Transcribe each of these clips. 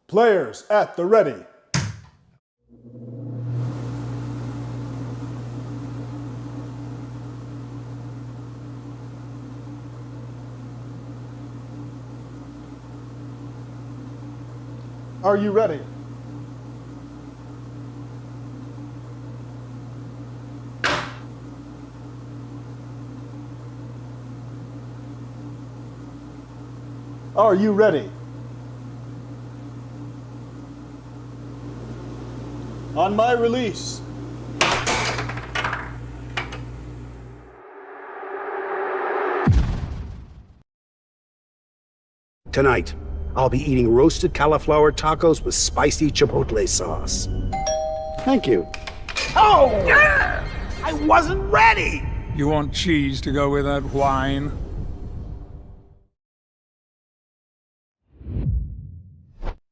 Players at the ready. Are you ready? Are you ready? On my release. Tonight, I'll be eating roasted cauliflower tacos with spicy chipotle sauce. Thank you. Oh! Yeah! I wasn't ready! You want cheese to go with that wine?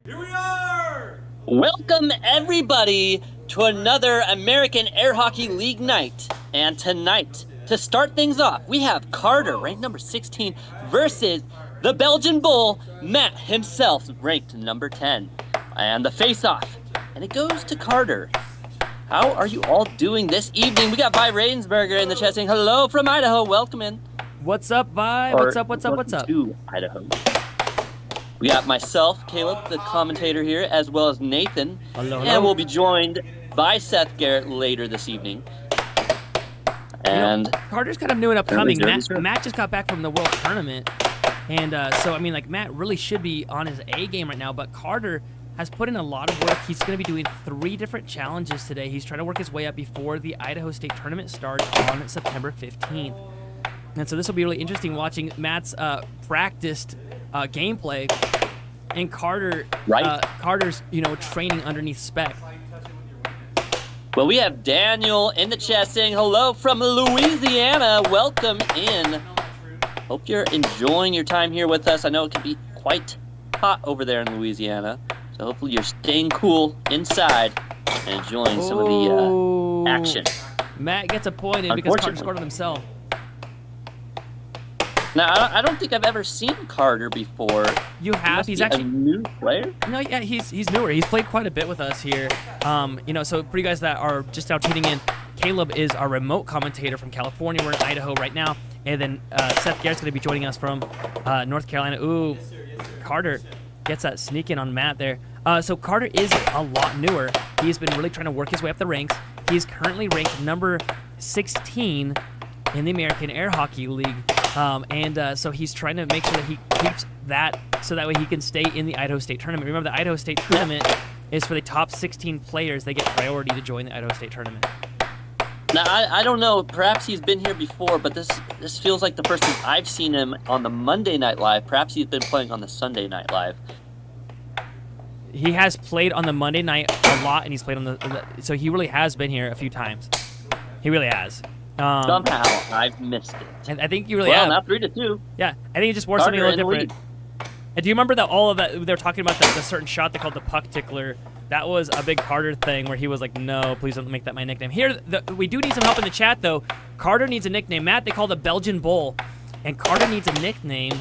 Here we are! Welcome, everybody, to another American Air Hockey League night. And tonight, to start things off, we have Carter, ranked number 16, versus the Belgian Bull, Matt himself, ranked number 10. And the face-off, and it goes to Carter. How are you all doing this evening? We got Vi Ravensburger in the chat saying hello from Idaho. Welcome in. What's up, Vi? What's up? To Idaho. We got myself, Caleb, the commentator here, as well as Nathan. Hello. And we'll be joined by Seth Garrett later this evening. And Carter's kind of new and upcoming. Matt just got back from the World Tournament. And so, I mean, like, Matt really should be on his A game right now, but Carter has put in a lot of work. He's going to be doing 3 different challenges today. He's trying to work his way up before the Idaho State Tournament starts on September 15th. And so this will be really interesting watching Matt's practiced gameplay and Carter's, training underneath Spec. Well, we have Daniel in the chat saying hello from Louisiana. Welcome in. Hope you're enjoying your time here with us. I know it can be quite hot over there in Louisiana, so hopefully you're staying cool inside and enjoying some of the action. Matt gets a point in because Carter scored on himself. Now, I don't think I've ever seen Carter before. You have? He's actually a new player? No, yeah, he's newer. He's played quite a bit with us here. So for you guys that are just now tuning in, Caleb is our remote commentator from California. We're in Idaho right now. And then Seth Garrett's going to be joining us from North Carolina. Ooh, Carter gets that sneak in on Matt there. So Carter is a lot newer. He's been really trying to work his way up the ranks. He's currently ranked number 16 in the American Air Hockey League. So he's trying to make sure that he keeps that so that way he can stay in the Idaho State Tournament. Remember, the Idaho State Tournament is for the top 16 players. They get priority to join the Idaho State Tournament. Now, I don't know. Perhaps he's been here before, but this feels like the first time I've seen him on the Monday Night Live. Perhaps he's been playing on the Sunday Night Live. He has played on the Monday night a lot, and he's played on so he really has been here a few times. He really has. Somehow, I've missed it. And I think you really have. Well, now 3-2. Yeah, I think he just wore something a little different. And do you remember that all of that, they were talking about the certain shot they called the puck tickler? That was a big Carter thing where he was like, no, please don't make that my nickname. Here, we do need some help in the chat, though. Carter needs a nickname. Matt, they call the Belgian Bull. And Carter needs a nickname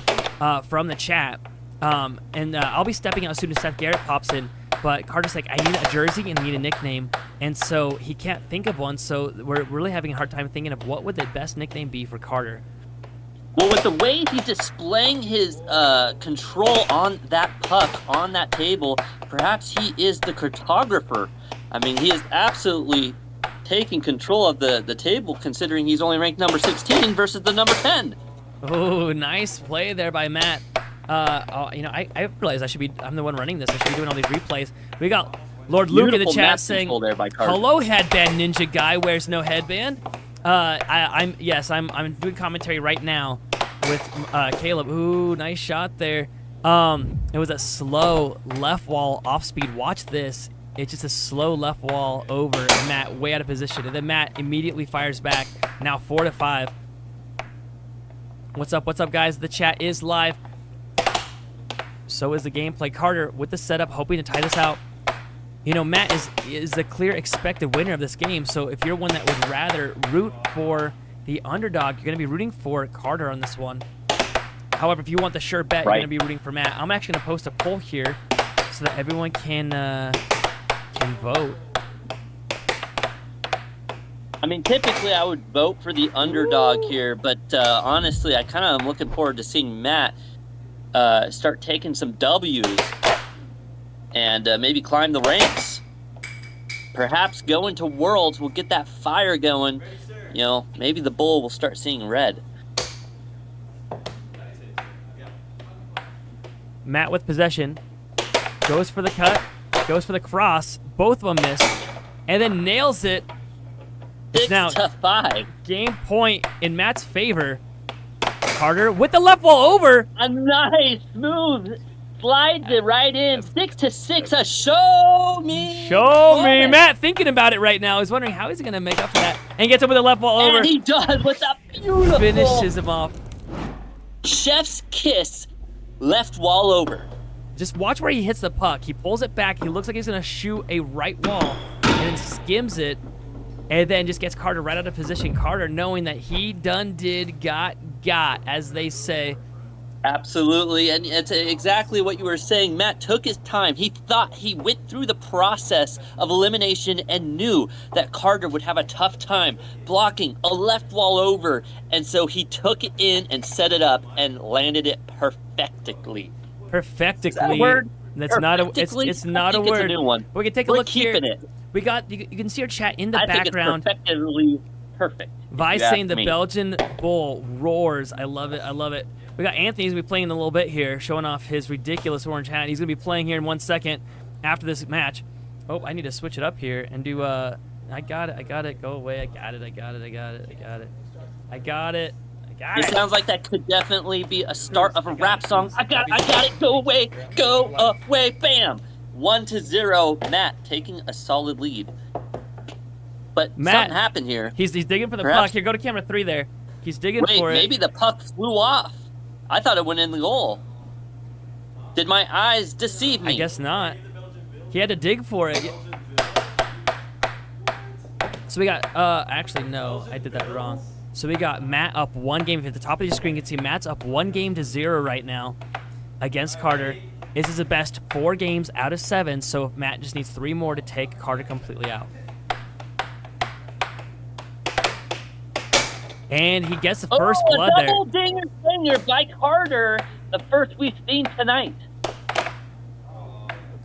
from the chat. I'll be stepping out as soon as Seth Garrett pops in. But Carter's like, I need a jersey and I need a nickname. And so he can't think of one. So we're really having a hard time thinking of what would the best nickname be for Carter. Well, with the way he's displaying his control on that puck, on that table, perhaps he is the cartographer. I mean, he is absolutely taking control of the table, considering he's only ranked number 16 versus the number 10. Oh, nice play there by Matt. I realize I'm the one running this. I should be doing all these replays. We got Lord Luke in the chat saying, hello, headband ninja guy wears no headband. I'm doing commentary right now with Caleb. Ooh, nice shot there. It was a slow left wall off speed. Watch this. It's just a slow left wall over, and Matt way out of position. And then Matt immediately fires back. Now 4-5. What's up, guys? The chat is live. So is the gameplay. Carter with the setup, hoping to tie this out. You know, Matt is the clear expected winner of this game, so if you're one that would rather root for the underdog, you're going to be rooting for Carter on this one. However, if you want the sure bet, you're going to be rooting for Matt. I'm actually going to post a poll here so that everyone can vote. I mean, typically I would vote for the underdog here, but honestly, I kind of am looking forward to seeing Matt start taking some W's and maybe climb the ranks. Perhaps going to Worlds will get that fire going. You know, maybe the bull will start seeing red. Matt with possession. Goes for the cut. Goes for the cross. Both of them miss. And then nails it. 6-5. Game point in Matt's favor. Carter with the left wall over. A nice move. Slides it right in. 6-6. A show me. Show me. Matt thinking about it right now. He's wondering how he's going to make up for that. And gets up with the left wall over. And he does with a beautiful. Finishes him off. Chef's kiss. Left wall over. Just watch where he hits the puck. He pulls it back. He looks like he's going to shoot a right wall. And then skims it. And then just gets Carter right out of position. Carter knowing that he done did got, as they say. Absolutely, and it's exactly what you were saying. Matt took his time. He thought he went through the process of elimination and knew that Carter would have a tough time blocking a left wall over, and so he took it in and set it up and landed it perfectly. Perfectly. Is that a word? That's not a. It's not a word. It's a new one. We can take a look here. We got. You can see our chat in the background. I think it's perfectly perfect. Vi saying the Belgian bull roars. I love it. I love it. We got Anthony's going to be playing in a little bit here, showing off his ridiculous orange hat. He's going to be playing here in 1 second after this match. Oh, I need to switch it up here and do, I got it, go away, I got it. It sounds like that could definitely be a start of a rap song. I got it, go away, bam! 1-0, Matt taking a solid lead. But something happened here. He's digging for the puck. Here, go to camera 3 there. He's digging for it. Maybe the puck flew off. I thought it went in the goal. Did my eyes deceive me? I guess not. He had to dig for it. So we got, actually, no, I did that wrong. So we got Matt up 1 game. If at the top of your screen, you can see Matt's up 1-0 right now against Carter. This is the best 4 games out of 7, so Matt just needs 3 more to take Carter completely out. And he gets the first blood there. A double dinger by Carter, the first we've seen tonight.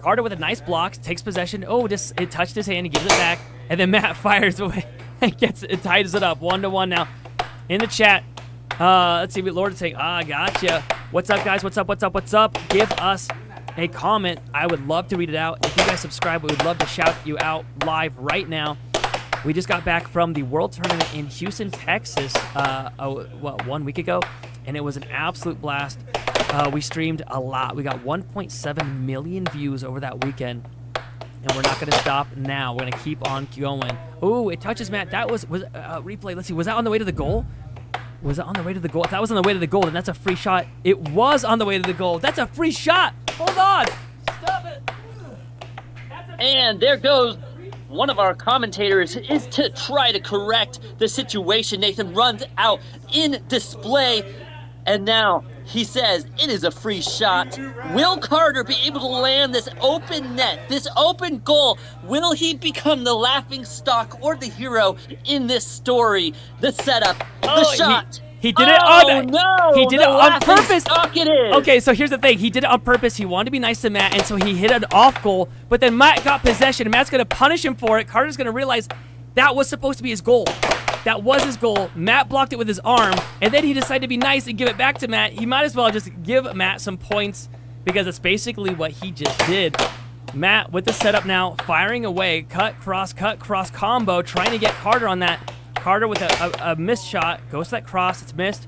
Carter with a nice block, takes possession. Oh, it touched his hand, he gives it back, and then Matt fires away and it ties it up 1-1 now. In the chat, let's see what Lord is saying. Gotcha. What's up, guys? What's up? Give us a comment. I would love to read it out. If you guys subscribe, we would love to shout you out live right now. We just got back from the World Tournament in Houston, Texas, 1 week ago, and it was an absolute blast. We streamed a lot. We got 1.7 million views over that weekend, and we're not going to stop now. We're going to keep on going. Ooh, it touches Matt. That was replay. Let's see. Was that on the way to the goal? Was it on the way to the goal? If that was on the way to the goal, then that's a free shot. It was on the way to the goal. That's a free shot. Hold on. Stop it. And there goes one of our commentators is to try to correct the situation. Nathan runs out in display, and now he says it is a free shot. Will Carter be able to land this open net, this open goal? Will he become the laughing stock or the hero in this story? The setup, the shot. He did it on. No, he did it on purpose. It is. Okay, so here's the thing. He did it on purpose. He wanted to be nice to Matt, and so he hit an off goal. But then Matt got possession, and Matt's gonna punish him for it. Carter's gonna realize that was supposed to be his goal. That was his goal. Matt blocked it with his arm, and then he decided to be nice and give it back to Matt. He might as well just give Matt some points because it's basically what he just did. Matt with the setup now, firing away, cut, cross combo, trying to get Carter on that. Carter with a missed shot, goes to that cross, it's missed.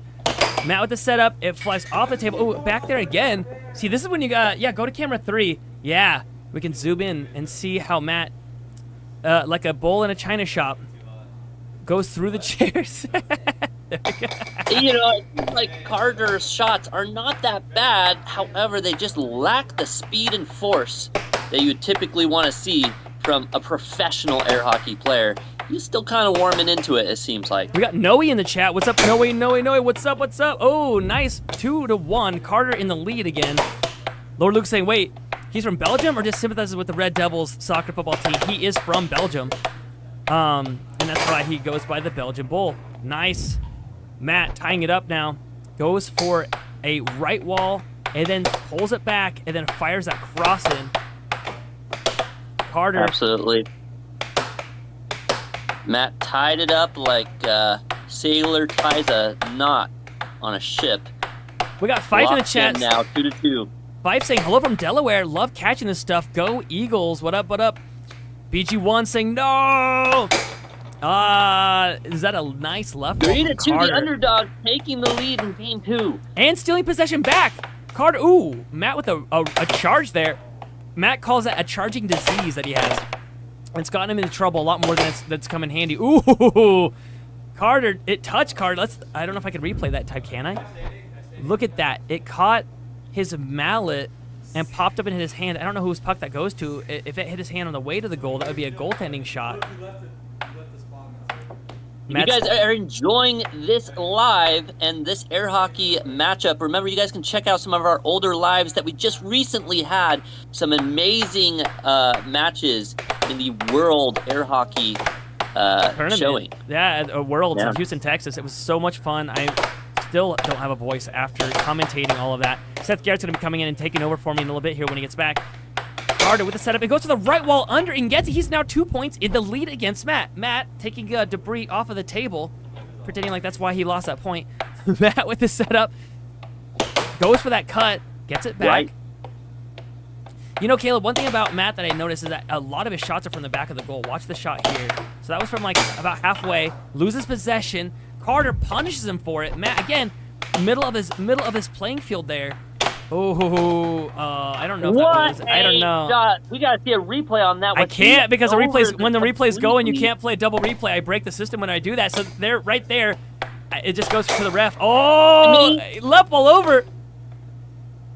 Matt with the setup, it flies off the table. Oh, back there again. See, this is when you got, go to camera 3. Yeah, we can zoom in and see how Matt, like a bull in a china shop, goes through the chairs. You know, like Carter's shots are not that bad. However, they just lack the speed and force that you would typically want to see from a professional air hockey player. He's still kind of warming into it seems like. We got Noe in the chat. What's up, Noe? What's up? Oh, nice. 2-1. Carter in the lead again. Lord Luke saying, wait, he's from Belgium or just sympathizes with the Red Devils soccer football team. He is from Belgium. And that's why he goes by the Belgian Bull. Nice. Matt tying it up now. Goes for a right wall and then pulls it back and then fires that cross in. Carter. Absolutely. Matt tied it up like a sailor ties a knot on a ship. We got Fife in the Locked chat. in now, 2-2. Fife saying, hello from Delaware. Love catching this stuff. Go Eagles. What up, what up? BG1 saying, no! Is that a nice left ball 3-2, from Carter? the underdog taking the lead in game 2. And stealing possession back. Carter, ooh, Matt with a charge there. Matt calls that a charging disease that he has. It's gotten him into trouble a lot more than that's come in handy. Ooh, Carter, it touched Carter. I don't know if I can replay that type, can I? Look at that. It caught his mallet and popped up and hit his hand. I don't know whose puck that goes to. If it hit his hand on the way to the goal, that would be a goaltending shot. If you guys are enjoying this live and this air hockey matchup, remember you guys can check out some of our older lives that we just recently had. Some amazing matches in the World Air Hockey showing. Yeah, Worlds in Houston, Texas. It was so much fun. I still don't have a voice after commentating all of that. Seth Garrett's going to be coming in and taking over for me in a little bit here when he gets back. Carter with the setup. It goes to the right wall under and gets it. He's now 2 points in the lead against Matt. Matt taking debris off of the table, pretending like that's why he lost that point. Matt with the setup. Goes for that cut. Gets it back. Right. You know, Caleb, one thing about Matt that I noticed is that a lot of his shots are from the back of the goal. Watch the shot here. So that was from like about halfway. Loses possession. Carter punishes him for it. Matt, again, middle of his playing field there. Oh, I don't know if that was. I don't know. Shot. We gotta see a replay on that one. I can't because when the replay's going, you can't play a double replay. I break the system when I do that. So there, right there, it just goes to the ref. Oh, left all over.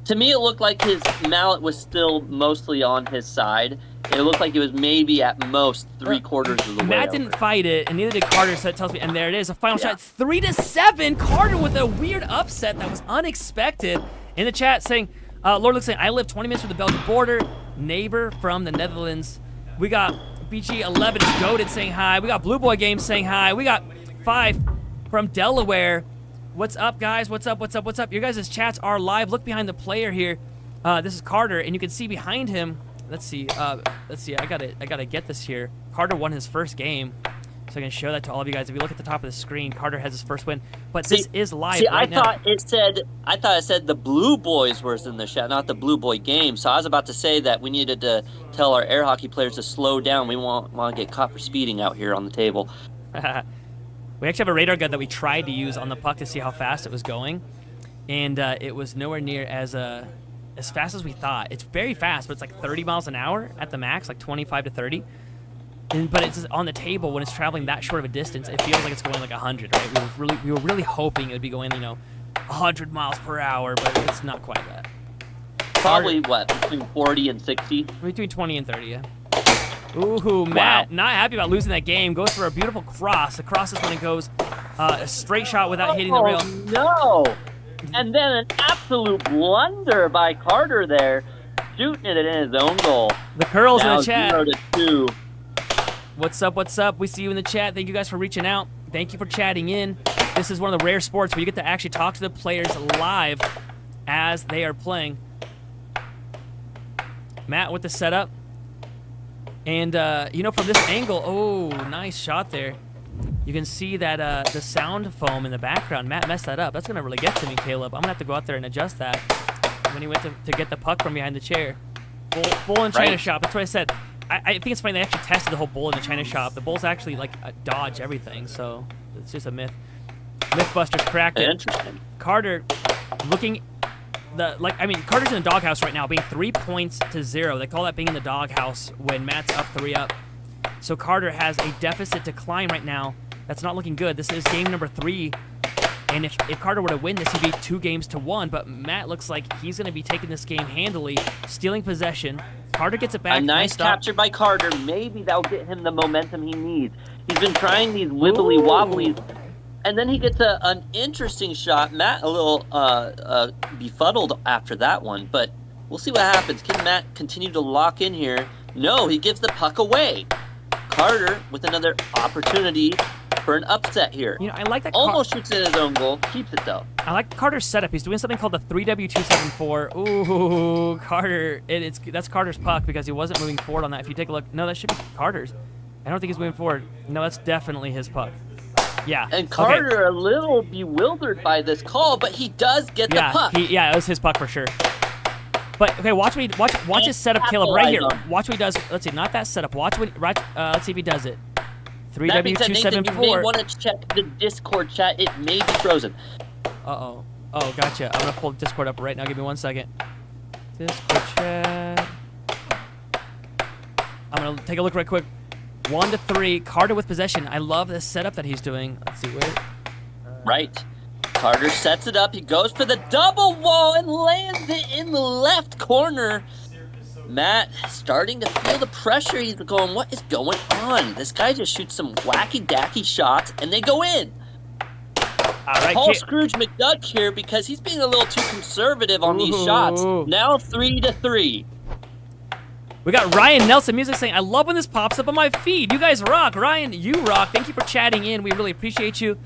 To me, it looked like his mallet was still mostly on his side. It looked like it was maybe at most 3/4 of the way. Matt didn't fight it, and neither did Carter, so that tells me. And there it is, a final shot. 3-7. Carter with a weird upset that was unexpected. In the chat saying, Lord Luke saying, I live 20 minutes from the Belgian border. Neighbor from the Netherlands. We got BG11 is goated saying hi. We got Blue Boy Games saying hi. We got 5 from Delaware. What's up, guys? What's up? What's up? What's up? Your guys' chats are live. Look behind the player here. This is Carter, and you can see behind him. Let's see. I gotta get this here. Carter won his first game, so I can show that to all of you guys. If you look at the top of the screen, Carter has his first win. But this is live right now. I thought it said the Blue Boys were in the chat, not the Blue Boy Game. So I was about to say that we needed to tell our air hockey players to slow down. We won't want to get caught for speeding out here on the table. We actually have a radar gun that we tried to use on the puck to see how fast it was going, and it was nowhere near as fast as we thought. It's very fast, but it's like 30 miles an hour at the max, like 25 to 30. But it's on the table when it's traveling that short of a distance. It feels like it's going like 100, right? We were really hoping it would be going 100 miles per hour, but it's not quite that. Probably what, between 40 and 60? Between 20 and 30, yeah. Ooh, Matt, not happy about losing that game. Goes for a beautiful cross. The cross is when it goes a straight shot without hitting the rail. No! And then an absolute blunder by Carter there, shooting it in his own goal. The curls now in the chat. 0-2. What's up? What's up? We see you in the chat. Thank you guys for reaching out. Thank you for chatting in. This is one of the rare sports where you get to actually talk to the players live as they are playing. Matt with the setup. And, from this angle, oh, nice shot there. You can see that the sound foam in the background. Matt messed that up. That's going to really get to me, Caleb. I'm going to have to go out there and adjust that when he went to get the puck from behind the chair. Bull in China shop. That's what I said. I think it's funny they actually tested the whole bull in the China shop. The bulls actually, dodge everything, so it's just a myth. Mythbusters cracked it. Interesting. Carter looking... Carter's in the doghouse right now, being 3 points to 0. They call that being in the doghouse when Matt's up 3-up. So Carter has a deficit to climb right now. That's not looking good. This is game number 3. And if Carter were to win this, he'd be 2 games to 1. But Matt looks like he's going to be taking this game handily, stealing possession. Carter gets it back. A nice capture by Carter. Maybe that'll get him the momentum he needs. He's been trying these wibbly wobblies. And then he gets an interesting shot. Matt a little befuddled after that one, but We'll see what happens. Can Matt continue to lock in here? No, he gives the puck away. Carter with another opportunity for an upset here. You know, I like that. Almost shoots at his own goal. Keeps it though. I like Carter's setup. He's doing something called the 3W274. Ooh, Carter. That's Carter's puck because he wasn't moving forward on that. If you take a look, no, that should be Carter's. I don't think he's moving forward. No, that's definitely his puck. Yeah. And Carter a little bewildered by this call, but he does get the puck. Yeah, it was his puck for sure. But okay, watch his setup, Caleb, right here. Watch what he does. Let's see, not that setup. Watch what. Let's see if he does it. 3W274. You may want to check the Discord chat. It may be frozen. Uh-oh. Oh, gotcha. I'm gonna pull Discord up right now. Give me 1 second. Discord chat. I'm gonna take a look right quick. 1 to 3. Carter with possession. I love this setup that he's doing. Let's see where. Right. Carter sets it up. He goes for the double wall and lands it in the left corner. Matt starting to feel the pressure. He's going, what is going on? This guy just shoots some wacky-dacky shots, and they go in. All right, Paul Scrooge McDuck here because he's being a little too conservative on these shots. Now 3 to 3. We got Ryan Nelson Music saying, I love when this pops up on my feed. You guys rock. Ryan, you rock. Thank you for chatting in. We really appreciate you.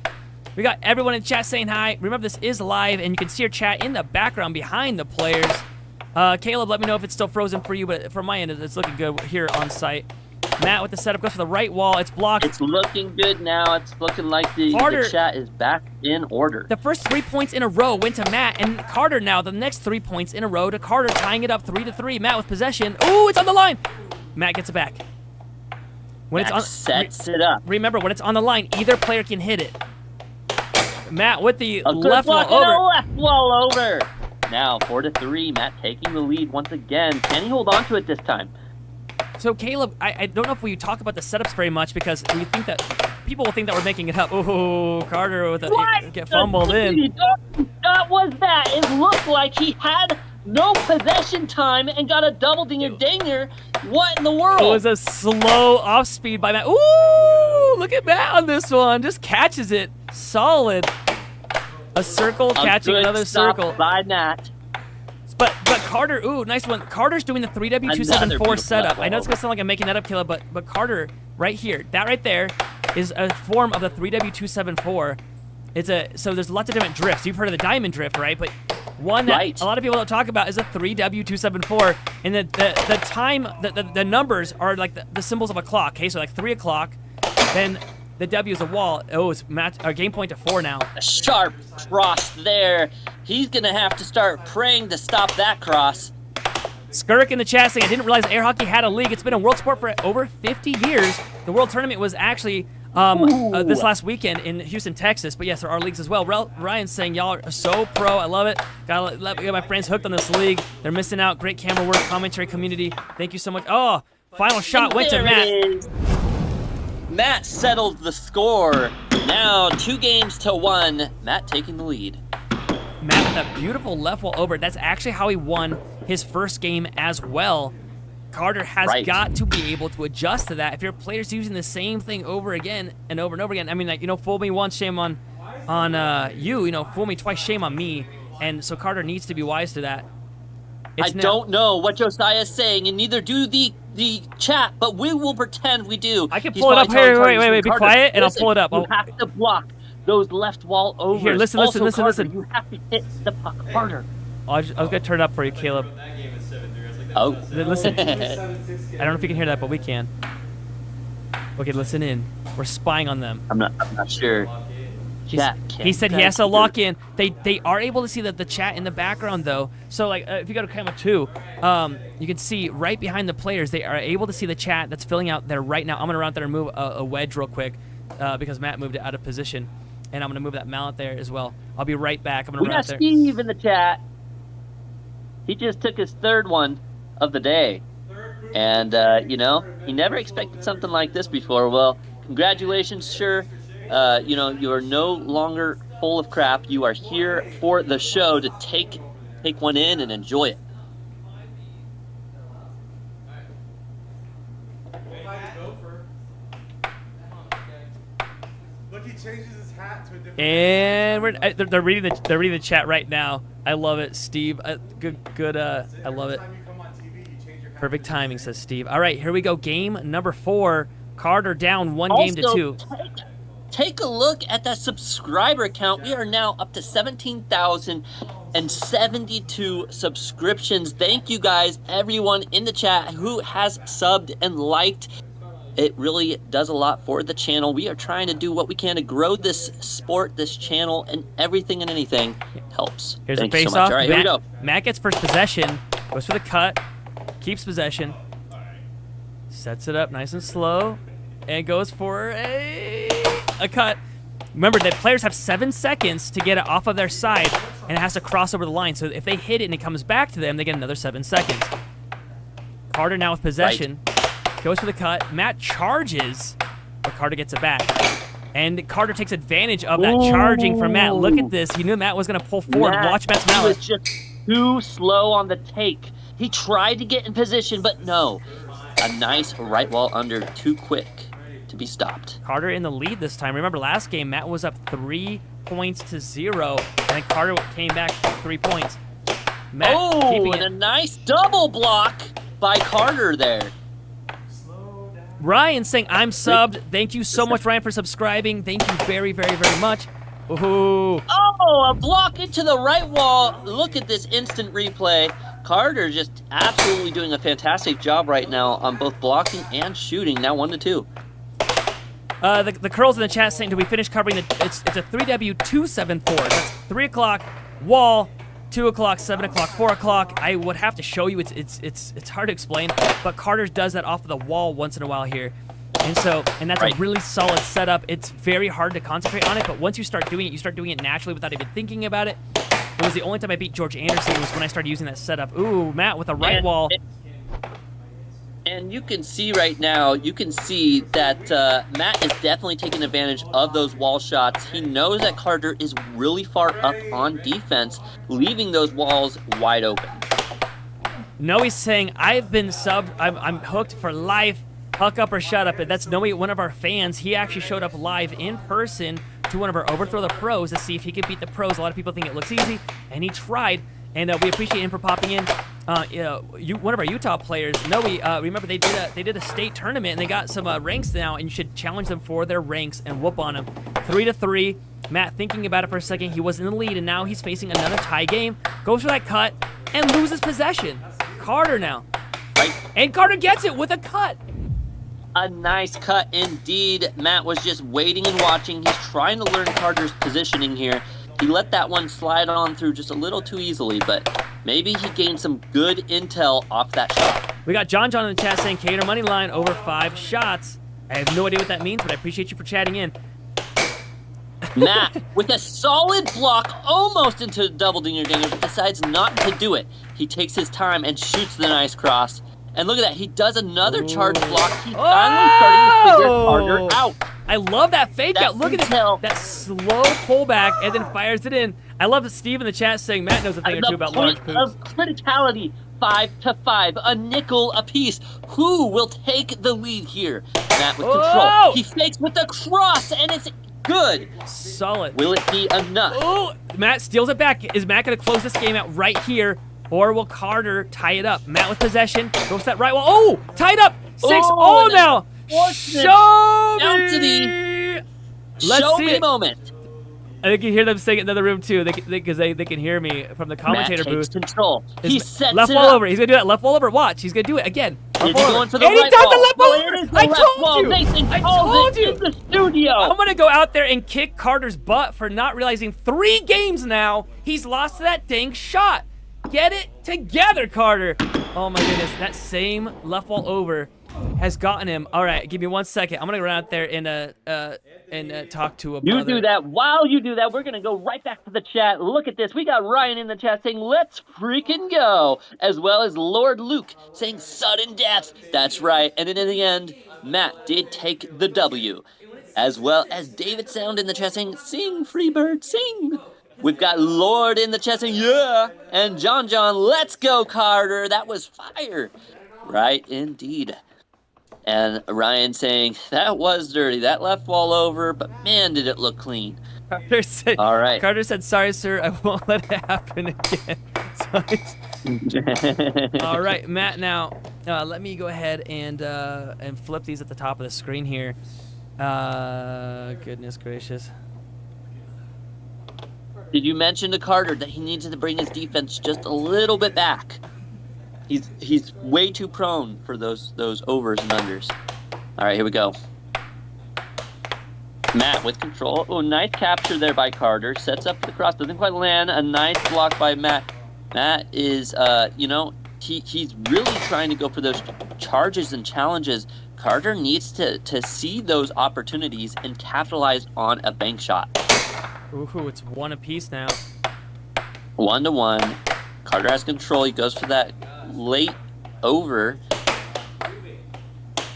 We got everyone in chat saying hi. Remember, this is live, and you can see our chat in the background behind the players. Caleb, let me know if it's still frozen for you, but from my end, it's looking good here on site. Matt with the setup goes for the right wall. It's blocked. It's looking good now. It's looking like the chat is back in order. The first 3 points in a row went to Matt, and Carter now the next 3 points in a row to Carter, tying it up 3 to 3. Matt with possession. Ooh, it's on the line. Matt gets it back. When Matt sets it up. Remember, when it's on the line, either player can hit it. Matt with the left wall over. Left wall over. Now 4 to 3. Matt taking the lead once again. Can he hold on to it this time? So Caleb, I don't know if we talk about the setups very much because we think that people will think that we're making it up. Oh, Carter with get fumbled in. That was that. It looked like he had no possession time and got a double dinger. What in the world? It was a slow off speed by Matt. Ooh, look at Matt on this one. Just catches it. Solid. A circle catching another circle. By Matt. But Carter, ooh, nice one. Carter's doing the 3W274 setup. I know it's gonna sound like I'm making that up, Caleb, but Carter, right here, that right there, is a form of the 3W274. So there's lots of different drifts. You've heard of the diamond drift, right? But one that a lot of people don't talk about is a 3W274, and the time, the numbers are like the symbols of a clock. Okay, so like 3 o'clock, then the W is a wall. Oh, it's game point to 4 now. A sharp cross there. He's going to have to start praying to stop that cross. Skirk in the chat saying, I didn't realize air hockey had a league. It's been a world sport for over 50 years. The world tournament was actually this last weekend in Houston, Texas. But yes, there are leagues as well. Ryan's saying, y'all are so pro. I love it. Gotta get my friends hooked on this league. They're missing out. Great camera work, commentary community. Thank you so much. Oh, final shot went to Matt. Matt settled the score. Now 2-1. Matt taking the lead. Matt with that beautiful left wall over. That's actually how he won his first game as well. Carter has got to be able to adjust to that. If your player's using the same thing over again and over and over again, I mean, like, fool me once, shame on you. Fool me twice, shame on me. And so Carter needs to be wise to that. I don't know what Josiah's saying, and neither do the chat, but we will pretend we do. I can pull it up here. Wait, be quiet, and I'll pull it up. You have to block those left wall overs. Here, listen. You have to hit the puck harder. I was going to turn it up for you, Caleb. Oh. Listen. I don't know if you can hear that, but we can. Okay, listen in. We're spying on them. I'm not sure. He said he has to lock in. They are able to see the chat in the background, though. So, like, if you go to camera 2, you can see right behind the players, they are able to see the chat that's filling out there right now. I'm going to run out there and move a wedge real quick because Matt moved it out of position. And I'm going to move that mallet there as well. I'll be right back. I'm going to run out there. We got Steve in the chat. He just took his 3rd one of the day. And, he never expected something like this before. Well, congratulations, sure. You are no longer full of crap. You are here for the show to take one in and enjoy it. Look, he changes his hat to a And they're reading the chat right now. I love it, Steve. Good. I love it. Perfect timing, says Steve. All right, here we go. Game number 4. Carter down 1 game to 2. Take a look at that subscriber count. We are now up to 17,072 subscriptions. Thank you guys, everyone in the chat who has subbed and liked. It really does a lot for the channel. We are trying to do what we can to grow this sport, this channel, and everything and anything helps. Here's Thank a you face so much. off. All right, here we go. Matt gets first possession, goes for the cut, keeps possession, sets it up nice and slow, and goes for a cut. Remember that players have 7 seconds to get it off of their side, and it has to cross over the line. So if they hit it and it comes back to them, they get another 7 seconds. Carter now with possession. Goes for the cut. Matt charges, but Carter gets it back. And Carter takes advantage of that charging from Matt. Look at this. He knew Matt was going to pull forward. Watch Matt's mallet. He was just too slow on the take. He tried to get in position, but no. A nice right wall under, too quick to be stopped. Carter in the lead this time. Remember, last game, Matt was up 3 points to 0, and then Carter came back 3 points. Matt and a nice double block by Carter there. Ryan saying, I'm subbed. Thank you so much, Ryan, for subscribing. Thank you very, very, very much. Ooh. Oh, a block into the right wall. Look at this instant replay. Carter just absolutely doing a fantastic job right now on both blocking and shooting. Now 1-2. The curls in the chat saying, do we finish covering the... It's a 3W274. That's 3 o'clock, wall, 2 o'clock, 7 o'clock, 4 o'clock. I would have to show you. It's hard to explain, but Carter does that off of the wall once in a while here. And that's a really solid setup. It's very hard to concentrate on it, but once you start doing it, you start doing it naturally without even thinking about it. It was the only time I beat George Anderson was when I started using that setup. Ooh, Matt with a right wall. And you can see right now, that Matt is definitely taking advantage of those wall shots. He knows that Carter is really far up on defense, leaving those walls wide open. Noe's saying, I've been subbed. I'm hooked for life. Huck up or shut up. And that's Noe, one of our fans. He actually showed up live in person to one of our Overthrow the Pros to see if he could beat the pros. A lot of people think it looks easy, and he tried. And we appreciate him for popping in. One of our Utah players, Noe, remember they did a state tournament and they got some ranks now, and you should challenge them for their ranks and whoop on them. 3-3. Matt thinking about it for a second. He was in the lead, and now he's facing another tie game. Goes for that cut and loses possession. Carter now. And Carter gets it with a cut. A nice cut indeed. Matt was just waiting and watching. He's trying to learn Carter's positioning here. He let that one slide on through just a little too easily, but maybe he gained some good intel off that shot. We got John in the chat saying, Cater money line over 5 shots. I have no idea what that means, but I appreciate you for chatting in. Matt, with a solid block almost into double dinger dinger, but decides not to do it. He takes his time and shoots the nice cross. And look at that, he does another charge block. He's finally starting to figure Carter out. I love that fake out. Look at that slow pullback and then fires it in. I love that Steve in the chat saying Matt knows a thing or two about large poops. Of criticality, 5-5, a nickel apiece. Who will take the lead here? Matt with control. He fakes with the cross, and it's good. Solid. Will it be enough? Oh, Matt steals it back. Is Matt going to close this game out right here? Or will Carter tie it up? Matt with possession. Goes to that right wall. Oh, tied up. 6. Now. Show me. Show me moment. I think you hear them saying it in the other room too, because they can hear me from the commentator Matt takes booth. Control. He sets left it wall up. over. He's gonna do that left wall over. Watch. He's gonna do it again. He's going for the and right he does wall. the left wall Well, over. it is the I left told wall. you. Mason I calls told it you. in the studio. I'm gonna go out there and kick Carter's butt for not realizing 3 games now he's lost to that dang shot. Get it together, Carter. Oh my goodness, that same left wall over has gotten him. All right, give me 1 second. I'm gonna run out there and talk to a brother. You do that. While you do that, we're gonna go right back to the chat. Look at this. We got Ryan in the chat saying, "Let's freaking go," as well as Lord Luke saying, "Sudden death." That's right. And then in the end, Matt did take the W, as well as David Sound in the chat saying, "Sing, Freebird, sing." We've got Lord in the chat saying, "Yeah," and John, "Let's go, Carter." That was fire. Right, indeed. And Ryan saying, "That was dirty. That left wall over, but man, did it look clean." All right. Carter said, sorry, sir, I won't let it happen again. All right, Matt, now, let me go ahead and flip these at the top of the screen here. Goodness gracious. Did you mention to Carter that he needs to bring his defense just a little bit back? He's way too prone for those overs and unders. All right, here we go. Matt with control. Oh, nice capture there by Carter. Sets up the cross. Doesn't quite land. A nice block by Matt. Matt is, he's really trying to go for those charges and challenges. Carter needs to see those opportunities and capitalize on a bank shot. Ooh, it's one apiece now. 1-1. Carter has control. He goes for that late over.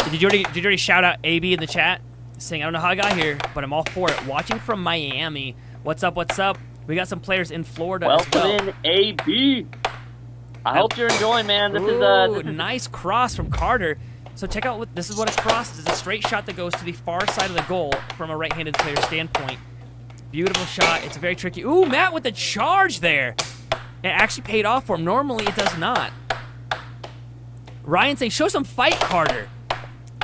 Did you already shout out AB in the chat? Saying, I don't know how I got here, but I'm all for it. Watching from Miami. What's up, what's up? We got some players in Florida as well. Welcome in, AB. I hope you're enjoying, man. This is a nice cross from Carter. So check out this is what a cross is. It's a straight shot that goes to the far side of the goal from a right-handed player standpoint. Beautiful shot. It's very tricky. Ooh, Matt with the charge there. It actually paid off for him. Normally, it does not. Ryan saying, show some fight, Carter.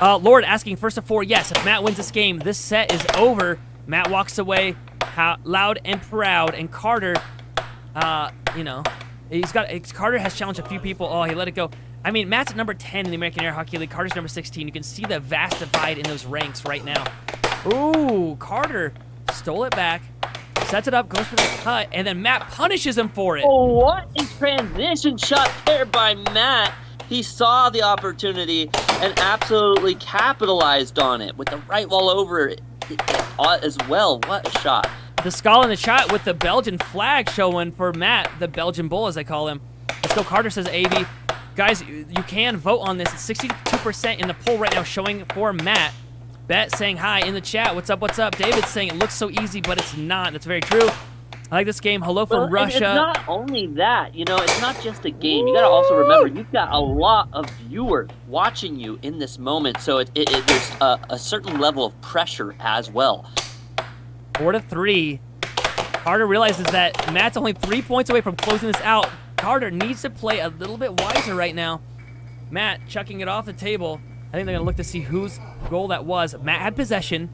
Lord asking, first of 4, yes, if Matt wins this game, this set is over. Matt walks away loud and proud, and Carter, Carter has challenged a few people. Oh, he let it go. I mean, Matt's at number 10 in the American Air Hockey League. Carter's number 16. You can see the vast divide in those ranks right now. Ooh, Carter stole it back, sets it up, goes for the cut, and then Matt punishes him for it. Oh, what a transition shot there by Matt. He saw the opportunity and absolutely capitalized on it with the right wall over it as well. What a shot. The skull in the shot with the Belgian flag showing for Matt, the Belgian bull as I call him. Let's go, Carter says AB. Guys, you can vote on this. It's 62% in the poll right now showing for Matt. Bet saying hi in the chat. What's up, what's up? David saying it looks so easy, but it's not. That's very true. I like this game. Hello from Russia. It's not only that, it's not just a game. You got to also remember, you've got a lot of viewers watching you in this moment, so there's a certain level of pressure as well. 4-3. Carter realizes that Matt's only 3 points away from closing this out. Carter needs to play a little bit wiser right now. Matt chucking it off the table. I think they're going to look to see whose goal that was. Matt had possession.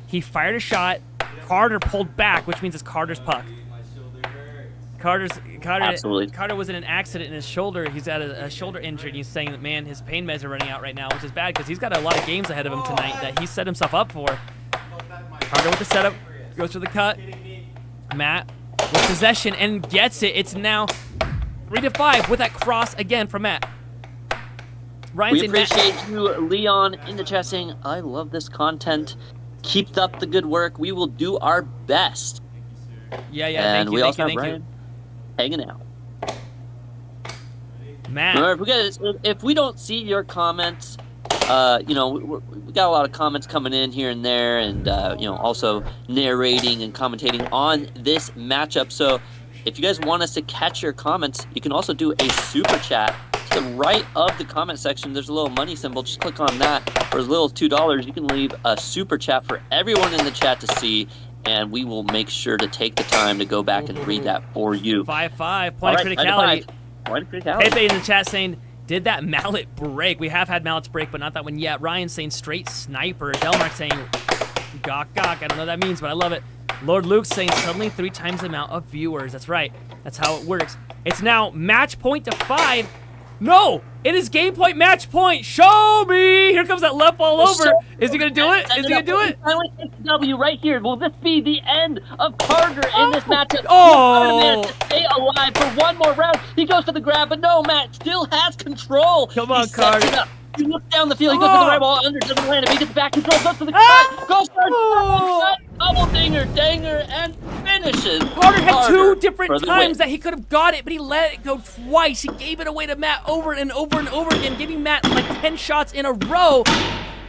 He fired a shot. Carter pulled back, which means it's Carter's puck. Carter was in an accident in his shoulder. He's got a shoulder injury, and he's saying that, man, his pain meds are running out right now, which is bad because he's got a lot of games ahead of him tonight that he set himself up for. Carter with the setup, goes for the cut. Matt with possession and gets it. It's now 3-5 with that cross again from Matt. We appreciate you, Leon, in the chat saying, I love this content. Keep up the good work. We will do our best. Yeah, and thank you, we also thank have you. Ryan hanging out. Matt. Remember, if we don't see your comments, we got a lot of comments coming in here and there, and also narrating and commentating on this matchup. So if you guys want us to catch your comments, you can also do a super chat. To the right of the comment section, there's a little money symbol. Just click on that. For as little as $2, you can leave a super chat for everyone in the chat to see, and we will make sure to take the time to go back and read that for you. 5-5. Point of criticality. Point of criticality. Pepe in the chat saying, did that mallet break? We have had mallets break, but not that one yet. Ryan saying straight sniper. Delmark saying gawk gawk. I don't know what that means, but I love it. Lord Luke saying suddenly 3 times the amount of viewers. That's right. That's how it works. It's now match point to 5. No! It is game point, match point. Show me! Here comes that left ball over. Is he going to do it? Is he going to do it? Finally, W right here. Will this be the end of Carter in this matchup? Oh! To stay alive for one more round. He goes for the grab, but no, Matt still has control. Come on, Carter. He looks down the field. He goes for the right ball under, doesn't land. He gets back control, goes for the cut. Goes for a double dinger, and finishes. Carter had 2 different times that he could have got it, but he let it go twice. He gave it away to Matt over and over and over again, giving Matt like 10 shots in a row.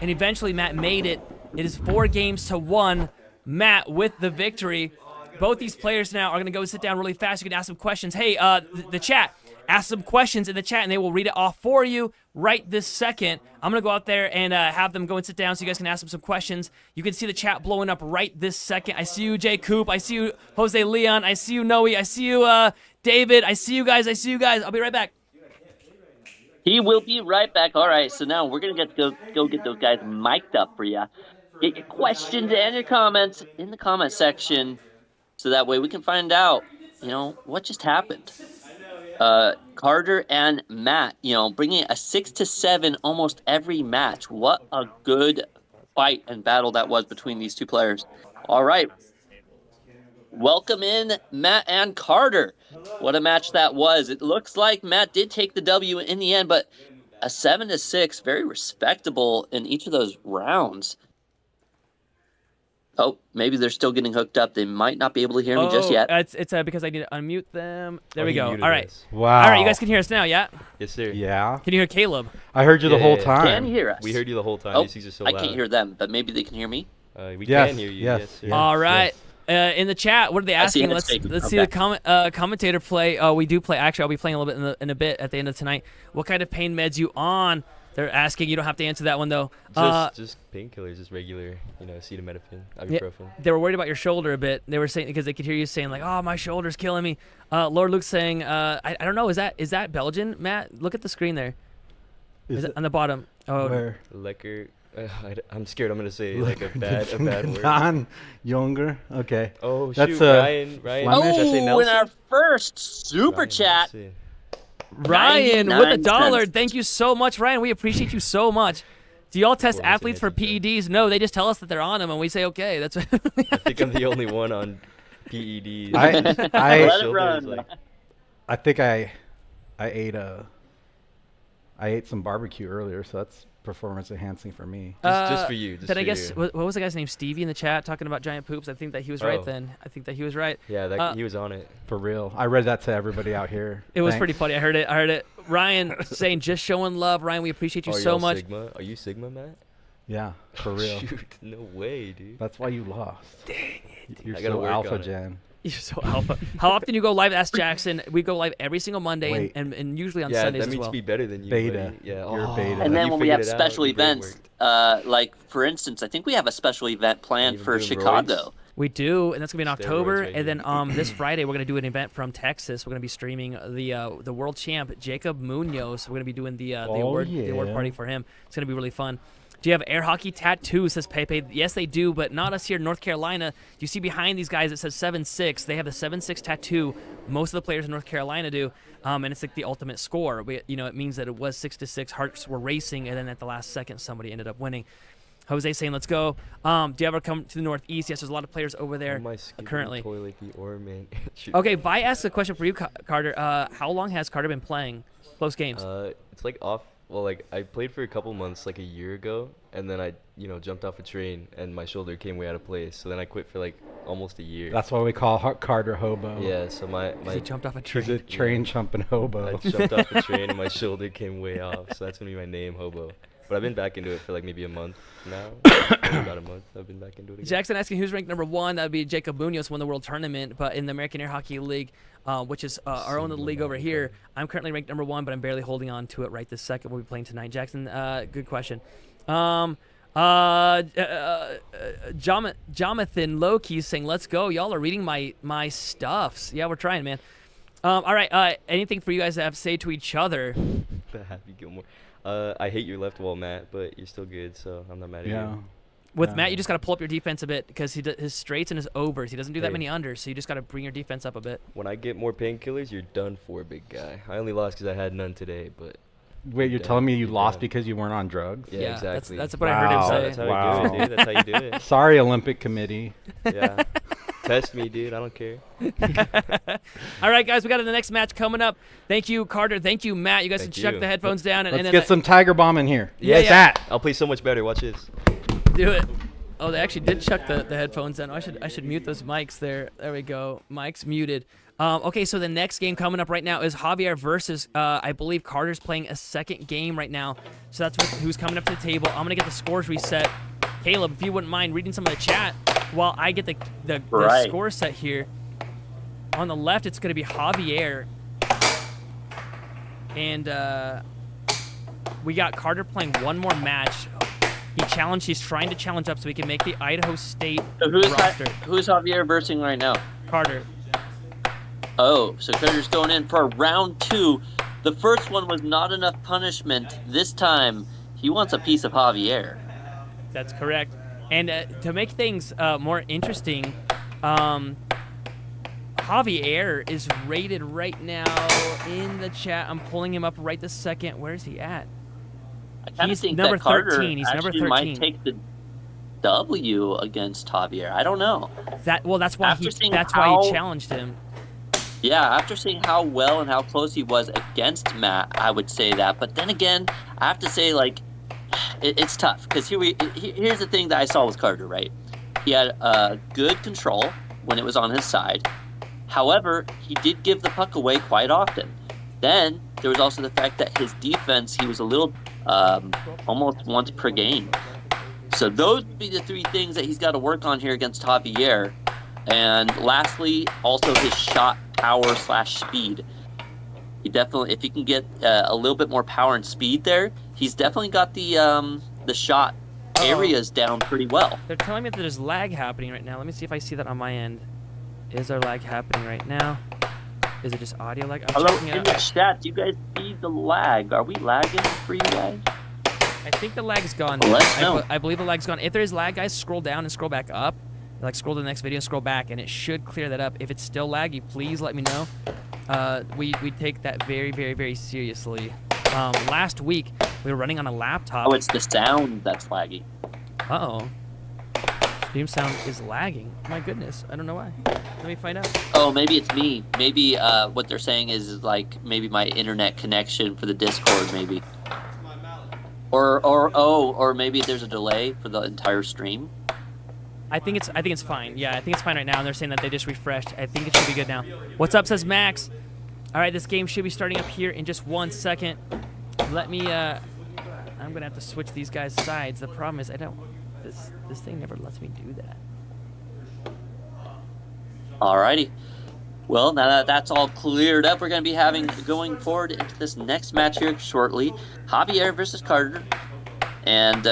And eventually Matt made it. It is 4-1. Matt with the victory. Both these players now are going to go sit down really fast. You can ask some questions. Hey, the chat. ask some questions in the chat, and they will read it off for you right this second. I'm going to go out there and have them go and sit down so you guys can ask them some questions. You can see the chat blowing up right this second. I see you, Jay Coop. I see you, Jose Leon. I see you, Noe. I see you, David. I see you guys. I'll be right back. He will be right back. All right, so now we're going to go get those guys mic'd up for you. Get your questions and your comments in the comment section so that way we can find out, what just happened. Carter and Matt, bringing a 6-7 almost every match. What a good fight and battle that was between these two players. All right. Welcome in Matt and Carter. What a match that was. It looks like Matt did take the W in the end, but a 7-6, very respectable in each of those rounds. Oh, maybe they're still getting hooked up. They might not be able to hear me just yet. It's because I need to unmute them. There we go. All right. Wow. All right, you guys can hear us now, yeah? Yes, sir. Yeah. Can you hear Caleb? I heard you the whole time. Can hear us. We heard you the whole time. Oh, These things are so I loud. can't hear them, but maybe they can hear me. We Yes, can hear you. yes, Yes, sir. yes. All right. In the chat, what are they I see asking? it, it's Let's taken. see the commentator play. We do play. Actually, I'll be playing a little bit in a bit at the end of tonight. What kind of pain meds you on? They're asking. You don't have to answer that one though. Just painkillers, just regular, acetaminophen, ibuprofen. They were worried about your shoulder a bit. They were saying because they could hear you saying like, "Oh, my shoulder's killing me." Lord Luke's saying, I don't know. Is that Belgian, Matt? Look at the screen there. Is it on the bottom? Oh, Where? Lekker. I'm scared. I'm gonna say like a bad word. Don Younger. Okay. Oh That's shoot, Ryan. Flemish. Did I say Oh, Nelson? in our first super Ryan chat. Nelson. Ryan with 99 $1. cents. Thank you so much, Ryan. We appreciate you so much. Do y'all test Well, athletes for PEDs? No, they just tell us that they're on them, and we say okay. That's. I think I'm the only one on PEDs. I Let it Shoulders, run. like- I think I ate some barbecue earlier, so that's performance enhancing for me. Just for you. Just Then I for guess you. what was the guy's name? Stevie in the chat talking about giant poops. I think that he was right Oh. then. I think that he was right. Yeah, he was on it. For real. I read that to everybody out here. It was Thanks. pretty funny. I heard it. Ryan saying just showing love. Ryan, we appreciate you Are so y'all much. Sigma? Are you Sigma, Matt? Yeah, for real. Shoot, no way, dude. That's why you lost. Dang it. You're I gotta so work alpha, on it. Jen. You're so alpha. How often you go live? Ask Jackson. We go live every single Monday Wait. and usually on Yeah, Sundays that as means well. to be better than you. Beta. buddy. Yeah. You're oh. beta. And Have then you when we figured have it out? special You great events, work. like for instance, I think we have a special event planned Even for doing Chicago. roids? We do, and that's gonna be in Steroids October. right And then here. this Friday we're gonna do an event from Texas. We're gonna be streaming the world champ Jacob Munoz. We're gonna be doing the award yeah. party for him. It's gonna be really fun. Do you have air hockey tattoos? Says Pepe. Yes, they do, but not us here in North Carolina. You see behind these guys it says 7-6. They have the 7-6 tattoo. Most of the players in North Carolina do, and it's like the ultimate score. It means that it was 6-6. Hearts were racing, and then at the last second somebody ended up winning. Jose saying, let's go. Do you ever come to the Northeast? Yes, there's a lot of players over there Am I skipping currently. Toilet or man? Shoot. Okay, Vi asked a question for you, Carter. How long has Carter been playing close games? It's like off. Well, like I played for a couple months, like a year ago, and then I, jumped off a train and my shoulder came way out of place. So then I quit for like almost a year. That's why we call Carter hobo. Yeah. So my he jumped off a He's a train. train jumping hobo. I jumped off the train and my shoulder came way off. So that's gonna be my name, hobo. But I've been back into it for like maybe a month now. Maybe about a month. I've been back into it again. Jackson asking who's ranked number 1. That would be Jacob Munoz, won the World Tournament. But in the American Air Hockey League, which is our own little league over here, I'm currently ranked number 1, but I'm barely holding on to it right this second. We'll be playing tonight. Jackson, good question. Jonathan Loki saying, let's go. Y'all are reading my stuffs. Yeah, we're trying, man. All right. Anything for you guys to have to say to each other? The Happy Gilmore. I hate your left wall, Matt, but you're still good, so I'm not mad at Yeah. you. With Matt, you just got to pull up your defense a bit because his straights and his overs. He doesn't do that Hey. many unders, so you just got to bring your defense up a bit. When I get more painkillers, you're done for, big guy. I only lost because I had none today, but Wait, you're Yeah, telling me you you're lost done. because you weren't on drugs? yeah, exactly. That's what I heard him Wow. say. That's how you do Wow. it, dude. That's how you do it. Sorry, Olympic Committee. Yeah. Test me, dude. I don't care. All right, guys, we got the next match coming up. Thank you, Carter. Thank you, Matt. You guys Thank can chuck you. the headphones down and Let's then get some Tiger Bomb in here. Yeah, Like yeah. that. I'll play so much better. Watch this. do it. Oh, they actually did chuck the headphones down. I should mute those mics there. There we go. Mics muted. Okay, so the next game coming up right now is Javier versus, I believe Carter's playing a second game right now. So that's who's coming up to the table. I'm going to get the scores reset. Caleb, if you wouldn't mind reading some of the chat while I get the Right. score set here. On the left, it's going to be Javier. And we got Carter playing one more match. He's trying to challenge up so he can make the Idaho State roster. Who's Javier versing right now? Carter. Oh, so Carter's going in for round 2. The first one was not enough punishment. This time, he wants a piece of Javier. That's correct. And to make things more interesting, Javier is rated right now in the chat. I'm pulling him up right this second. Where is he at? I kind of think number that Carter 13. He's number 13. might take the W against Javier. I don't know. That's why he challenged him. Yeah, after seeing how well and how close he was against Matt, I would say that. But then again, I have to say, like, it's tough. Because here's the thing that I saw with Carter, right? He had good control when it was on his side. However, he did give the puck away quite often. Then, there was also the fact that his defense, he was a little almost once per game. So those would be the 3 things that he's got to work on here against Javier. And lastly, also his shot power / speed. He definitely, if he can get a little bit more power and speed there, he's definitely got the shot areas down pretty well. They're telling me that there's lag happening right now. Let me see if I see that on my end. Is there lag happening right now? Is it just audio lag? Hello, in the chat, do you guys see the lag? Are we lagging for you guys? I think the lag's gone. I believe the lag's gone. If there is lag, guys, scroll down and scroll back up. Like, scroll to the next video and scroll back, and it should clear that up. If it's still laggy, please let me know. We take that very, very, very seriously. Last week, we were running on a laptop. Oh, it's the sound that's laggy. Uh-oh. Stream sound is lagging. My goodness. I don't know why. Let me find out. Oh, maybe it's me. Maybe what they're saying is like maybe my internet connection for the Discord, maybe. Or maybe there's a delay for the entire stream. I think it's fine. Yeah, I think it's fine right now. And they're saying that they just refreshed. I think it should be good now. What's up, says Max. All right, this game should be starting up here in just 1 second. Let me. I'm gonna have to switch these guys' sides. The problem is I don't. This thing never lets me do that. Alrighty. Well, now that that's all cleared up, we're going to be going forward into this next match here shortly. Javier versus Carter. And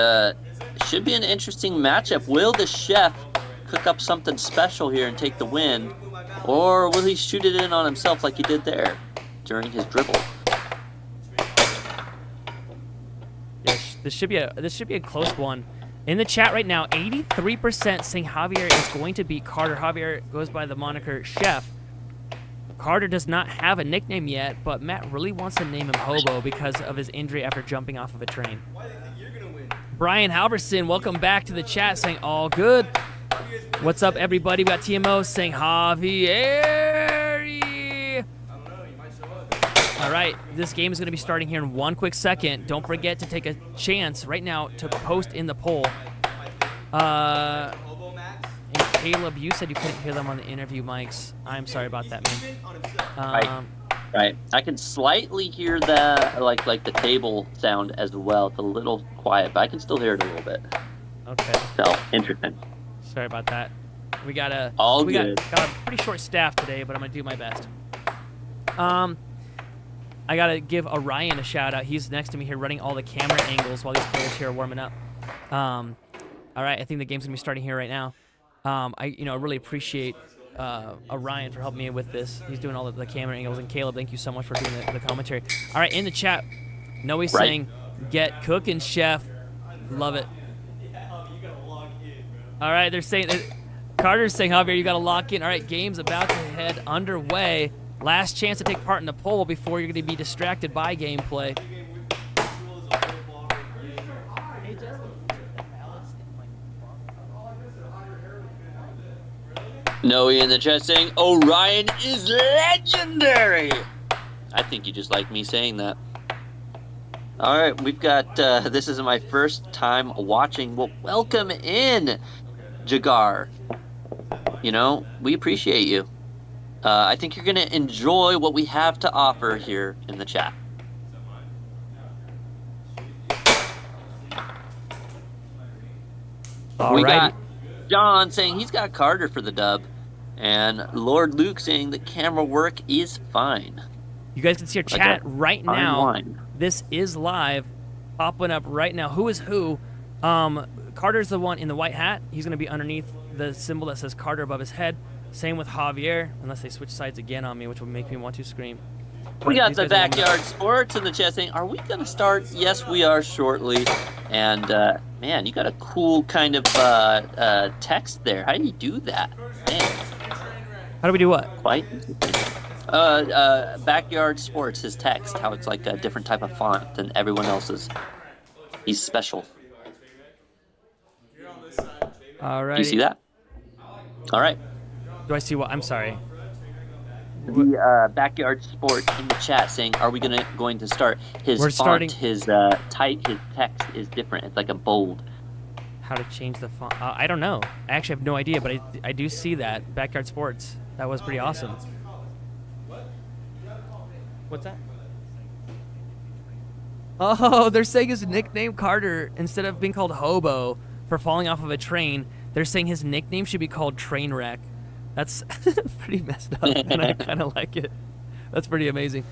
should be an interesting matchup. Will the chef cook up something special here and take the win? Or will he shoot it in on himself like he did there during his dribble? Yeah, this should be a close one. In the chat right now, 83% saying Javier is going to beat Carter. Javier goes by the moniker Chef. Carter does not have a nickname yet, but Matt really wants to name him Hobo because of his injury after jumping off of a train. Why do you think you're gonna win? Brian Halverson, welcome back to the chat, saying all good. What's up, everybody? We got TMO saying Javier. All right, this game is going to be starting here in 1 quick second. Don't forget to take a chance right now to post in the poll. And Caleb, you said you couldn't hear them on the interview mics. I'm sorry about that, man. Right. I can slightly hear that, like the table sound as well. It's a little quiet, but I can still hear it a little bit. Okay. So, interesting. Sorry about that. We got a pretty short staff today, but I'm going to do my best. I got to give Orion a shout out. He's next to me here running all the camera angles while these players here are warming up. All right, I think the game's going to be starting here right now. I really appreciate Orion for helping me with this. He's doing all the camera angles. And Caleb, thank you so much for doing the commentary. All right, in the chat, Noe's saying, get cooking, chef. Love it. All right, they're saying, Carter's saying, Javier, you got to lock in. All right, game's about to head underway. Last chance to take part in the poll before you're going to be distracted by gameplay. Noe in the chat saying, Orion is legendary. I think you just like me saying that. All right, we've got, this is my first time watching. Well, welcome in, Jagar. You know, we appreciate you. I think you're going to enjoy what we have to offer here in the chat. We got John saying he's got Carter for the dub. And Lord Luke saying the camera work is fine. You guys can see our Like chat a right fine now. wine. This is live, popping up right now. Who is who? Carter's the one in the white hat. He's going to be underneath the symbol that says Carter above his head. Same with Javier, unless they switch sides again on me, which will make me want to scream. We But got these the guys are warming up. Backyard Sports in the chat saying, are we going to start? Yes, we are shortly. And, man, you got a cool kind of text there. How do you do that? Man, How do we do what? quite Backyard Sports, his text, how it's like a different type of font than everyone else's. He's special. All right. Do you see that? All right. Do I see what? I'm sorry. The Backyard Sport in the chat saying, "Are we going to start?" His We're font, starting- his type, his text is different. It's like a bold. How to change the font? I don't know. I actually have no idea, but I do see that Backyard Sports. That was pretty awesome. What's that? Oh, they're saying his nickname Carter, instead of being called Hobo for falling off of a train, they're saying his nickname should be called Trainwreck. That's pretty messed up, and I kind of like it. That's pretty amazing.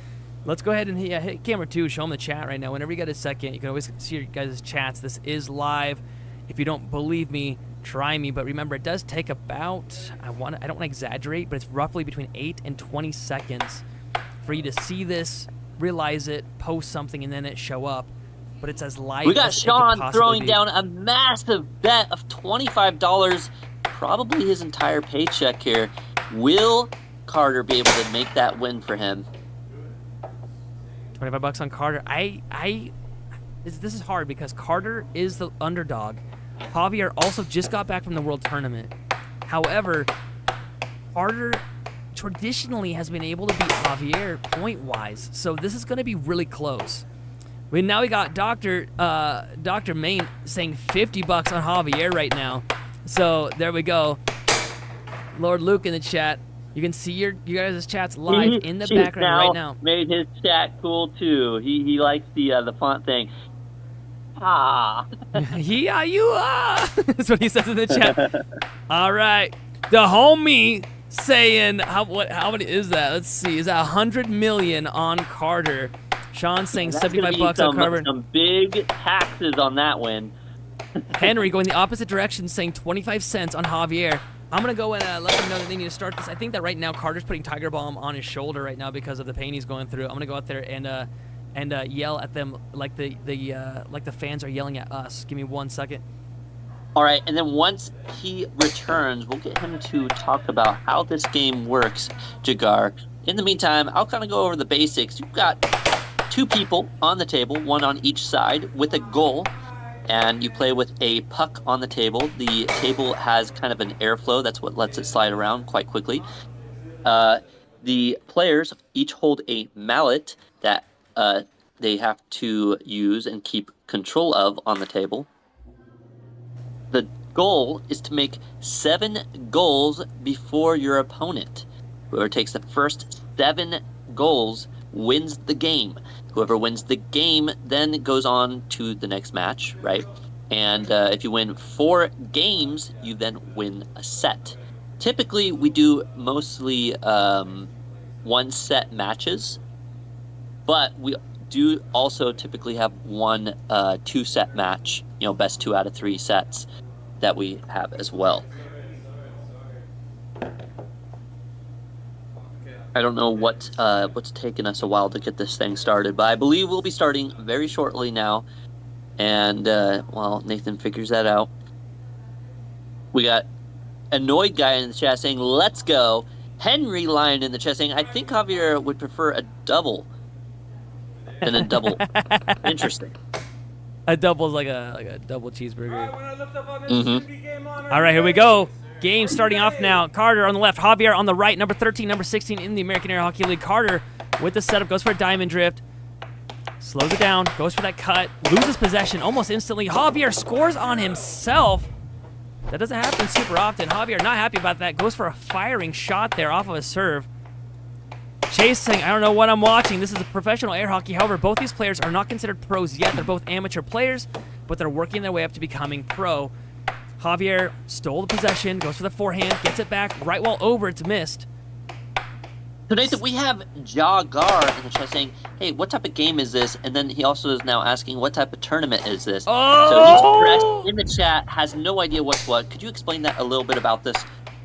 Let's go ahead and hit camera 2, show them the chat right now. Whenever you get a second, you can always see your guys' chats. This is live. If you don't believe me, try me. But remember, it does take about, I don't want to exaggerate, but it's roughly between 8 and 20 seconds for you to see this, realize it, post something, and then it show up. But it's as live We got as it could Sean possibly throwing be. down a massive bet of $25, probably his entire paycheck here. Will Carter be able to make that win for him? $25 on Carter. This is hard because Carter is the underdog. Javier also just got back from the World Tournament. However, Carter traditionally has been able to beat Javier point-wise, so this is going to be really close. Now we got Dr. Main saying $50 on Javier right now. So there we go. Lord Luke in the chat. You can see your guys' chats live in the background right now. Made his chat cool too. He likes the font thing. Ah. Yeah, you are. That's what he says in the chat. All right, the homie saying how many is that? Let's see. Is that 100 million on Carter? Sean saying That's gonna be $75 on Carter. some big taxes on that win. Henry going the opposite direction, saying 25 cents on Javier. I'm going to go and let them know that they need to start this. I think that right now Carter's putting Tiger Balm on his shoulder right now because of the pain he's going through. I'm going to go out there and yell at them like the fans are yelling at us. Give me 1 second. All right, and then once he returns, we'll get him to talk about how this game works, Jagar. In the meantime, I'll kind of go over the basics. You've got 2 people on the table, 1 on each side, with a goal. And you play with a puck on the table. The table has kind of an airflow. That's what lets it slide around quite quickly. The players each hold a mallet that they have to use and keep control of on the table. The goal is to make 7 goals before your opponent. Whoever takes the first 7 goals wins the game. Whoever wins the game then goes on to the next match, right? And if you win 4 games, you then win a set. Typically, we do mostly 1-set matches, but we do also typically have 1 2-set match, best 2 out of 3 sets that we have as well. I don't know what's taken us a while to get this thing started, but I believe we'll be starting very shortly now. And while Nathan figures that out, we got Annoyed Guy in the chat saying, "Let's go." Henry Lion in the chat saying, "I think Javier would prefer a double than a double." Interesting. A double is like a double cheeseburger. Mm-hmm. All right, here we go. Game starting off now. Carter on the left, Javier on the right, number 13, number 16 in the American Air Hockey League. Carter with the setup, goes for a diamond drift. Slows it down, goes for that cut, loses possession almost instantly. Javier scores on himself. That doesn't happen super often. Javier not happy about that. Goes for a firing shot there off of a serve. Chase saying, "I don't know what I'm watching. This is a professional air hockey." However, both these players are not considered pros yet. They're both amateur players, but they're working their way up to becoming pro. Javier stole the possession, goes for the forehand, gets it back, right wall over, it's missed. So Nathan, we have Jagar in the chat saying, hey, what type of game is this? And then he also is now asking, what type of tournament is this? Oh! So he's correct in the chat, has no idea what's what. Could you explain that a little bit about this?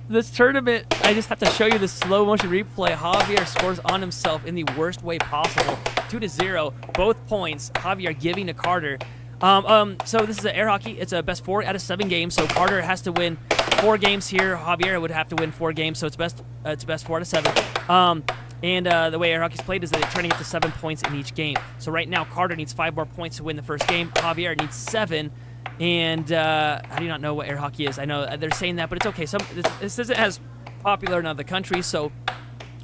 This tournament, I just have to show you the slow motion replay. Javier scores on himself in the worst way possible. 2-0, both points. Javier giving to Carter. So this is an air hockey. It's a best 4 out of 7 games. So Carter has to win 4 games here. Javier would have to win 4 games. So it's best 4 out of 7. The way air hockey's played is that they're trying to get to 7 points in each game. So right now Carter needs 5 more points to win the first game. Javier needs 7. And I do not know what air hockey is. I know they're saying that, but it's okay. This isn't as popular in other countries, so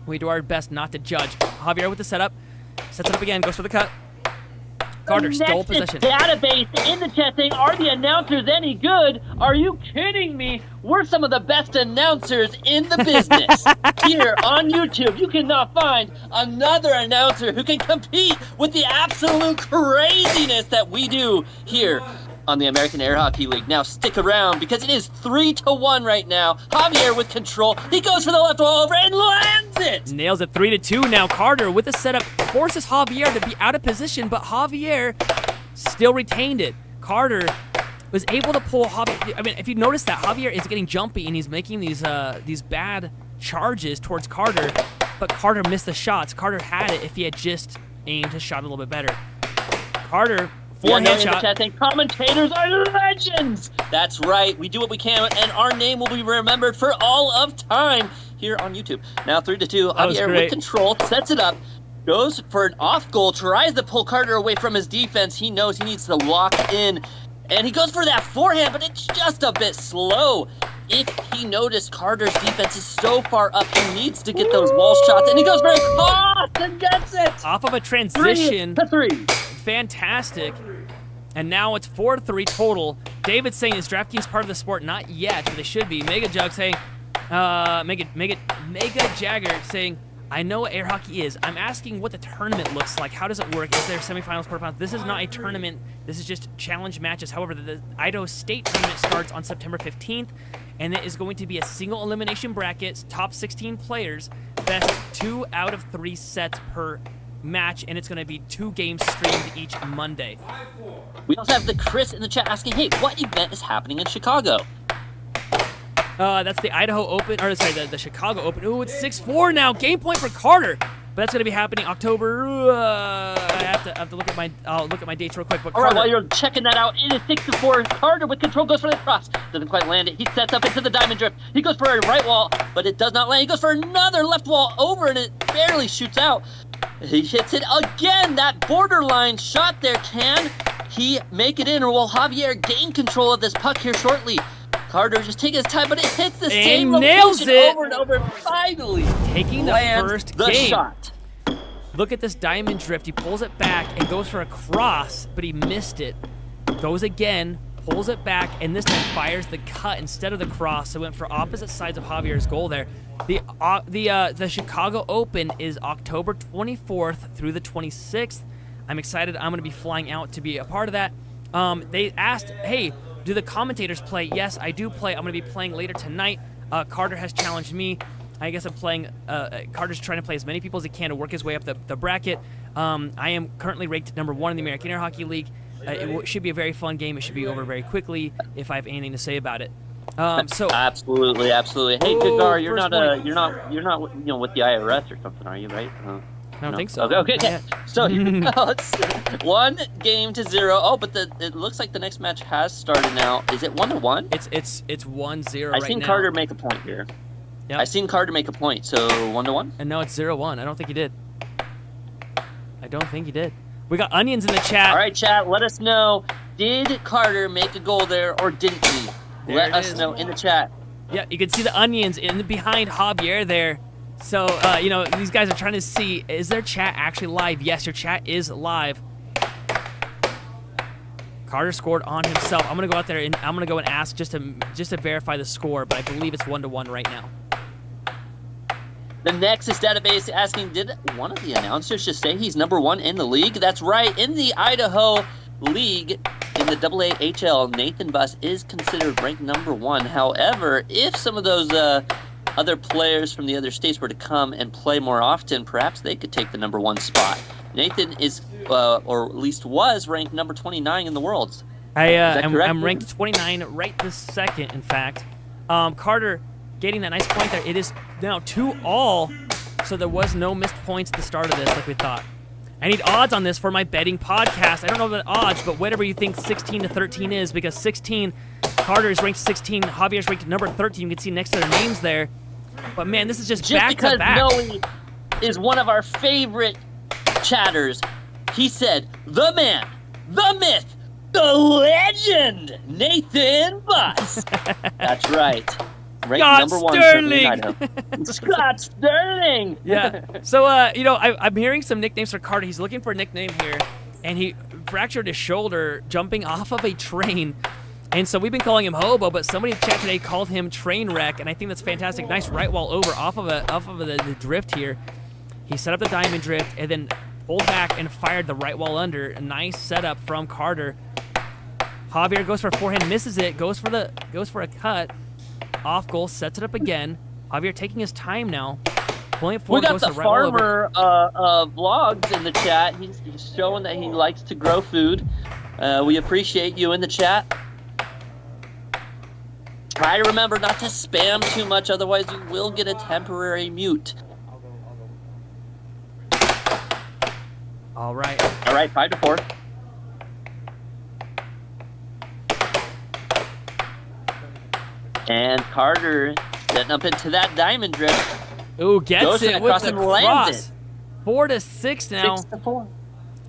we do our best not to judge. Javier with the setup. Sets it up again. Goes for the cut. Carter stole possession. Database in the chat saying, are the announcers any good? Are you kidding me? We're some of the best announcers in the business. Here on YouTube, you cannot find another announcer who can compete with the absolute craziness that we do here on the American Air Hockey League. Now stick around because it is 3-1 right now. Javier with control. He goes for the left wall over and lands it. Nails it 3-2 now. Carter with the setup forces Javier to be out of position, but Javier still retained it. Carter was able to pull Javier. I mean, if you notice that Javier is getting jumpy and he's making these bad charges towards Carter, but Carter missed the shots. Carter had it if he had just aimed his shot a little bit better. Carter forehand shot. Commentators are legends. That's right. We do what we can, and our name will be remembered for all of time here on YouTube. Now 3-2. Javier with control sets it up. Goes for an off goal. Tries to pull Carter away from his defense. He knows he needs to lock in, and he goes for that forehand, but it's just a bit slow. If he noticed Carter's defense is so far up, he needs to get those wall shots, and he goes for a cross and gets it. Off of a transition. 3-3. Fantastic. And now it's 4-3 total. David's saying, is DraftKings part of the sport? Not yet, but they should be. Mega Jug saying, Mega Jagger saying, I know what air hockey is. I'm asking what the tournament looks like. How does it work? Is there semifinals, quarterfinals? This is not a tournament. This is just challenge matches. However, the Idaho State tournament starts on September 15th, and it is going to be a single elimination bracket, top 16 players, best 2 out of 3 sets per match, and it's going to be 2 games streamed each Monday. We also have the Chris in the chat asking, hey, what event is happening in Chicago? That's the Idaho Open, or sorry, the Chicago Open. Ooh, it's 6-4 now. Game point for Carter. But that's going to be happening October. I have to look at my. I'll look at my dates real quick. But all right, while you're checking that out, it is 6-4. Carter with control goes for the cross. Doesn't quite land it. He sets up into the diamond drift. He goes for a right wall, but it does not land. He goes for another left wall over, and it barely shoots out. He hits it again. That borderline shot there. Can he make it in, or will Javier gain control of this puck here shortly? Carter just taking his time, but it hits the same location over and over, and finally taking the first game. Shot. Look at this diamond drift. He pulls it back and goes for a cross, but he missed it. Goes again, pulls it back, and this time fires the cut instead of the cross. So went for opposite sides of Javier's goal there. The Chicago Open is October 24th through the 26th. I'm excited. I'm going to be flying out to be a part of that. They asked, hey, do the commentators play? Yes, I do play. I'm going to be playing later tonight. Carter has challenged me. I guess I'm playing. Carter's trying to play as many people as he can to work his way up the bracket. I am currently ranked number 1 in the American Air Hockey League. It should be a very fun game. It should be over very quickly if I have anything to say about it. So absolutely. Hey, Gagar, you're not with the IRS or something, are you? Right? I don't think so. Okay. So here we go. It's 1-0. Oh, but it looks like the next match has started now. Is it 1-1? It's 1-0 I seen Carter make a point here. Yep. I seen Carter make a point. So 1-1. And now it's 0-1. I don't think he did. We got onions in the chat. All right, chat. Let us know. Did Carter make a goal there, or didn't he? Let us know in the chat. Yeah, you can see the onions behind Javier there. So, these guys are trying to see, is their chat actually live? Yes, your chat is live. Carter scored on himself. I'm going to go out there and I'm going to go and ask just to verify the score, but I believe it's 1-1 right now. The Nexus database asking, did one of the announcers just say he's number 1 in the league? That's right. In the Idaho League, in the AAHL, Nathan Buss is considered ranked number 1. However, if some of those other players from the other states were to come and play more often, perhaps they could take the number 1 spot. Nathan is, or at least was, ranked number 29 in the world. I'm ranked 29 right this second, in fact. Carter getting that nice point there. It is now 2-all, so there was no missed points at the start of this like we thought. I need odds on this for my betting podcast. I don't know the odds, but whatever you think 16 to 13 is, because 16, Carter is ranked 16, Javier's ranked number 13. You can see next to their names there. But man, this is just back to back. Just because Noe is one of our favorite chatters, he said, the man, the myth, the legend, Nathan Buss. That's right. Ranked number 1 Sterling. in Idaho. Scott Sterling. Yeah. So, I'm hearing some nicknames for Carter. He's looking for a nickname here, and he fractured his shoulder jumping off of a train. And so we've been calling him Hobo, but somebody in chat today called him Trainwreck, and I think that's fantastic. Nice right wall over off of the drift here. He set up the diamond drift and then pulled back and fired the right wall under. A nice setup from Carter. Javier goes for a forehand, misses it, goes for a cut. Off goal, sets it up again. Javier taking his time now. Pulling it forward, we got goes the to right wall over. farmer vlogs in the chat. He's showing that he likes to grow food. We appreciate you in the chat. Try to remember not to spam too much, otherwise you will get a temporary mute. All right. All right, 5-4. And Carter setting up into that diamond drift. Ooh, gets it with the cross. 4-6 now. 6-4.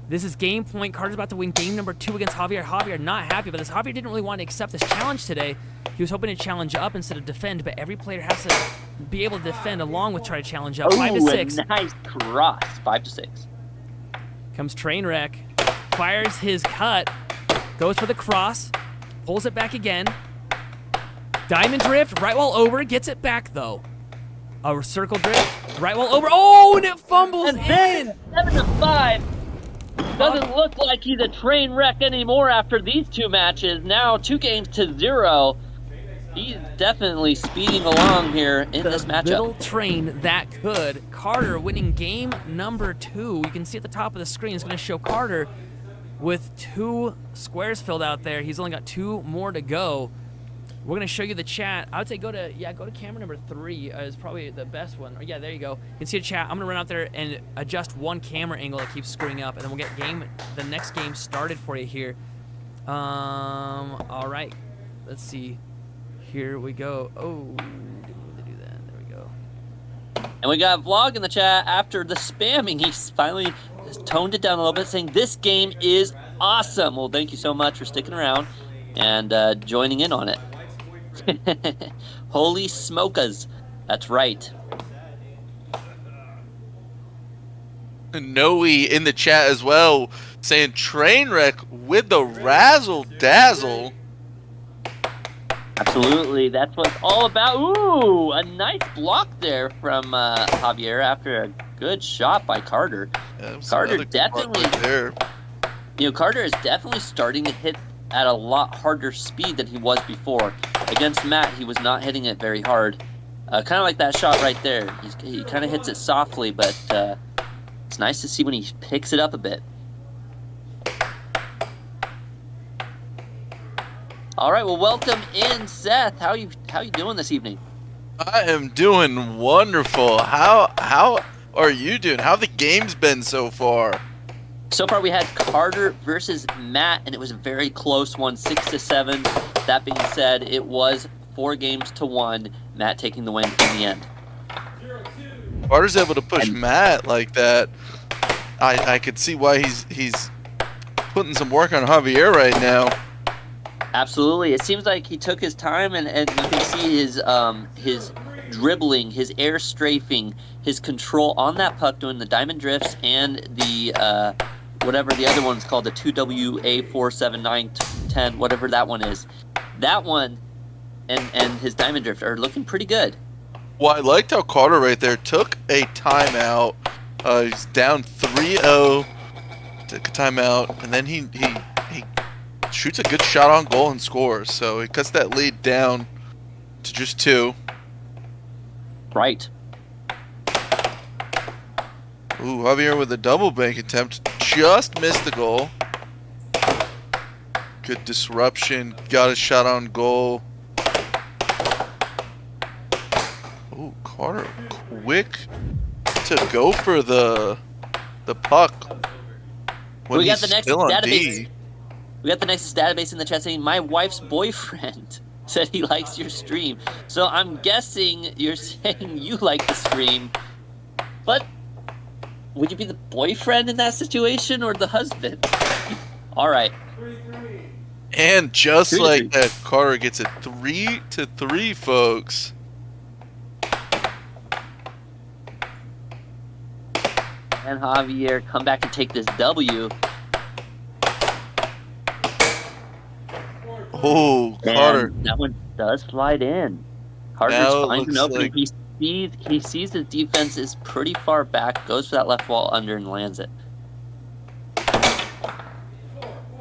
This is game point. Carter's about to win game number 2 against Javier. Javier not happy about this. Javier didn't really want to accept this challenge today. He was hoping to challenge up instead of defend, but every player has to be able to defend along with try to challenge up. 5-6. A nice cross. 5-6. Comes Trainwreck. Fires his cut. Goes for the cross. Pulls it back again. Diamond drift. Right wall over. Gets it back, though. A circle drift. Right wall over. Oh, and it fumbles and in. 7-5. Doesn't look like he's a train wreck anymore after these 2 matches. Now 2-0. He's definitely speeding along here in this matchup. Little train that could. Carter winning game number 2. You can see at the top of the screen, it's going to show Carter with 2 squares filled out there. He's only got 2 more to go. We're going to show you the chat. I would say go to camera number 3 is probably the best one. Oh, yeah, there you go. You can see the chat. I'm going to run out there and adjust one camera angle that keeps screwing up, and then we'll get the next game started for you here. All right. Let's see. Here we go. Oh, didn't mean to do that. There we go. And we got Vlog in the chat after the spamming. He finally toned it down a little bit, saying this game is awesome. Well, thank you so much for sticking around and joining in on it. Holy smokas. That's right. Noe in the chat as well, saying Trainwreck with the razzle dazzle. Absolutely, that's what it's all about. Ooh, a nice block there from Javier after a good shot by Carter. Yeah, Carter definitely there. Carter is definitely starting to hit at a lot harder speed than he was before. Against Matt, he was not hitting it very hard. Kind of like that shot right there. He kind of hits it softly, but it's nice to see when he picks it up a bit. All right, well, welcome in, Seth. How you doing this evening? I am doing wonderful. How are you doing? How the game's been so far? So far, we had Carter versus Matt, and it was a very close one, 6-7. That being said, it was 4-1, Matt taking the win in the end. Carter's able to push Matt like that. I could see why he's putting some work on Javier right now. Absolutely. It seems like he took his time, and you can see his dribbling, his air strafing, his control on that puck doing the diamond drifts and the whatever the other one's called, the 2WA47910, whatever that one is. That one and his diamond drift are looking pretty good. Well, I liked how Carter right there took a timeout. He's down 3-0, took a timeout, and then he shoots a good shot on goal and scores. So he cuts that lead down to just 2. Right. Ooh, Javier with a double bank attempt. Just missed the goal. Good disruption. Got a shot on goal. Ooh, Carter quick to go for the puck. When We got he's the next still on database. D. We got the Nexus database in the chat saying, my wife's boyfriend said he likes your stream. So I'm guessing you're saying you like the stream. But would you be the boyfriend in that situation or the husband? All right. And just 3-3. like that, Carter gets a 3-3, folks. And Javier come back and take this W. Oh, Carter. And that one does slide in. Carter Now it finds an looks opening. like- He sees the defense is pretty far back, goes for that left wall under and lands it.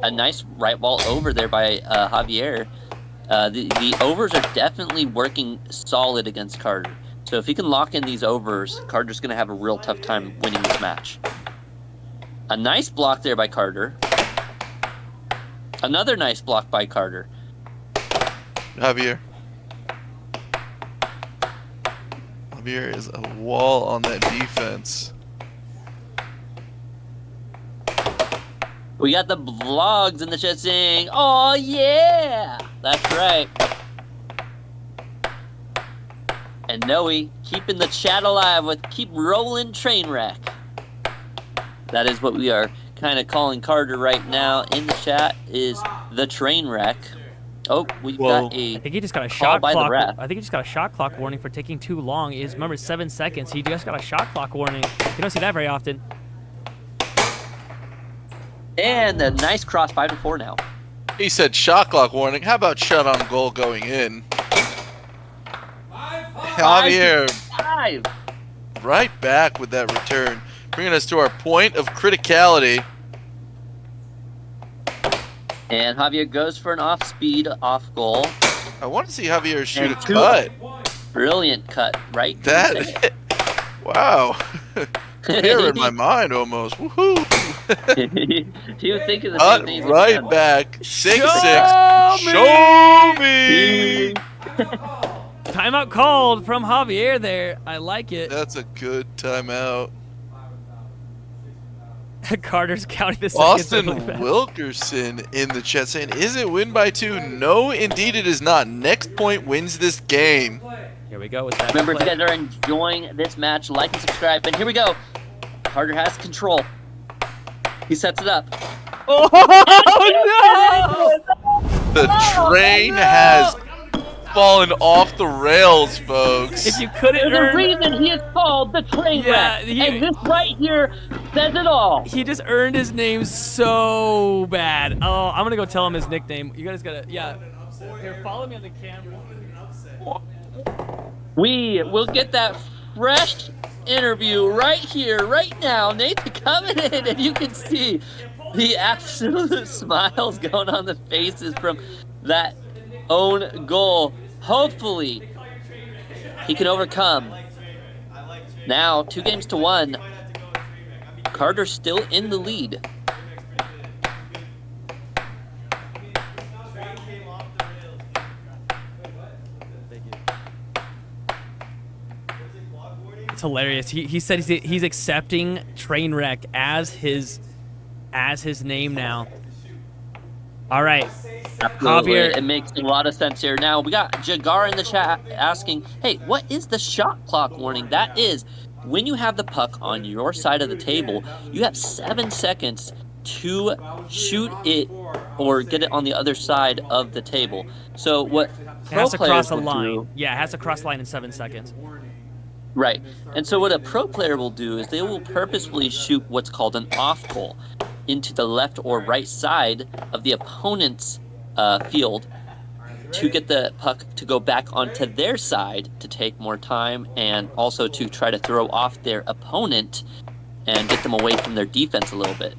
A nice right wall over there by Javier. The overs are definitely working solid against Carter. So if he can lock in these overs, Carter's going to have a real tough time winning this match. A nice block there by Carter. Another nice block by Carter. Javier. Javier is a wall on that defense. We got the vlogs in the chat saying, "Oh yeah, that's right." And Noe keeping the chat alive with "Keep Rolling Trainwreck." That is what we are kind of calling Carter right now in the chat, is the Trainwreck. Oh, we've got I a think he just got a call shot by the clock. ref. I think he just got a shot clock warning for taking too long. Is remember 7 seconds. He just got a shot clock warning. You don't see that very often. And a nice cross, 5-4 now. He said shot clock warning. How about shot on goal going in? Javier 5. right back with that return, bringing us to our point of criticality. And Javier goes for an off-speed, off-goal. I want to see Javier shoot And a two- cut. Brilliant cut, right? That, wow. Clear in my mind almost. Woohoo! He was thinking the Cut same thing. right back. 6-6. Show Show me! Timeout called from Javier there. I like it. That's a good timeout. Carter's counting the seconds. Austin really fast. Wilkerson in the chat saying, is it win by 2? No, indeed it is not. Next point wins this game. Here we go with that. Remember, if play. you guys are enjoying this match, like and subscribe. And here we go. Carter has control. He sets it up. Oh no! The train has fallen off the rails, folks. If you couldn't There's a earn, reason he is called the train Yeah, wreck. he- And this right here says it all. he just earned his name so bad. Oh, I'm gonna go tell him his nickname. You guys gotta, yeah. Here, follow me on the camera. We will get that fresh interview right here, right now. Nate's coming in, and you can see the absolute smiles going on the faces from that own goal. Hopefully, he can overcome. Now, 2-1. Carter's still in the lead. It's hilarious. He said he's accepting Trainwreck as his name now. All right. Absolutely. Javier. It makes a lot of sense here. Now, we got Jagar in the chat asking, hey, what is the shot clock warning? That is, when you have the puck on your side of the table, you have 7 seconds to shoot it or get it on the other side of the table. So what It pro has to cross players the will line. do, Yeah, it has to cross the line in 7 seconds. right. And so what a pro player will do is they will purposefully shoot what's called an off goal into the left or right side of the opponent's field to get the puck to go back onto their side to take more time and also to try to throw off their opponent and get them away from their defense a little bit.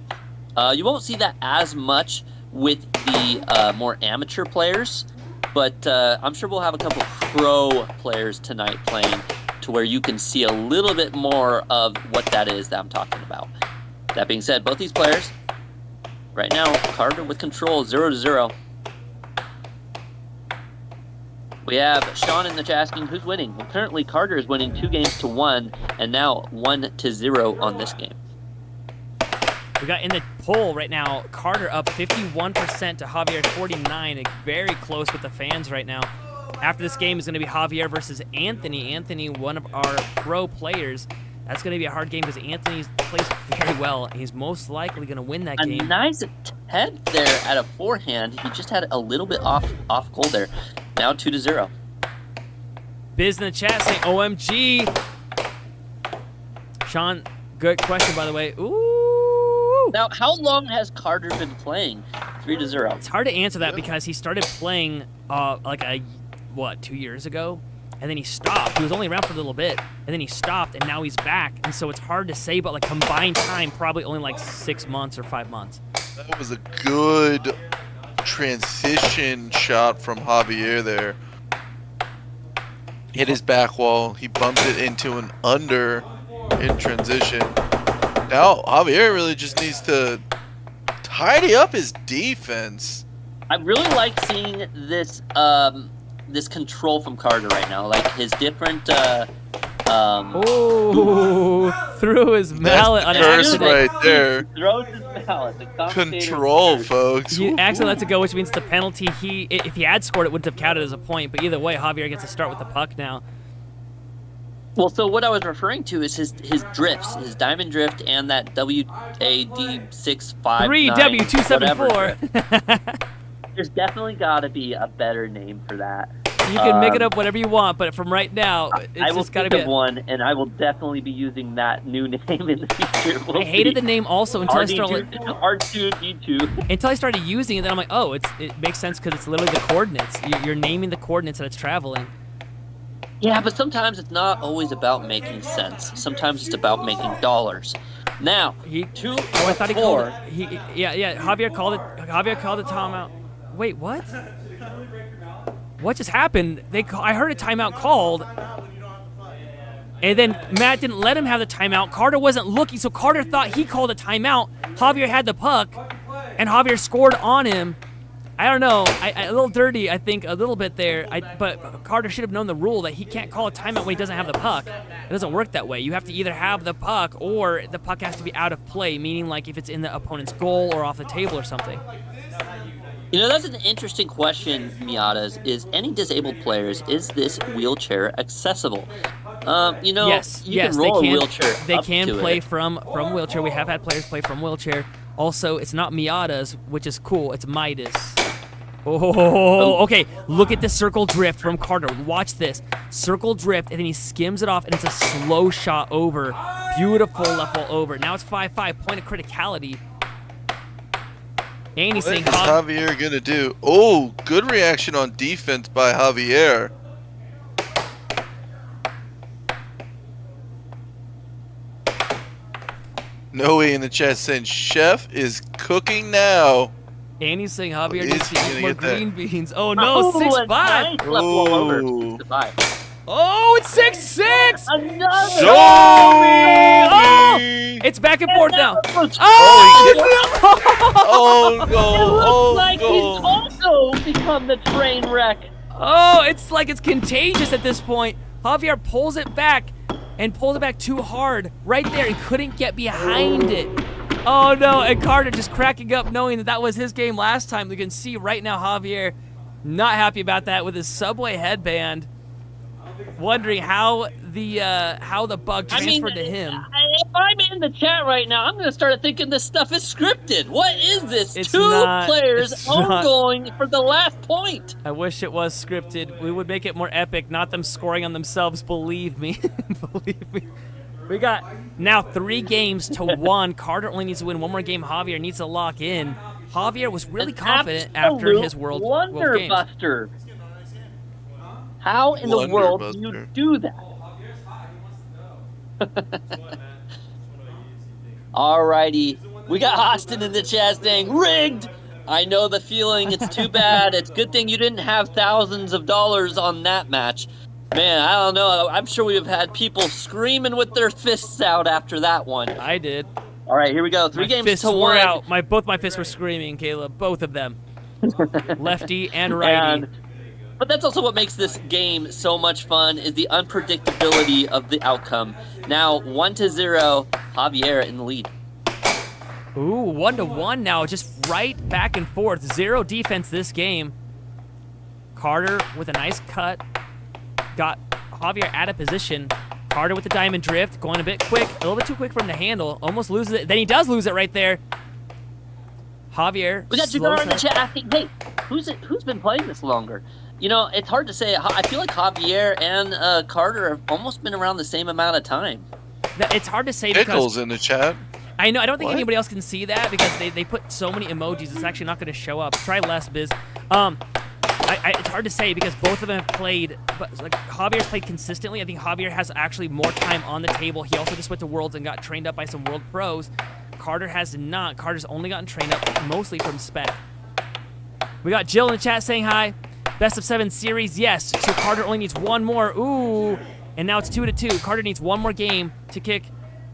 You won't see that as much with the more amateur players, but I'm sure we'll have a couple pro players tonight playing. to where you can see a little bit more of what that is that I'm talking about. That being said, both these players, right now, Carter with control, 0-0. We have Sean in the chat asking who's winning. Well, currently Carter is winning 2-1, and now 1-0 on this game. We got in the poll right now, Carter up 51% to Javier 49, very close with the fans right now. After this game is going to be Javier versus Anthony. Anthony, one of our pro players. That's going to be a hard game because Anthony plays very well. He's most likely going to win that game. A nice attempt there at a forehand. He just had a little bit off goal there. Now 2-0. Biz in the chat saying OMG. Sean, good question by the way. Ooh. Now, how long has Carter been playing 3-0? It's hard to answer that because he started playing like 2 years ago, and then he stopped. He was only around for a little bit, and then he stopped, and now he's back. And so it's hard to say, but like combined time, probably only like 6 months or 5 months. That was a good transition shot from Javier there. Hit his back wall. He bumped it into an under in transition. Now Javier really just needs to tidy up his defense. I really like seeing this this control from Carter right now, like his different threw his mallet on curse accident. right there. Throws his mallet. The Control, folks. You actually let it go, which means the penalty, if he had scored, it wouldn't have counted as a point. But either way, Javier gets to start with the puck now. Well, so what I was referring to is his drifts, his diamond drift, and that WAD659. 3W274. There's definitely got to be a better name for that. You can make it up whatever you want, but from right now, it's just got to be. I will think of one, and I will definitely be using that new name in the future. I hated the name also until I started. R2D2. Until I started using it, then I'm like, oh, it makes sense because it's literally the coordinates. You're naming the coordinates that it's traveling. Yeah, but sometimes it's not always about making sense. Sometimes it's about making dollars. Now, I thought he called it. Javier called it. Javier called a timeout. Wait, what? What just happened? I heard a timeout called, and then Matt didn't let him have the timeout. Carter wasn't looking, so Carter thought he called a timeout. Javier had the puck, and Javier scored on him. I don't know. A little dirty, I think, a little bit there. But Carter should have known the rule that he can't call a timeout when he doesn't have the puck. It doesn't work that way. You have to either have the puck or the puck has to be out of play, meaning like if it's in the opponent's goal or off the table or something. You know, that's an interesting question, Miatas. Is any disabled players, is this wheelchair accessible? You know, yes, you can roll a wheelchair. They can play from wheelchair. We have had players play from wheelchair. Also, it's not Miatas, which is cool. It's Midas. Oh, okay. Look at the circle drift from Carter. Watch this. Circle drift, and then he skims it off, and it's a slow shot over. Beautiful level over. Now it's 5-5. Point of criticality. And he's saying, what is Javier gonna do? Oh, good reaction on defense by Javier. Noe in the chat saying Chef is cooking now. And he's saying Javier needs to eat more green beans. Oh Oh, no, 6-5. Nice Oh. 6-5. Oh, it's 6-6. Another. Oh, it's back and forth now. Oh no! It looks Oh like no! he's also become the train wreck. Oh, it's like it's contagious at this point. Javier pulls it back and pulls it back too hard. Right there, he couldn't get behind it. Oh no, and Carter just cracking up knowing that was his game last time. You can see right now Javier not happy about that with his Subway headband. Wondering how the bug transferred to him. If I'm in the chat right now, I'm going to start thinking this stuff is scripted. What is this? It's Two not, players it's not. ongoing for the last point. I wish it was scripted. We would make it more epic, not them scoring on themselves, believe me. Believe me. We got now 3 games to 1. Carter only needs to win one more game. Javier needs to lock in. Javier was really confident after his World Games. Buster. How in the world do you do that? Alrighty. We got Austin in the chat saying, rigged! I know the feeling. It's too bad. It's a good thing you didn't have thousands of dollars on that match. Man, I don't know. I'm sure we've had people screaming with their fists out after that one. I did. All right, here we go. 3 games fists to were 1. out. Both my fists were screaming, Caleb. Both of them. Lefty and righty. But that's also what makes this game so much fun, is the unpredictability of the outcome. Now, 1-0, Javier in the lead. Ooh, 1-1 now, just right back and forth. 0 defense this game. Carter with a nice cut. Got Javier out of position. Carter with the diamond drift, going a bit quick. A little bit too quick for him to handle. Almost loses it. Then he does lose it right there. Javier. We got Junior in the chat asking, hey, who's been playing this longer? You know, it's hard to say. I feel like Javier and Carter have almost been around the same amount of time. It's hard to say Pickles because in the chat. I know. I don't think What? anybody else can see that because they put so many emojis. It's actually not going to show up. Try less, Biz. It's hard to say because both of them have played. But like Javier's played consistently. I think Javier has actually more time on the table. He also just went to Worlds and got trained up by some World pros. Carter has not. Carter's only gotten trained up mostly from Spec. We got Jill in the chat saying hi. Best of 7 series, yes. So Carter only needs one more. Ooh, and now it's 2-2. Carter needs one more game to kick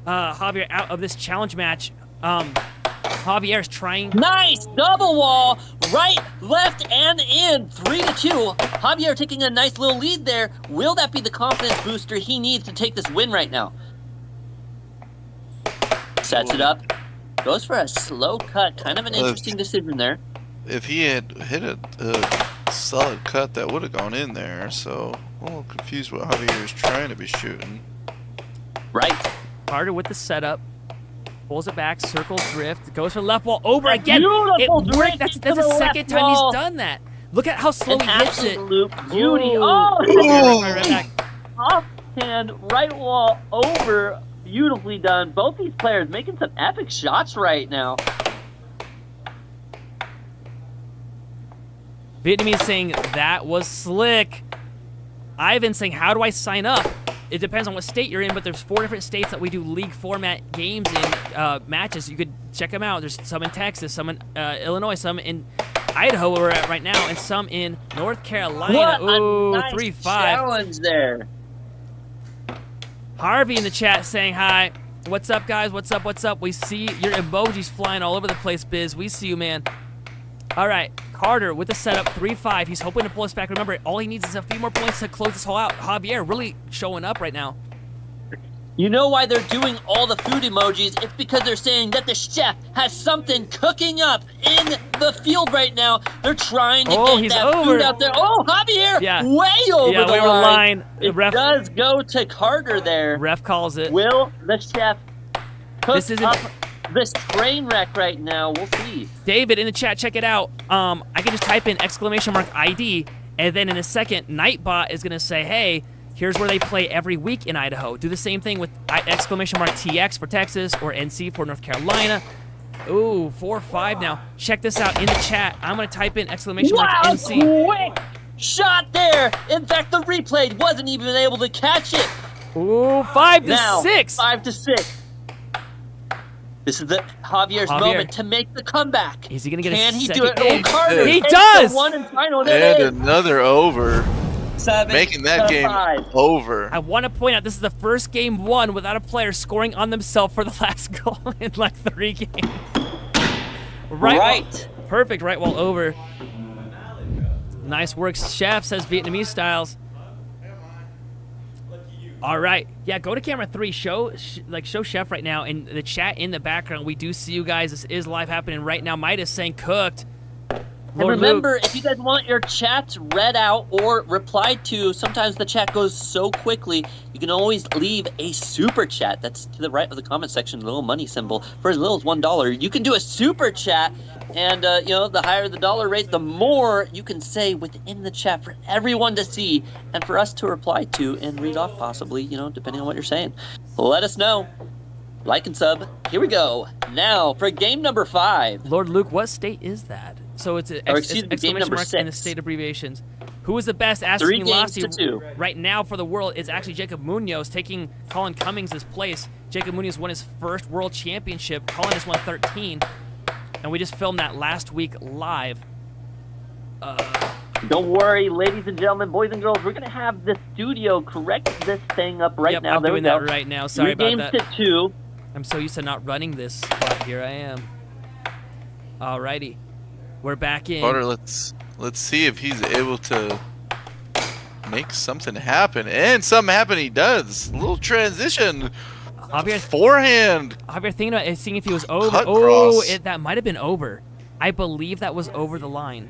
Javier out of this challenge match. Javier is trying. Nice double wall, right, left, and in. 3-2. Javier taking a nice little lead there. Will that be the confidence booster he needs to take this win right now? Sets it up. Goes for a slow cut. Kind of an interesting decision there. If he had hit a solid cut, that would have gone in there. So I'm a little confused what Javier is trying to be shooting. Right. Carter with the setup. Pulls it back, circles drift, goes for left wall over again. Beautiful It worked. That's drift the into the second left time wall. he's done that. Look at how slow An he hits it. absolute beauty. Ooh. Oh, Right back. offhand, right wall over. Beautifully done. Both these players making some epic shots right now. Vietnamese saying that was slick. Ivan saying, how do I sign up? It depends on what state you're in, but there's 4 different states that we do league format games in matches. You could check them out. There's some in Texas, some in Illinois, some in Idaho where we're at right now, and some in North Carolina. What Ooh, a nice 3-5. challenge there. Harvey in the chat saying hi. What's up, guys? What's up? What's up? We see your emojis flying all over the place, Biz. We see you, man. All right, Carter with the setup, 3-5. He's hoping to pull us back. Remember, all he needs is a few more points to close this whole out. Javier really showing up right now. You know why they're doing all the food emojis? It's because they're saying that the chef has something cooking up in the field right now. They're trying to get that food out there. Oh, Javier, way over the line. It does go to Carter there. Ref calls it. Will the chef cook up this train wreck right now? We'll see. David in the chat, check it out. I can just type in !ID, and then in a second, Nightbot is going to say, hey, here's where they play every week in Idaho. Do the same thing with !TX for Texas or NC for North Carolina. Ooh, 4-5 now. Check this out in the chat. I'm going to type in !NC. Quick shot there. In fact, the replay wasn't even able to catch it. Ooh, 5-6. 5-6. This is Javier's moment to make the comeback. Is he going to get Can a he second do it? game? Oh, Carter He takes does! the one and final. And another over. 7 Making that game 5. over. I want to point out this is the first game won without a player scoring on themselves for the last goal in like 3 games. Right. Perfect right wall over. Nice work, Chef, says Vietnamese Styles. All right. Yeah, go to camera 3. Show Chef right now. In the chat in the background, we do see you guys. This is live happening right now. Midas saying cooked. And remember, if you guys want your chats read out or replied to, sometimes the chat goes so quickly, you can always leave a super chat. That's to the right of the comment section, the little money symbol. For as little as $1, you can do a super chat. And, you know, the higher the dollar rate, the more you can say within the chat for everyone to see and for us to reply to and read off possibly, you know, depending on what you're saying. Let us know. Like and sub. Here we go. Now for game number 5. Lord Luke, what state is that? So it's an exclamation mark and the state abbreviations. Who is the best? Asking Lassie right now for the world. It's actually Jacob Munoz taking Colin Cummings' place. Jacob Munoz won his first world championship. Colin has won 13. And we just filmed that last week live. Don't worry, ladies and gentlemen, boys and girls. We're gonna have the studio correct this thing up right now. I'm doing that right now. Sorry about that. Games to 2. I'm so used to not running this, but here I am. Alrighty, we're back in. Carter, let's see if he's able to make something happen. And something happen he does. A little transition. Javier, forehand. Javier thinking about seeing if he was over. Cut Oh, cross. that might have been over. I believe that was over the line.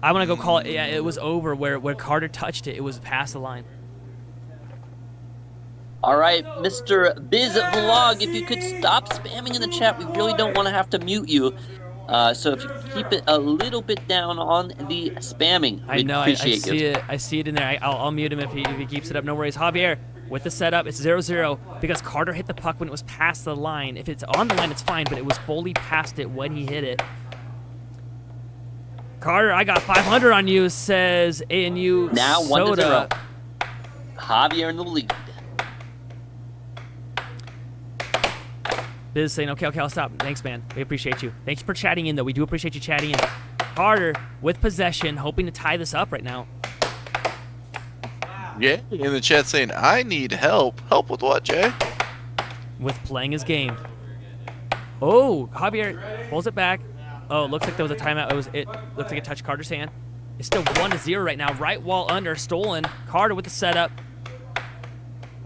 I'm gonna go call it. Yeah, it was over where Carter touched it. It was past the line. All right, Mr. Biz Vlog, if you could stop spamming in the chat, we really don't want to have to mute you. So if you keep it a little bit down on the spamming, I know. I see it. I see it in there. I'll mute him if he keeps it up. No worries. Javier with the setup. It's 0-0 because Carter hit the puck when it was past the line. If it's on the line, it's fine, but it was fully past it when he hit it. Carter, I got 500 on you, says ANU now Soda. 1-0. Javier in the lead. Biz saying, okay, I'll stop. Thanks, man. We appreciate you. Thanks for chatting in, though. We do appreciate you chatting in. Carter with possession, hoping to tie this up right now. Yeah, in the chat saying, I need help. Help with what, Jay? With playing his game. Oh, Javier pulls it back. Oh, it looks like there was a timeout. It looks like it touched Carter's hand. It's still 1-0 right now. Right wall under, stolen. Carter with the setup.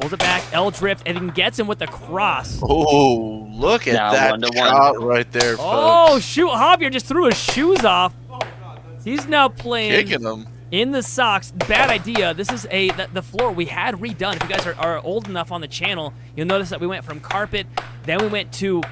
Pulls it back, L drift, and then gets him with the cross. Oh, look at now that 1-1. shot right there, folks. Oh, shoot. Javier just threw his shoes off. He's now playing Kicking them. in the socks. Bad idea. This is the floor we had redone. If you guys are old enough on the channel, you'll notice that we went from carpet, then we went to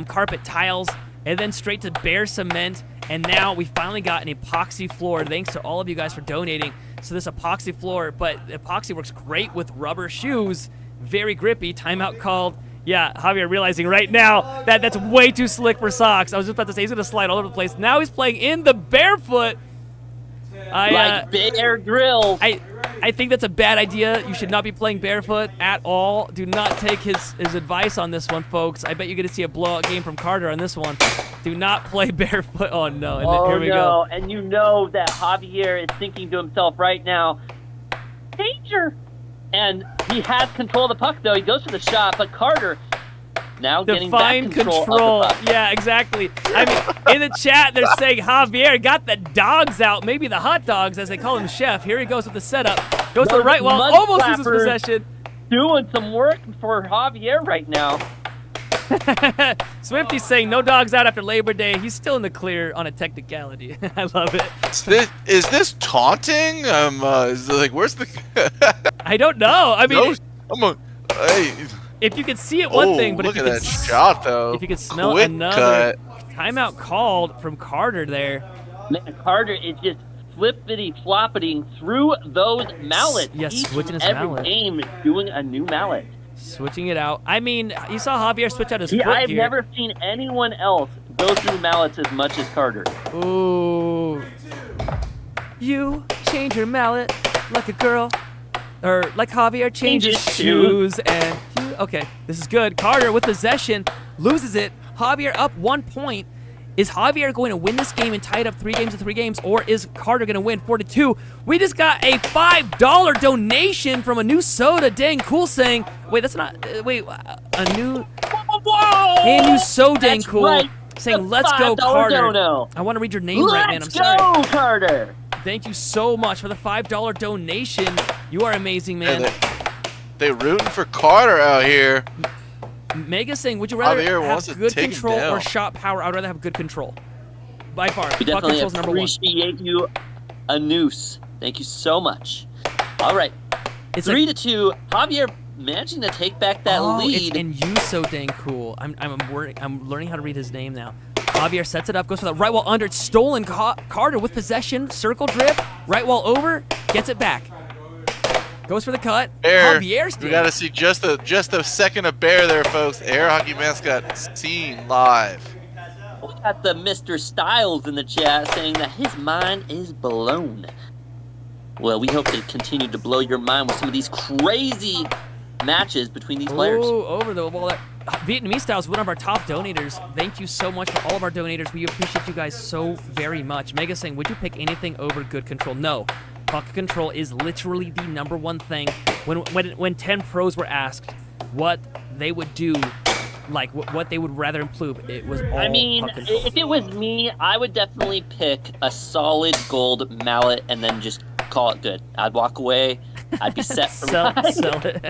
carpet tiles, and then straight to bare cement, and now we finally got an epoxy floor. Thanks to all of you guys for donating. So this epoxy floor, but epoxy works great with rubber shoes. Very grippy. Timeout called. Yeah, Javier realizing right now that that's way too slick for socks. I was just about to say he's going to slide all over the place. Now he's playing in the barefoot. Like Bear Grylls. I think that's a bad idea. You should not be playing barefoot at all. Do not take his advice on this one, folks. I bet you're going to see a blowout game from Carter on this one. Do not play barefoot. Oh, no. And here we go. And you know that Javier is thinking to himself right now, danger. And he has control of the puck, though. He goes for the shot, but Carter now getting back control of the puck. Yeah, exactly. I mean, in the chat, they're saying Javier got the dogs out, maybe the hot dogs, as they call him, Chef. Here he goes with the setup. Goes to the right wall, almost loses possession. Doing some work for Javier right now. Swifty's saying no dogs out after Labor Day. He's still in the clear on a technicality. I love it. Is this taunting? Is it like, where's the... I don't know. I mean... Hey. If you could see it, one thing, but look if you at that shot, though. If you could smell Quick another cut. timeout called from Carter there. Man, Carter is just flippity-floppiting through those mallets. Yes, switching his mallet. Every game is doing a new mallet. Switching it out. I mean, you saw Javier switch out his foot I've here. never seen anyone else go through mallets as much as Carter. Ooh. You change your mallet like a girl. Or like Javier changes shoes. And okay, this is good. Carter with possession loses it. Javier up 1 point. Is Javier going to win this game and tie it up 3 games to 3 games, or is Carter going to win 4-2? We just got a $5 donation from a new soda. Dang cool saying. Wait, that's not. Wait, a new. Whoa! Hey, new so dang cool. Right. Saying, The let's go, Carter. dono. I want to read your name right, man. I'm sorry. Let's go, Carter. Thank you so much for the $5 donation. You are amazing, man. Yeah, they rooting for Carter out here. Mega saying, would you rather Javier have wants to good take him control down. or shot power? I'd rather have good control. By far. We Puck definitely control's number 1. appreciate you, a noose. Thank you so much. All right, It's 3-2. Javier managing to take back that lead. And you so dang cool. I'm learning how to read his name now. Javier sets it up, goes for the right wall under. It's stolen. Carter with possession, circle drift, right wall over, gets it back. Goes for the cut. Bear. Javier's We gotta see just a second of Bear there, folks. Air Hockey Mascot seen live. We got the Mr. Styles in the chat saying that his mind is blown. Well, we hope to continue to blow your mind with some of these crazy matches between these players. Oh, over the wall there. Vietnamese Style is one of our top donators. Thank you so much for all of our donators. We appreciate you guys so very much. Mega saying, would you pick anything over good control? No. Puck control is literally the #1 thing. When 10 pros were asked what they would do, like what they would rather improve, it was all puck control. If it was me, I would definitely pick a solid gold mallet and then just call it good. I'd walk away. I'd be set for sell it.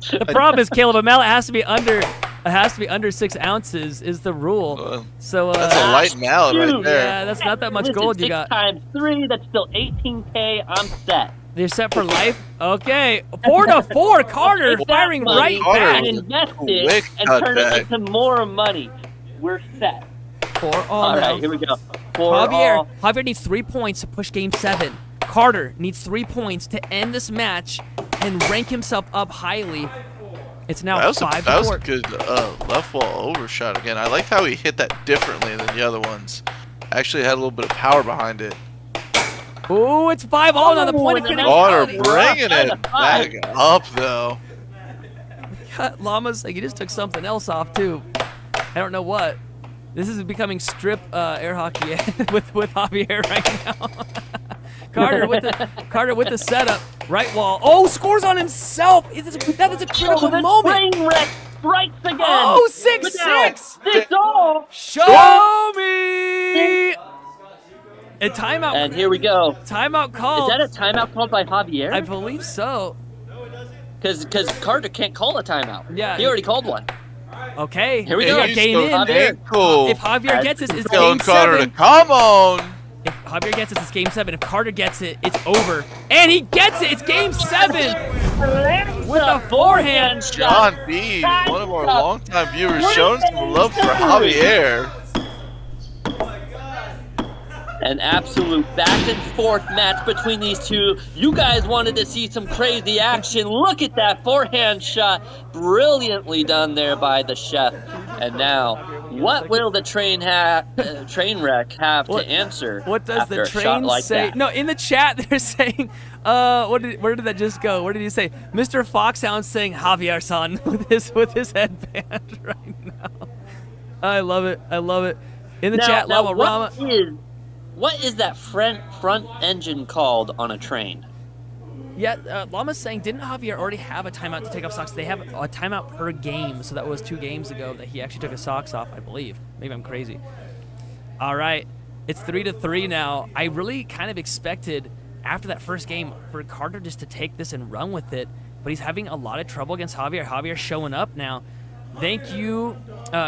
The problem is, Caleb, a mallet has to be under 6 ounces is the rule. So that's a light mallet right there. Yeah, that's not that much gold you got. 6 times 3, that's still 18K. I'm set. You're set for life? Okay. 4-4, Carter firing right back. And invest it and turn it into more money. We're set. 4 all. All right, here we go. Javier needs 3 points to push game 7. Carter needs 3 points to end this match and rank himself up highly. It's now 5-4. That was a good left wall overshot again. I like how he hit that differently than the other ones. Actually had a little bit of power behind it. Ooh, it's 5-all now. The point of Carter criticality. bringing it back up, though. Llama's like, he just took something else off, too. I don't know what. This is becoming strip air hockey with Javier right now. Carter with the setup. Right wall. Oh, scores on himself. That is a critical moment. Train wreck strikes again. Oh, 6-6. This all. Show me. A timeout. And here we go. Timeout called. Is that a timeout called by Javier? I believe so. Because Carter can't call a timeout. Yeah. He already called one. Okay. Here we go. Game in. Javier. If Javier gets this, it's Going game Carter 7. to come on. If Javier gets it, it's game 7. If Carter gets it, it's over. And he gets it. It's game 7. With a forehand shot. John B, one of our longtime viewers, showing some love for Javier. An absolute back and forth match between these two. You guys wanted to see some crazy action. Look at that forehand shot. Brilliantly done there by the chef. And now, what will the train wreck have to answer? What does after the a shot train like say? that? No, in the chat they're saying, where did that just go? What did he say? Mr. Foxhound saying Javier-san with his headband right now. I love it. I love it. In the chat, Lava Rama. What is that front engine called on a train? Yeah, Llama's saying, didn't Javier already have a timeout to take off socks? They have a timeout per game, so that was 2 games ago that he actually took his socks off, I believe. Maybe I'm crazy. All right, it's 3-3 now. I really kind of expected, after that first game, for Carter just to take this and run with it, but he's having a lot of trouble against Javier. Javier's showing up now. Thank you,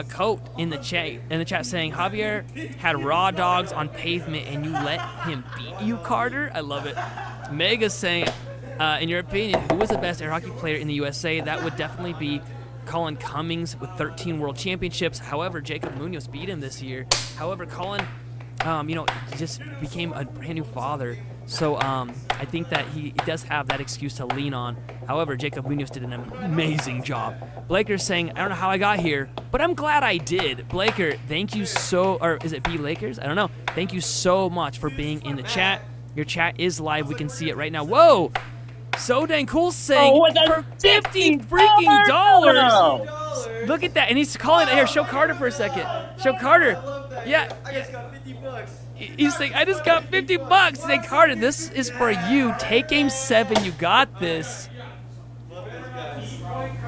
Coat, in the chat saying, Javier had raw dogs on pavement and you let him beat you, Carter? I love it. Mega saying, in your opinion, who was the best air hockey player in the USA? That would definitely be Colin Cummings with 13 World Championships. However, Jacob Munoz beat him this year. However, Colin, just became a brand new father. So I think that he does have that excuse to lean on. However, Jacob Munoz did an amazing job. Blaker's saying, I don't know how I got here, but I'm glad I did. Blaker, thank you or is it B Lakers? I don't know. Thank you so much for being in the chat. Your chat is live. We can see it right now. Whoa! So dang cool saying for $50 freaking dollars. Look at that. And he's calling it here. Show Carter for a second. Show Carter. Yeah. I just got 50 bucks. He's saying, I just got 50 bucks. Say, Carter, this is for you. Take game 7. You got this.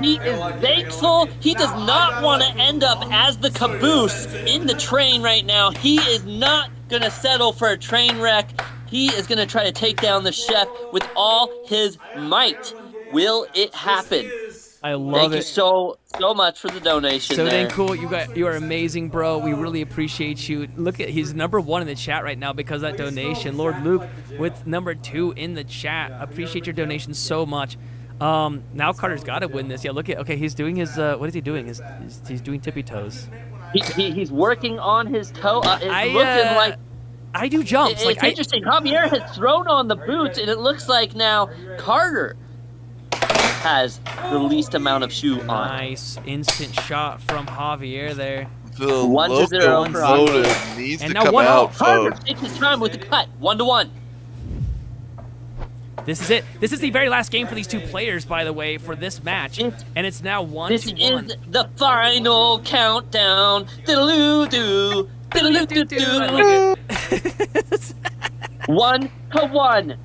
He is thankful. He does not want to end up as the caboose in the train right now. He is not going to settle for a train wreck. He is going to try to take down the chef with all his might. Will it happen? I love Thank you so much for the donation. So there. dang cool. You are amazing, bro. We really appreciate you. Look at, he's #1 in the chat right now because of that donation. Lord Luke with #2 in the chat. Appreciate your donation so much. Now Carter's got to win this. Yeah, look at, okay, he's doing his, what is he doing? He's doing tippy toes. He's working on his toe. It's looking like... I do jumps. It's interesting. Javier has thrown on the boots, and it looks like now Carter has the least amount of shoe on. Nice instant shot from Javier there. The 1-0 motive needs to come out, Carter takes his time with the cut. 1-1. This is it. This is the very last game for these two players, by the way, for this match. And it's now 1-1. This is the final countdown. Diddle-oo-doo. Diddle-oo-doo-doo. 1-1.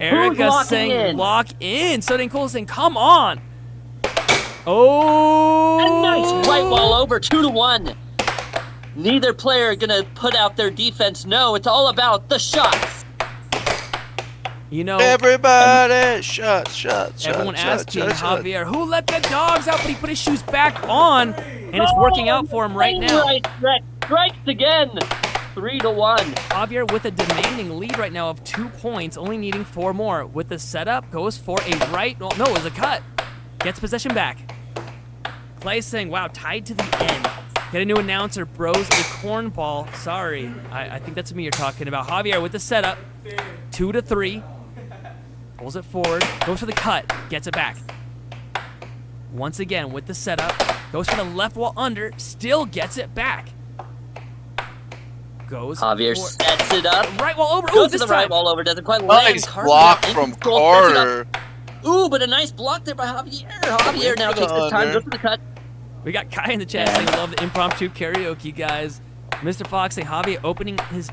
Erica saying lock in. So then Cole saying, come on. Oh. A nice right wall over, 2-1. Neither player gonna put out their defense. No, it's all about the shots. You know, everybody, shots. Everyone asking Javier, who let the dogs out? But he put his shoes back on, and it's working out for him right now. Right, strikes again. 3-1. Javier with a demanding lead right now of 2 points, only needing 4 more. With the setup, goes for a right. Well, no, it was a cut. Gets possession back. Clay saying, wow, tied to the end. Get a new announcer, bros, a cornball. Sorry, I think that's me you're talking about. Javier with the setup, 2-3. Pulls it forward, goes for the cut, gets it back. Once again with the setup, goes for the left wall under, still gets it back. Javier sets it up. Right wall over. Goes to the right wall over, doesn't quite land. Nice block from Carter. Ooh, but a nice block there by Javier. Javier now takes his time, goes for the cut. We got Kai in the chat saying love the impromptu karaoke, guys. Mr. Fox saying Javier opening his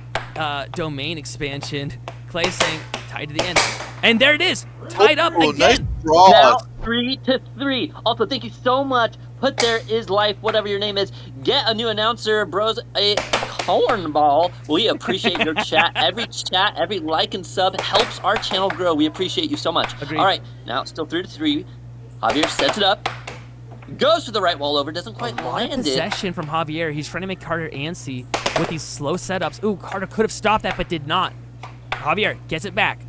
domain expansion. Clay saying tied to the end. And there it is, tied up again. Nice draw. Now 3-3. Also, thank you so much. Put there is life, whatever your name is. Get a new announcer, bros, a cornball. We appreciate your chat. Every like and sub helps our channel grow. We appreciate you so much. Agreed. All right, now still 3-3. Javier sets it up. Goes to the right wall over, doesn't quite land it. Possession from Javier. He's trying to make Carter antsy with these slow setups. Ooh, Carter could have stopped that, but did not. Javier gets it back.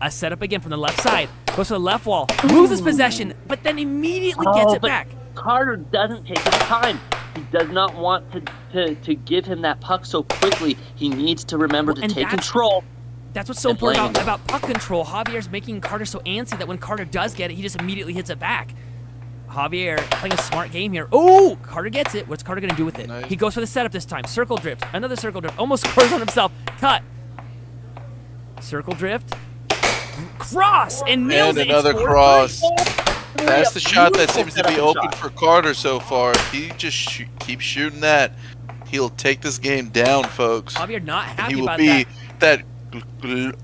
A setup again from the left side. Goes to the left wall. Loses possession, but then immediately gets it back. Carter doesn't take his time. He does not want to give him that puck so quickly. He needs to remember to take control. That's what's so important about puck control. Javier's making Carter so antsy that when Carter does get it, he just immediately hits it back. Javier playing a smart game here. Oh, Carter gets it. What's Carter going to do with it? Nice. He goes for the setup this time. Circle drift. Another circle drift. Almost scores on himself. Cut. Circle drift. Cross. And nails it. And another cross. That's the shot that seems to be open for Carter so far. If he just keeps shooting that, he'll take this game down, folks. Javier not happy he will about be that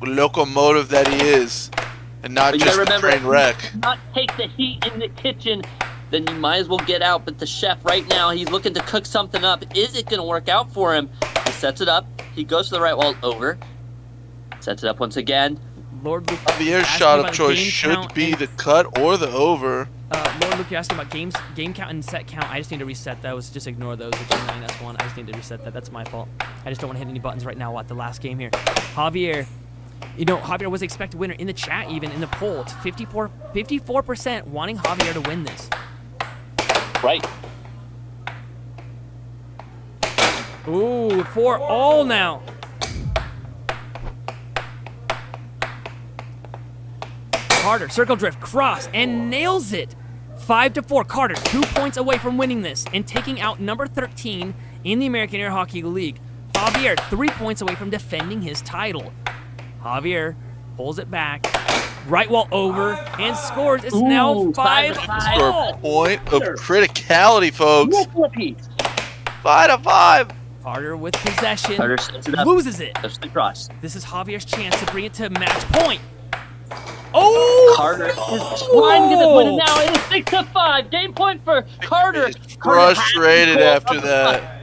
locomotive that he is. And not just a train wreck. Not take the heat in the kitchen, then you might as well get out. But the chef right now, he's looking to cook something up. Is it going to work out for him? He sets it up. He goes to the right wall over. Sets it up once again. Lord Luke, Javier's shot of choice should be the cut or the over. Lord Luke, you're asking about game count and set count. I just need to reset those. Just ignore those. It's 9S1. I just need to reset that. That's my fault. I just don't want to hit any buttons right now at the last game here. Javier. You know, Javier was the expected winner in the chat, even in the poll. It's 54% wanting Javier to win this. Right. Ooh, 4-all now. Carter, circle drift, cross, and nails it. 5-4. Carter, 2 points away from winning this and taking out number 13 in the American Air Hockey League. Javier, 3 points away from defending his title. Javier pulls it back, right wall over, and scores. It's now 5-5. For a point of criticality, folks. 5-5. Carter with possession, Carter sets it up. loses it. Goes to the cross. This is Javier's chance to bring it to match point. Oh! Carter is trying to get this win, and now it is 6-5. Game point for Carter. He's frustrated after that.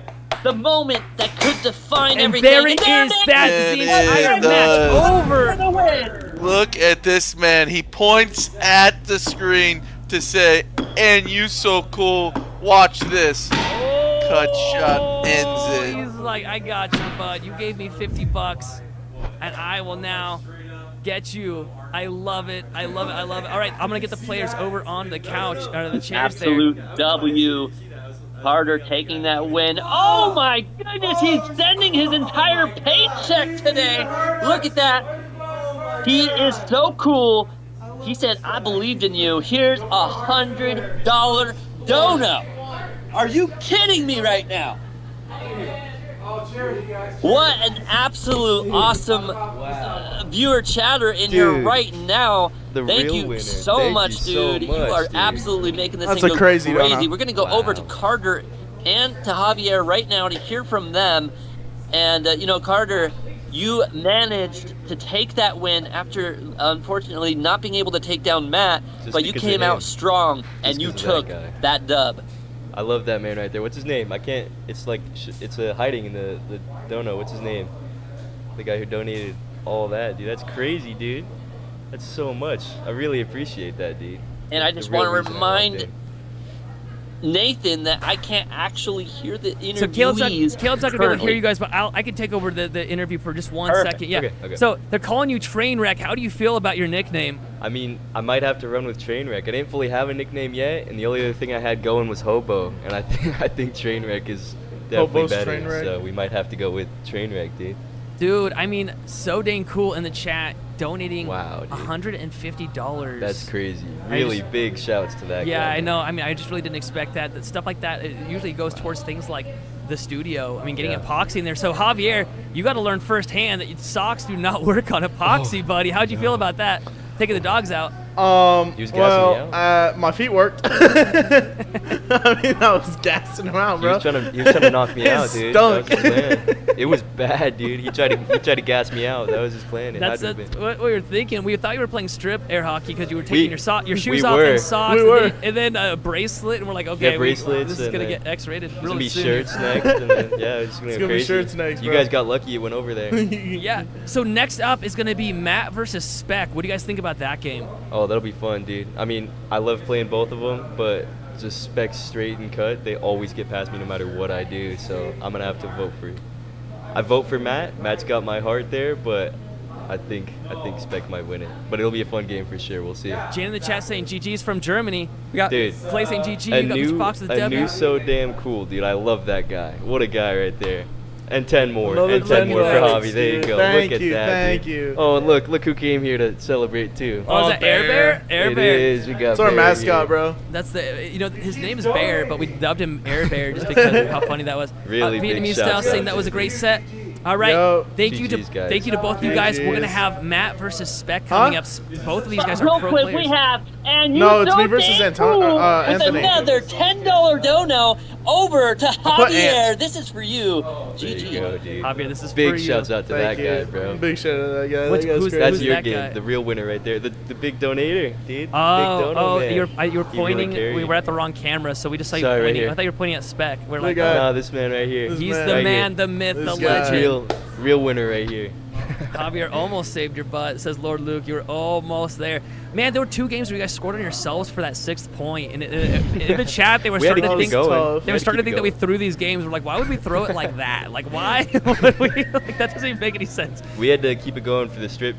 The moment that could define And everything. there it is. That's the entire match over. Look at this man. He points at the screen to say, "And you so cool. Watch this." Cut shot ends it. He's like, I got you, bud. You gave me $50, and I will now get you. I love it. I love it. I love it. All right, I'm gonna get the players over on the couch or the chairs Absolute there. W. Carter taking that win. Oh my goodness, he's sending his entire paycheck today. Look at that. He is so cool. He said, I believed in you. Here's $100 dono. Are you kidding me right now? What an absolute awesome viewer chatter in here Dude, right now. the Thank real you winner. so Thank much, you so dude. much, You are dude. absolutely making this That's thing a go crazy crazy. donut. We're gonna go over to Carter and to Javier right now to hear from them. And you know, Carter, you managed to take that win after, unfortunately, not being able to take down Matt, Just but you because of came out him. strong and Just you because of took that guy. that dub. I love that man right there. What's his name? I can't. It's like it's hiding in the dono. What's his name? The guy who donated all that, dude. That's crazy, dude. That's so much. I really appreciate that, dude. And I The just real want to reason I walked remind in. Nathan that I can't actually hear the interviewees. So Caleb's not going to be able to hear currently. you guys, but I can take over the interview for just one Perfect. second. Yeah. Okay. So they're calling you Trainwreck. How do you feel about your nickname? I mean, I might have to run with Trainwreck. I didn't fully have a nickname yet, and the only other thing I had going was Hobo, and I think Trainwreck is definitely Hobo's better. Trainwreck? So we might have to go with Trainwreck, dude. Dude, I mean, so dang cool in the chat, donating Wow, dude. $150. That's crazy. I Really just- big shouts to that guy. Yeah, I man. know. I mean, I just really didn't expect that. That stuff like that, it usually goes towards things like the studio. I mean, getting Yeah. epoxy in there. So, Javier, you got to learn firsthand that socks do not work on epoxy, buddy. How'd you feel about that? Taking the dogs out. He was gassing me well, my feet worked. I mean, I was gassing him out, He bro. was trying to knock me It out, dude. stunk. That was his plan. It was bad, dude. He tried to gas me out. That was his plan. It That's had to have been. what we were thinking. We thought you were playing strip air hockey because you were taking your shoes we off were. and socks, We were. and then a bracelet, and we're like, okay, bracelets this is and gonna then get X-rated There's really gonna be soon. shirts next, and then yeah, it's gonna It's go gonna be crazy. shirts next, You bro. guys got lucky it went over there. Yeah. So next up is gonna be Matt versus Spec. What do you guys think about that game? Oh, that'll be fun, dude. I mean, I love playing both of them, but just Spec straight and cut, they always get past me no matter what I do. So I'm gonna have to vote for. I vote for Matt. Matt's got my heart there, but I think Spec might win it. But it'll be a fun game for sure. We'll see. Jan in the chat saying GG's from Germany. We got Dude, Clay saying GG. You got Mr. Fox with the W. new so damn cool, dude. I love that guy. What a guy right there. And 10 more. Another And 10 10 more for bucks, Javi. There you dude. go. Thank Look at you, that. thank dude. you. Oh, and look who came here to celebrate too. Oh, is that Air Bear? Air It Bear. is. We got It's our Bear mascot, here. bro. That's his name is Bear, but we dubbed him Air Bear just because of how funny that was. Really big Vietnamese shouts style out saying that to was a you. great set. All right, Yo. thank you GG's, guys. to both you guys. We're gonna GG's. have Matt versus Spec coming up. Both of these guys are Real pro quick, players. we have and you No, it's so me versus dang Anton- cool with Anthony. another $10 dono over to put Javier. Ant. This is for you. There you GG. go, dude. Javier, this is Big for you. shouts out to Thank that you. guy, bro. Big shout out to that guy. What's- That guy's who's- crazy. That's Who's your that game, guy? the real winner right there. The big donator, dude. Oh, big dono man. you were He really pointing. carried We it. were at the wrong camera, so we just saw you Sorry, right pointing. here. I thought you were pointing at Spec. We're Look like, at- Nah, this man right here. This he's man. the Right man, here. the myth, This the guy. legend. Real winner right here. Javier almost saved your butt, says Lord Luke. You were almost there. Man, there were two games where you guys scored on yourselves for that 6th point. And in the chat, they were We had to starting to keep think it going. tough. they were starting to think that we threw these games. We're like, why would we throw it like that? Like, why? Like, that doesn't even make any sense. We had to keep it going for the strip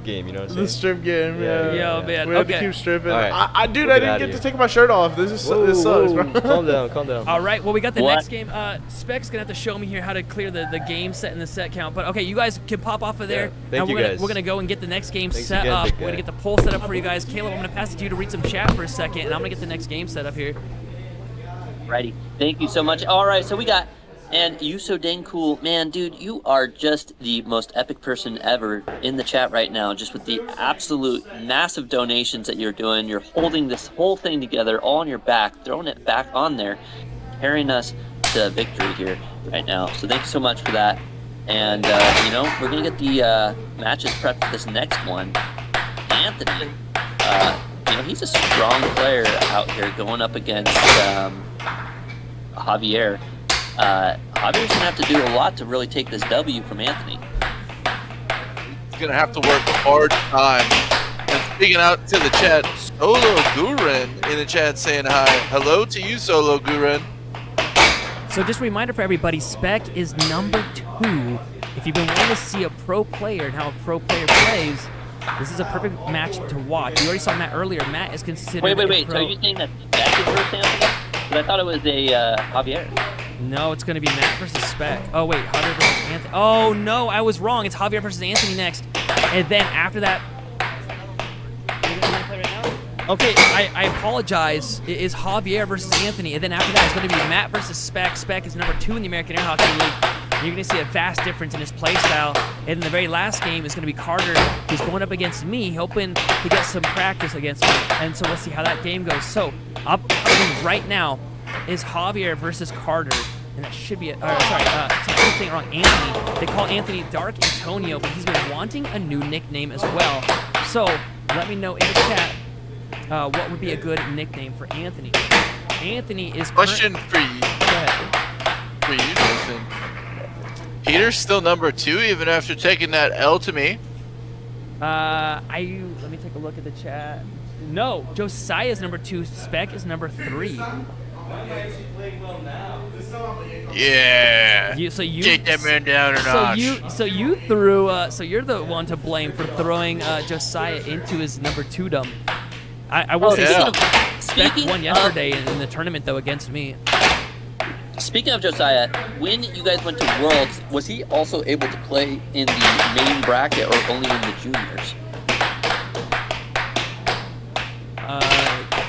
game. You know what I'm saying? The strip game, yeah. Yo, man. We have to Okay. keep stripping. All right. Dude, We'll I get didn't outta get to here. take my shirt off. This sucks, bro. Calm down, calm down. All right, well, we got the What? next game. Spec's going to have to show me here how to clear the game set and the set count. But, okay, you guys can pop off of there. Yeah. Thank and you, we're gonna, guys. We're going to go and get the next game Thanks set again, up. big We're going to guy. get the poll set up for you guys. Caleb, I'm going to pass it to you to read some chat for a second, and I'm going to get the next game set up here. Righty. Thank you so much. All right, so we got, and you so dang cool. Man, dude, you are just the most epic person ever in the chat right now, just with the absolute massive donations that you're doing. You're holding this whole thing together all on your back, throwing it back on there, carrying us to victory here right now. So thank you so much for that. And, you know, we're going to get the matches prepped for this next one. Anthony, you know, he's a strong player out here going up against Javier. Javier's gonna have to do a lot to really take this W from Anthony. He's gonna have to work a hard time. And speaking out to the chat, Solo Guren in the chat saying hi. Hello to you, Solo Guren. So just a reminder for everybody, Spec is number 2. If you've been wanting to see a pro player and how a pro player plays, this is a perfect match to watch. You already saw Matt earlier. Matt is considered Wait. a So pro. are you saying that Spec is versus Anthony? But I thought it was a Javier. No, it's going to be Matt versus Spec. Oh, wait, Javier versus Anthony. Oh, no, I was wrong. It's Javier versus Anthony next. And then after that... Okay, I apologize. It is Javier versus Anthony. And then after that, it's going to be Matt versus Spec. Spec is number 2 in the American Air Hockey League. You're going to see a vast difference in his play style. And in the very last game is going to be Carter, who's going up against me, hoping to get some practice against me. And so we'll see how that game goes. So up right now is Javier versus Carter. And that should be I'm saying wrong, Anthony. They call Anthony Dark Antonio, but he's been wanting a new nickname as well. So let me know in the chat what would be a good nickname for Anthony. Anthony is... Question for you. Go ahead. For you, Nathan. Peter's still number 2 even after taking that L to me. Let me take a look at the chat. No, Josiah is number 2. Spec is number 3. Yeah. So you take that man down a notch. So you threw. So you're the one to blame for throwing Josiah into his number 2-dom. I will say Spec won yesterday in the tournament though against me. Speaking of Josiah, when you guys went to Worlds, was he also able to play in the main bracket or only in the juniors?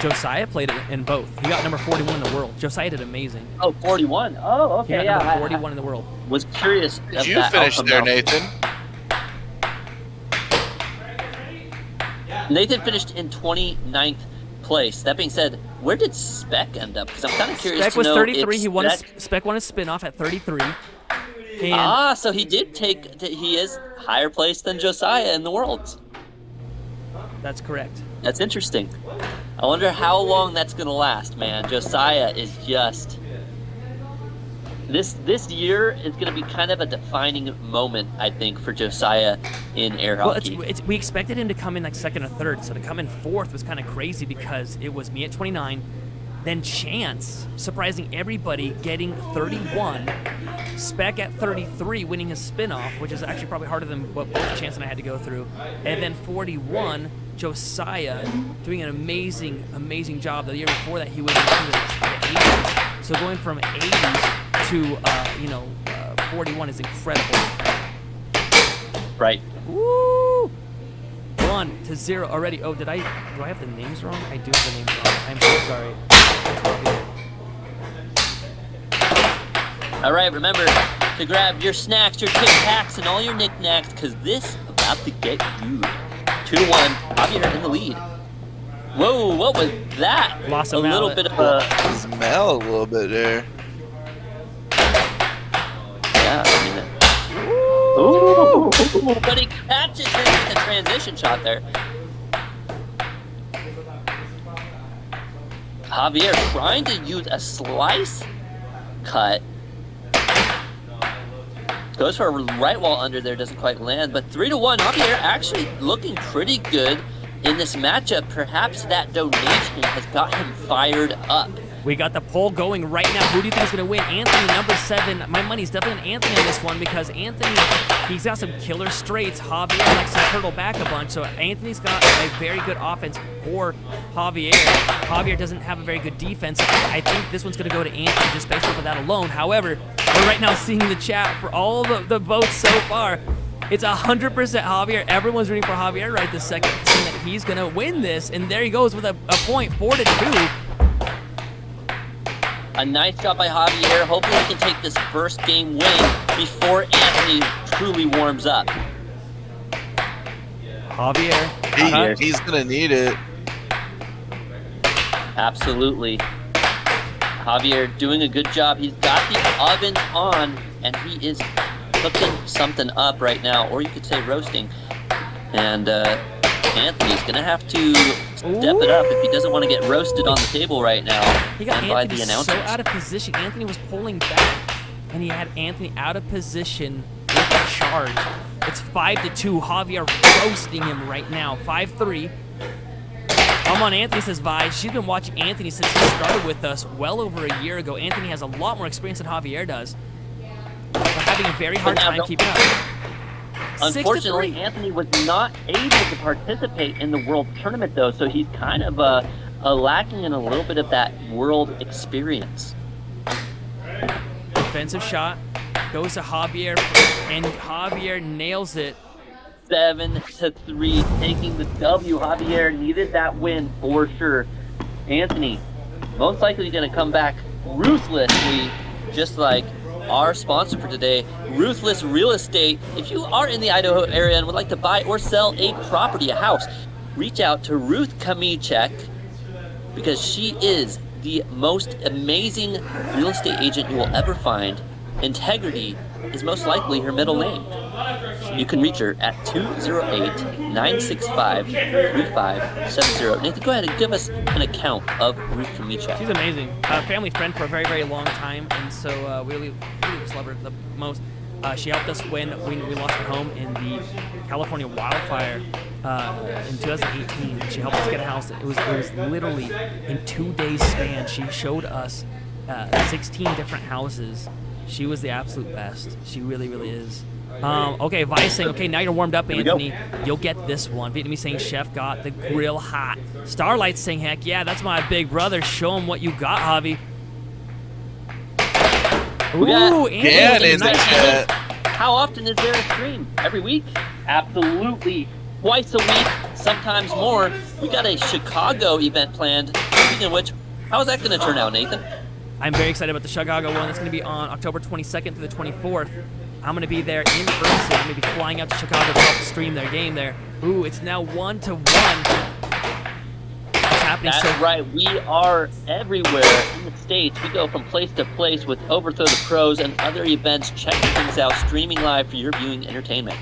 Josiah played it in both. He got number 41 in the world. Josiah did amazing. Oh, 41. Oh, okay, he got number 41 in the world. Was curious. Did you finish there, Nathan? Nathan finished in 29th place. That being said, where did Spec end up? Because I'm kind of curious Spec to was know 33. if Spec won a spin-off at 33. And so he did take... He is higher place than Josiah in the Worlds. That's correct. That's interesting. I wonder how long that's going to last, man. Josiah is just... This year is going to be kind of a defining moment, I think, for Josiah in air hockey. We expected him to come in like 2nd or 3rd, so to come in 4th was kind of crazy because it was me at 29, then Chance surprising everybody getting 31, Spec at 33 winning his spin-off, which is actually probably harder than what both Chance and I had to go through, and then 41, Josiah doing an amazing job. The year before that he was into the 80s, so going from 80s to 41 is incredible. Right. Woo! 1-0 already. Oh, do I have the names wrong? I do have the names wrong. I'm so sorry. All right, remember to grab your snacks, your Tic Tacs, and all your knickknacks, because this is about to get you. 2-1. Javier in the lead. Whoa, what was that? Lost a little bit of a... Smell a little bit there. Yeah, I mean it. Ooh, but he catches it with a transition shot there. Javier trying to use a slice cut. Goes for a right wall under there, doesn't quite land, but 3-1. Javier actually looking pretty good in this matchup. Perhaps that donation has got him fired up. We got the poll going right now. Who do you think is going to win? Anthony, number 7. My money's definitely on Anthony on this one because Anthony, he's got some killer straights. Javier likes to turtle back a bunch, so Anthony's got a very good offense for Javier. Javier doesn't have a very good defense. I think this one's going to go to Anthony just based off of that alone. However, we're right now seeing the chat for all the votes so far. It's 100% Javier. Everyone's rooting for Javier right this second, saying that he's going to win this, and there he goes with a point, 4-2. A nice job by Javier. Hopefully he can take this first game win before Anthony truly warms up. Javier. He's going to need it. Absolutely. Javier doing a good job. He's got the oven on, and he is cooking something up right now, or you could say roasting. And Anthony's going to have to step it up if he doesn't want to get roasted on the table right now. He got and by Anthony the announcers. so out of position. Anthony was pulling back, and he had Anthony out of position with a charge. It's 5-2. Javier roasting him right now. 5-3. I'm on Anthony, says Vi. She's been watching Anthony since he started with us well over a year ago. Anthony has a lot more experience than Javier does. But having a very hard time keeping up. Unfortunately, Anthony was not able to participate in the World Tournament, though, so he's kind of lacking in a little bit of that World experience. Defensive shot goes to Javier, and Javier nails it. 7-3, taking the W. Javier needed that win for sure. Anthony, most likely going to come back ruthlessly, just like our sponsor for today, Ruthless Real Estate. If you are in the Idaho area and would like to buy or sell a property, a house, reach out to Ruth Kamichek because she is the most amazing real estate agent you will ever find. Integrity is most likely her middle name. You can reach her at 208-965-3570. Nathan, go ahead and give us an account of Ruth Kamichek. She's amazing. Family friend for a very, very long time, and so we really just love her the most. She helped us when we lost our home in the California wildfire in 2018. She helped us get a house. It was literally in 2 days span. She showed us 16 different houses. She was the absolute best. She really, really is. Okay, Vice saying, okay, now you're warmed up, Anthony. You'll get this one. Vietnamese saying, Chef got the grill hot. Starlight saying, heck yeah, that's my big brother. Show him what you got, Javi. Ooh, Anthony, nice. How often is there a stream? Every week? Absolutely. Twice a week, sometimes more. We got a Chicago event planned. Speaking of which, how is that going to turn out, Nathan? I'm very excited about the Chicago one. That's going to be on October 22nd through the 24th. I'm going to be there in person. I'm going to be flying out to Chicago to help stream their game there. Ooh, it's now 1-1. That's right. We are everywhere in the States. We go from place to place with Overthrow the Pros and other events, checking things out, streaming live for your viewing entertainment.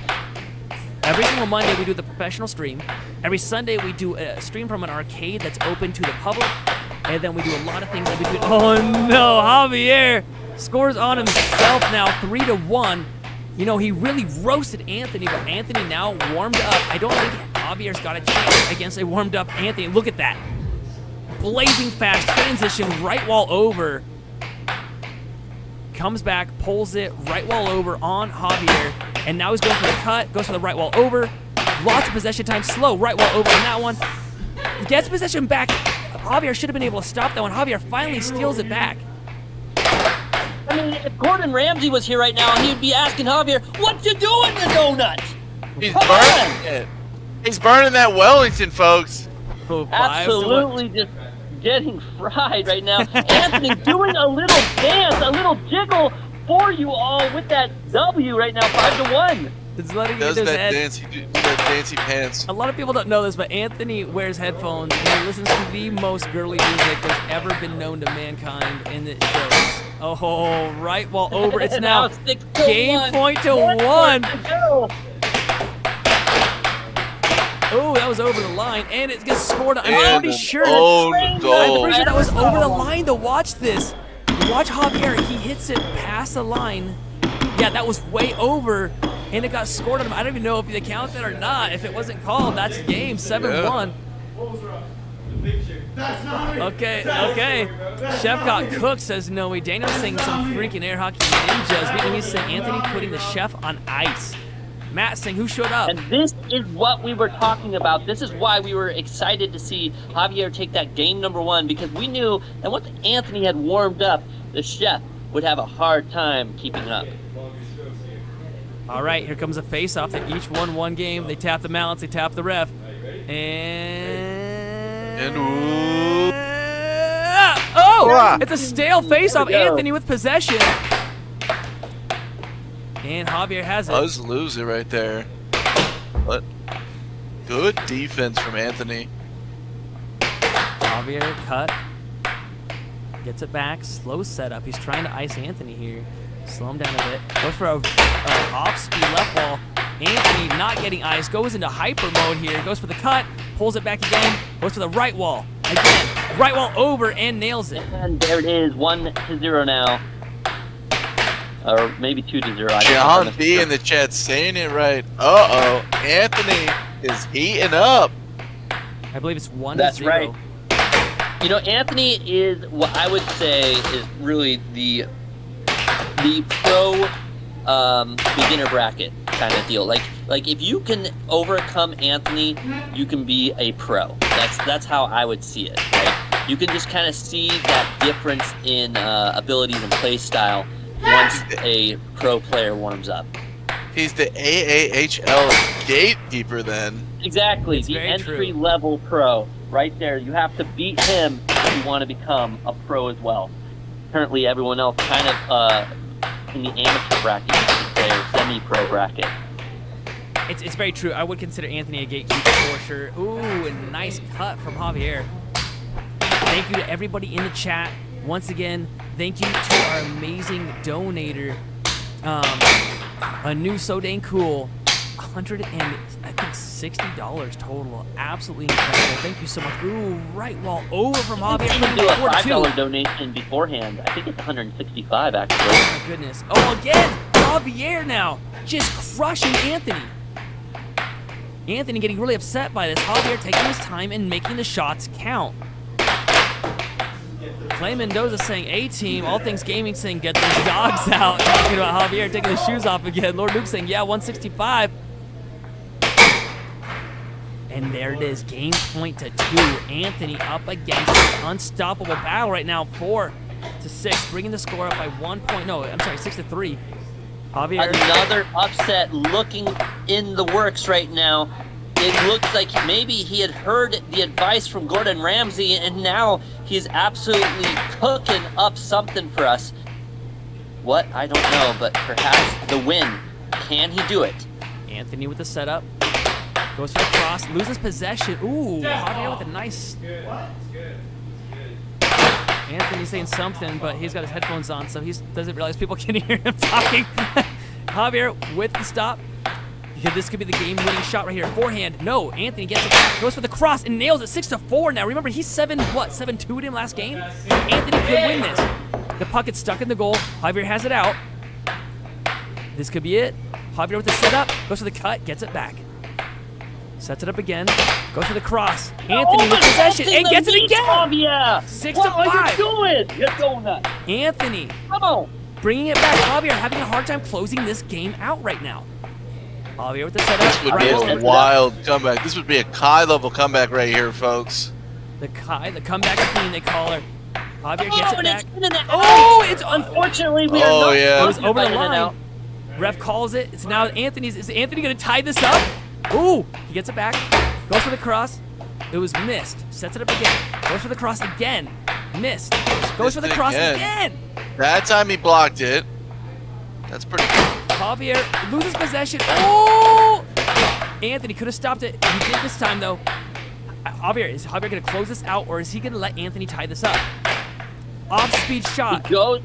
Every single Monday, we do the professional stream. Every Sunday, we do a stream from an arcade that's open to the public. And then we do a lot of things in between. Oh, no. Javier scores on himself now, 3-1. You know, he really roasted Anthony, but Anthony now warmed up. I don't think Javier's got a chance against a warmed-up Anthony. Look at that. Blazing fast transition, right wall over. Comes back, pulls it, right wall over on Javier. And now he's going for the cut, goes for the right wall over. Lots of possession time, slow, right wall over on that one. Gets possession back. Javier should have been able to stop that one. Javier finally steals it back. I mean, if Gordon Ramsay was here right now, he'd be asking Javier, what you doing, the donut? He's burning it. He's burning that Wellington, folks. Oh, absolutely just getting fried right now. Anthony doing a little dance, a little jiggle for you all with that W right now, 5-1. It's letting does his that head. that dancey pants. A lot of people don't know this, but Anthony wears headphones and he listens to the most girly music that's ever been known to mankind, and it shows. Oh, right wall over. It's now game point to 1. Oh, that was over the line, and it gets scored. I'm pretty sure that was over the line to watch this. Watch Javier. He hits it past the line. Yeah, that was way over. And it got scored on him. I don't even know if they counted or not. If it wasn't called, that's game 7-1. Okay. Chef got cooked, says Noe. Daniel's saying some freaking air hockey ninjas. Vietnamese saying Anthony putting the chef on ice. Matt saying who showed up. And this is what we were talking about. This is why we were excited to see Javier take that game number 1, because we knew that once Anthony had warmed up, the chef would have a hard time keeping up. All right, here comes a face-off. They each won one game. They tap the mallets. They tap the ref. It's a stale face-off. Anthony with possession. And Javier has it. Buzz lose it right there. But good defense from Anthony. Javier cut. Gets it back. Slow setup. He's trying to ice Anthony here. Slow him down a bit. Goes for a off-speed left wall. Anthony not getting ice. Goes into hyper mode here. Goes for the cut. Pulls it back again. Goes for the right wall. Again. Right wall over and nails it. And there it is. 1-0 now. Or maybe 2-0. John B in the chat saying it right. Uh-oh. Anthony is heating up. I believe it's 1-0. That's right. You know, Anthony is what I would say is really the pro beginner bracket kind of deal. Like if you can overcome Anthony, you can be a pro. That's how I would see it. Right? You can just kind of see that difference in abilities and play style once a pro player warms up. He's the AAHL gatekeeper then. Exactly, the entry-level pro. Right there, you have to beat him if you want to become a pro as well. Currently, everyone else kind of in the amateur bracket, I should say, or semi-pro bracket. It's very true. I would consider Anthony a gatekeeper for sure. Ooh, a nice cut from Javier. Thank you to everybody in the chat. Once again, thank you to our amazing donator, a new So Dang Cool, $160 total. Absolutely incredible. Thank you so much. Ooh, right wall over from Javier. You can do a $5 donation beforehand. I think it's 165 actually. Oh my goodness. Oh, again, Javier now just crushing Anthony. Anthony getting really upset by this. Javier taking his time and making the shots count. Clay Mendoza saying A-team. All Things Gaming saying get those dogs out. Talking about Javier taking his shoes off again. Lord Luke saying, yeah, 165. And there it is. Game point to 2. Anthony up against an unstoppable battle right now. 4-6. Bringing the score up by 1 point. No, I'm sorry, 6-3. Javier. Another upset looking in the works right now. It looks like maybe he had heard the advice from Gordon Ramsay, and now he's absolutely cooking up something for us. What? I don't know, but perhaps the win. Can he do it? Anthony with the setup. Goes for the cross, loses possession. Ooh, Javier with a nice... Anthony's saying something, but he's got his headphones on, so he doesn't realize people can hear him talking. Javier with the stop. This could be the game-winning shot right here. Forehand, no. Anthony gets it back, goes for the cross, and nails it 6-4 now. Remember, he's 7-2'd him last game? Anthony could win this. The puck gets stuck in the goal. Javier has it out. This could be it. Javier with the setup, goes for the cut, gets it back. Sets it up again, goes for the cross. Anthony with possession, and gets it again! 6-5. What are you doing? You're going nuts. Anthony. Come on. Bringing it back. Javier having a hard time closing this game out right now. Javier with the setup. This would be a wild comeback. This would be a Kai level comeback right here, folks. The comeback queen, they call her. Javier gets it back. It's unfortunately we are not. Yeah. It was over the line. Ref calls it. It's now Anthony's. Is Anthony going to tie this up? Ooh, he gets it back. Goes for the cross. It was missed. Sets it up again. Goes for the cross again. Missed. Goes for the cross again. That time he blocked it. That's pretty good. Javier loses possession. Oh! Anthony could have stopped it. He did this time, though. Is Javier going to close this out, or is he going to let Anthony tie this up? Off-speed shot. He goes.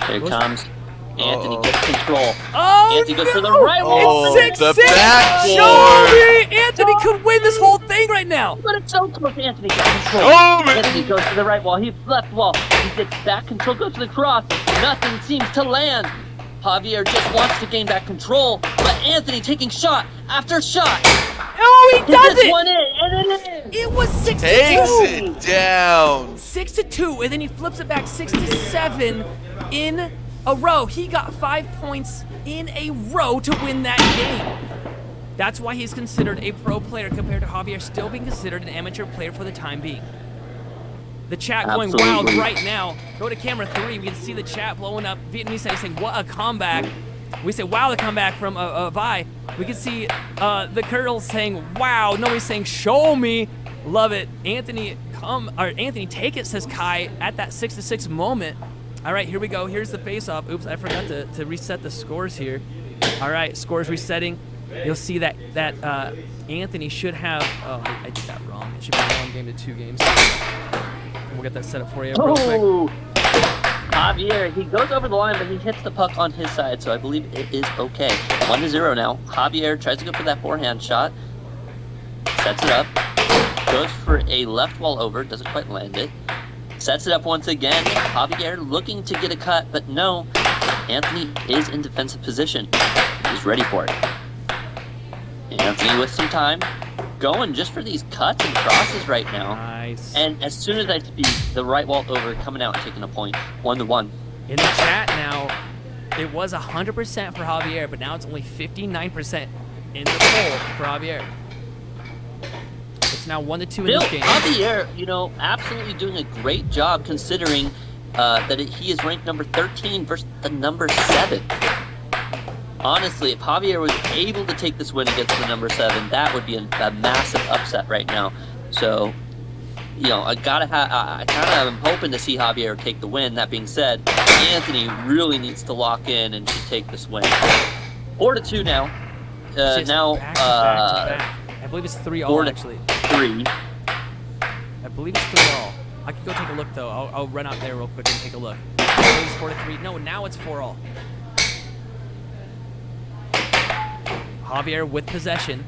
Here it comes. Anthony gets control. Oh, Anthony goes to the right wall. It's 6-6. Show me! Anthony could win this whole thing right now. But it's so close. Anthony gets control. Anthony goes to the right wall. He left wall. He gets back control. Goes to the cross. Nothing seems to land. Javier just wants to gain back control, but Anthony taking shot after shot. Oh, he does this it! One in, and it is. It was 6-2. Takes it down. 6-2, and then he flips it back 6-7 in a row. He got 5 points in a row to win that game. That's why he's considered a pro player compared to Javier still being considered an amateur player for the time being. The chat going wild right now. Go to camera 3. We can see the chat blowing up. Vietnamese saying, what a comeback. We say, wow, the comeback from Vi. We can see the Curls saying, wow. Nobody's saying, show me. Love it. Anthony, take it, says Kai, at that 6-6 moment. All right, here we go. Here's the face-off. Oops, I forgot to reset the scores here. All right, scores resetting. You'll see that Anthony should have... Oh, I did that wrong. It should be 1 game to 2 games. We'll get that set up for you real quick. Javier, he goes over the line, but he hits the puck on his side, so I believe it is okay. 1-0 now. Javier tries to go for that forehand shot. Sets it up. Goes for a left wall over. Doesn't quite land it. Sets it up once again. Javier looking to get a cut, but no. Anthony is in defensive position. He's ready for it. Anthony with some time. Going just for these cuts and crosses right now. Nice. And as soon as I speak, the right wall over, coming out and taking a point. 1-1. In the chat now, it was 100% for Javier, but now it's only 59% in the poll for Javier. It's now 1-2 in this game. Javier, absolutely doing a great job considering that he is ranked number 13 versus the number 7. Honestly, if Javier was able to take this win against the number 7, that would be a massive upset right now. So, you know, I kind of am hoping to see Javier take the win. That being said, Anthony really needs to lock in and should take this win. 4-2 now. Back to back. I believe it's 3-all actually. 3. I believe it's 3-all. I can go take a look though. I'll run out there real quick and take a look. I believe it's 4-3. No, now it's 4-all. Javier with possession.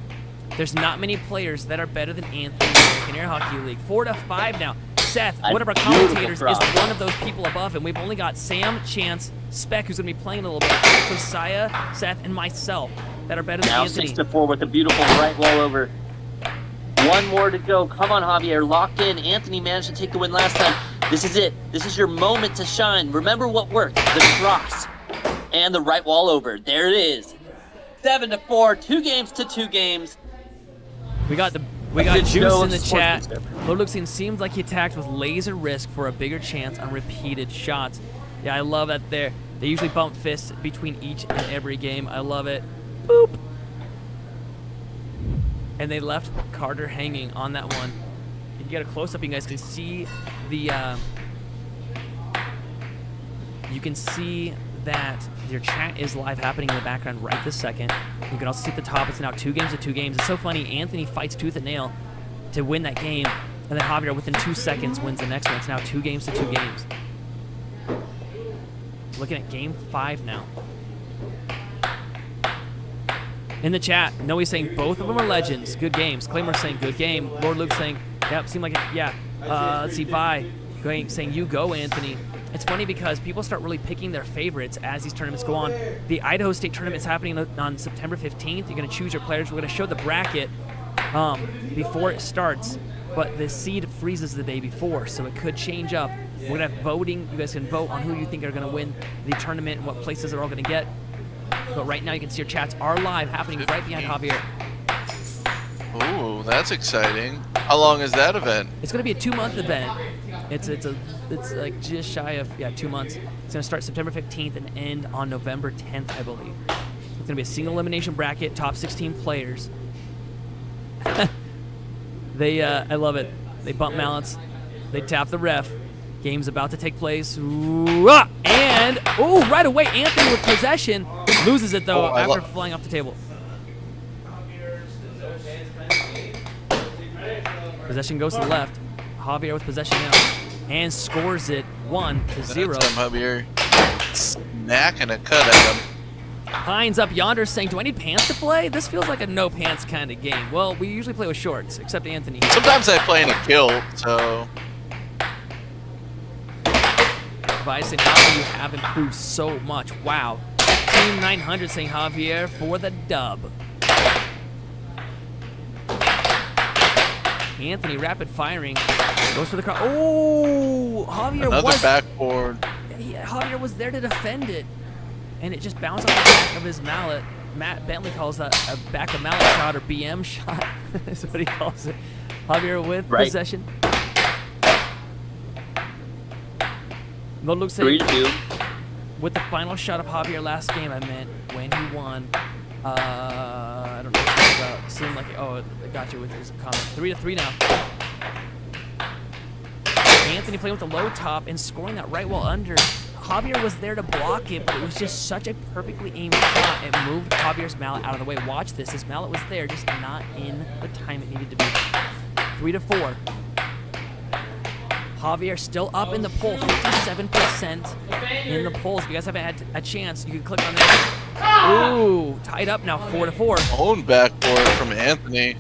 There's not many players that are better than Anthony in the American Air Hockey League. 4-5 now. Seth, one of our commentators, is one of those people above him. We've only got Sam, Chance, Spec, who's going to be playing a little bit, Josiah, Seth, and myself that are better than Anthony. Now 6-4 with a beautiful right wall over. One more to go. Come on, Javier. Locked in. Anthony managed to take the win last time. This is it. This is your moment to shine. Remember what worked. The cross. And the right wall over. There it is. 7-4. 2 games to 2 games. We got Juice in the chat. Lodluxin seems like he attacked with laser risk for a bigger chance on repeated shots. Yeah, I love that they usually bump fists between each and every game. I love it. Boop. And they left Carter hanging on that one. If you get a close-up, you guys can see the you can see that your chat is live happening in the background right this second. You can also see at the top, it's now 2 games to 2 games. It's so funny, Anthony fights tooth and nail to win that game, and then Javier within 2 seconds wins the next one. It's now 2 games to 2 games. Looking at game 5 now. In the chat, Noe's saying both of them are legends. Good games. Claymore saying good game. Lord Luke saying, yep, seemed like it, yeah. Let's see, Vi saying you go, Anthony. It's funny because people start really picking their favorites as these tournaments go on. The Idaho State tournament is happening on September 15th. You're going to choose your players. We're going to show the bracket before it starts, but the seed freezes the day before, so it could change up. We're going to have voting. You guys can vote on who you think are going to win the tournament and what places they're all going to get. But right now you can see your chats are live happening right behind Javier. Ooh, that's exciting. How long is that event? It's going to be a 2-month event. It's like just shy of 2 months. It's going to start September 15th and end on November 10th, I believe. It's going to be a single elimination bracket, top 16 players. I love it. They bump mallets. They tap the ref. Game's about to take place. Ooh, and right away, Anthony with possession loses it though after flying off the table. Possession goes to the left. Javier with possession now and scores it 1-0. Javier snacking a cut at him. Hines up yonder saying, do I need pants to play? This feels like a no pants kind of game. Well, we usually play with shorts, except Anthony. Sometimes I play in a kilt, so. Vice saying, how you have improved so much. Wow. Team 900 saying Javier for the dub. Anthony rapid firing. Goes for the car. Oh, Javier Another backboard. Yeah, Javier was there to defend it. And it just bounced off the back of his mallet. Matt Bentley calls that a back of mallet shot or BM shot. That's what he calls it. Javier with possession. No looks 3-2. With the final shot of Javier last game, I meant when he won. I don't know what it's about. It seemed like I got you with his comment. 3-3 now. Anthony playing with the low top and scoring that right wall under. Javier was there to block it, but it was just such a perfectly aimed shot. It moved Javier's mallet out of the way. Watch this. His mallet was there, just not in the time it needed to be. 3-4. Javier still up in the poll, 57% in the polls. If you guys haven't had a chance, you can click on that. Ooh, tied up now, 4-4. Own backboard from Anthony.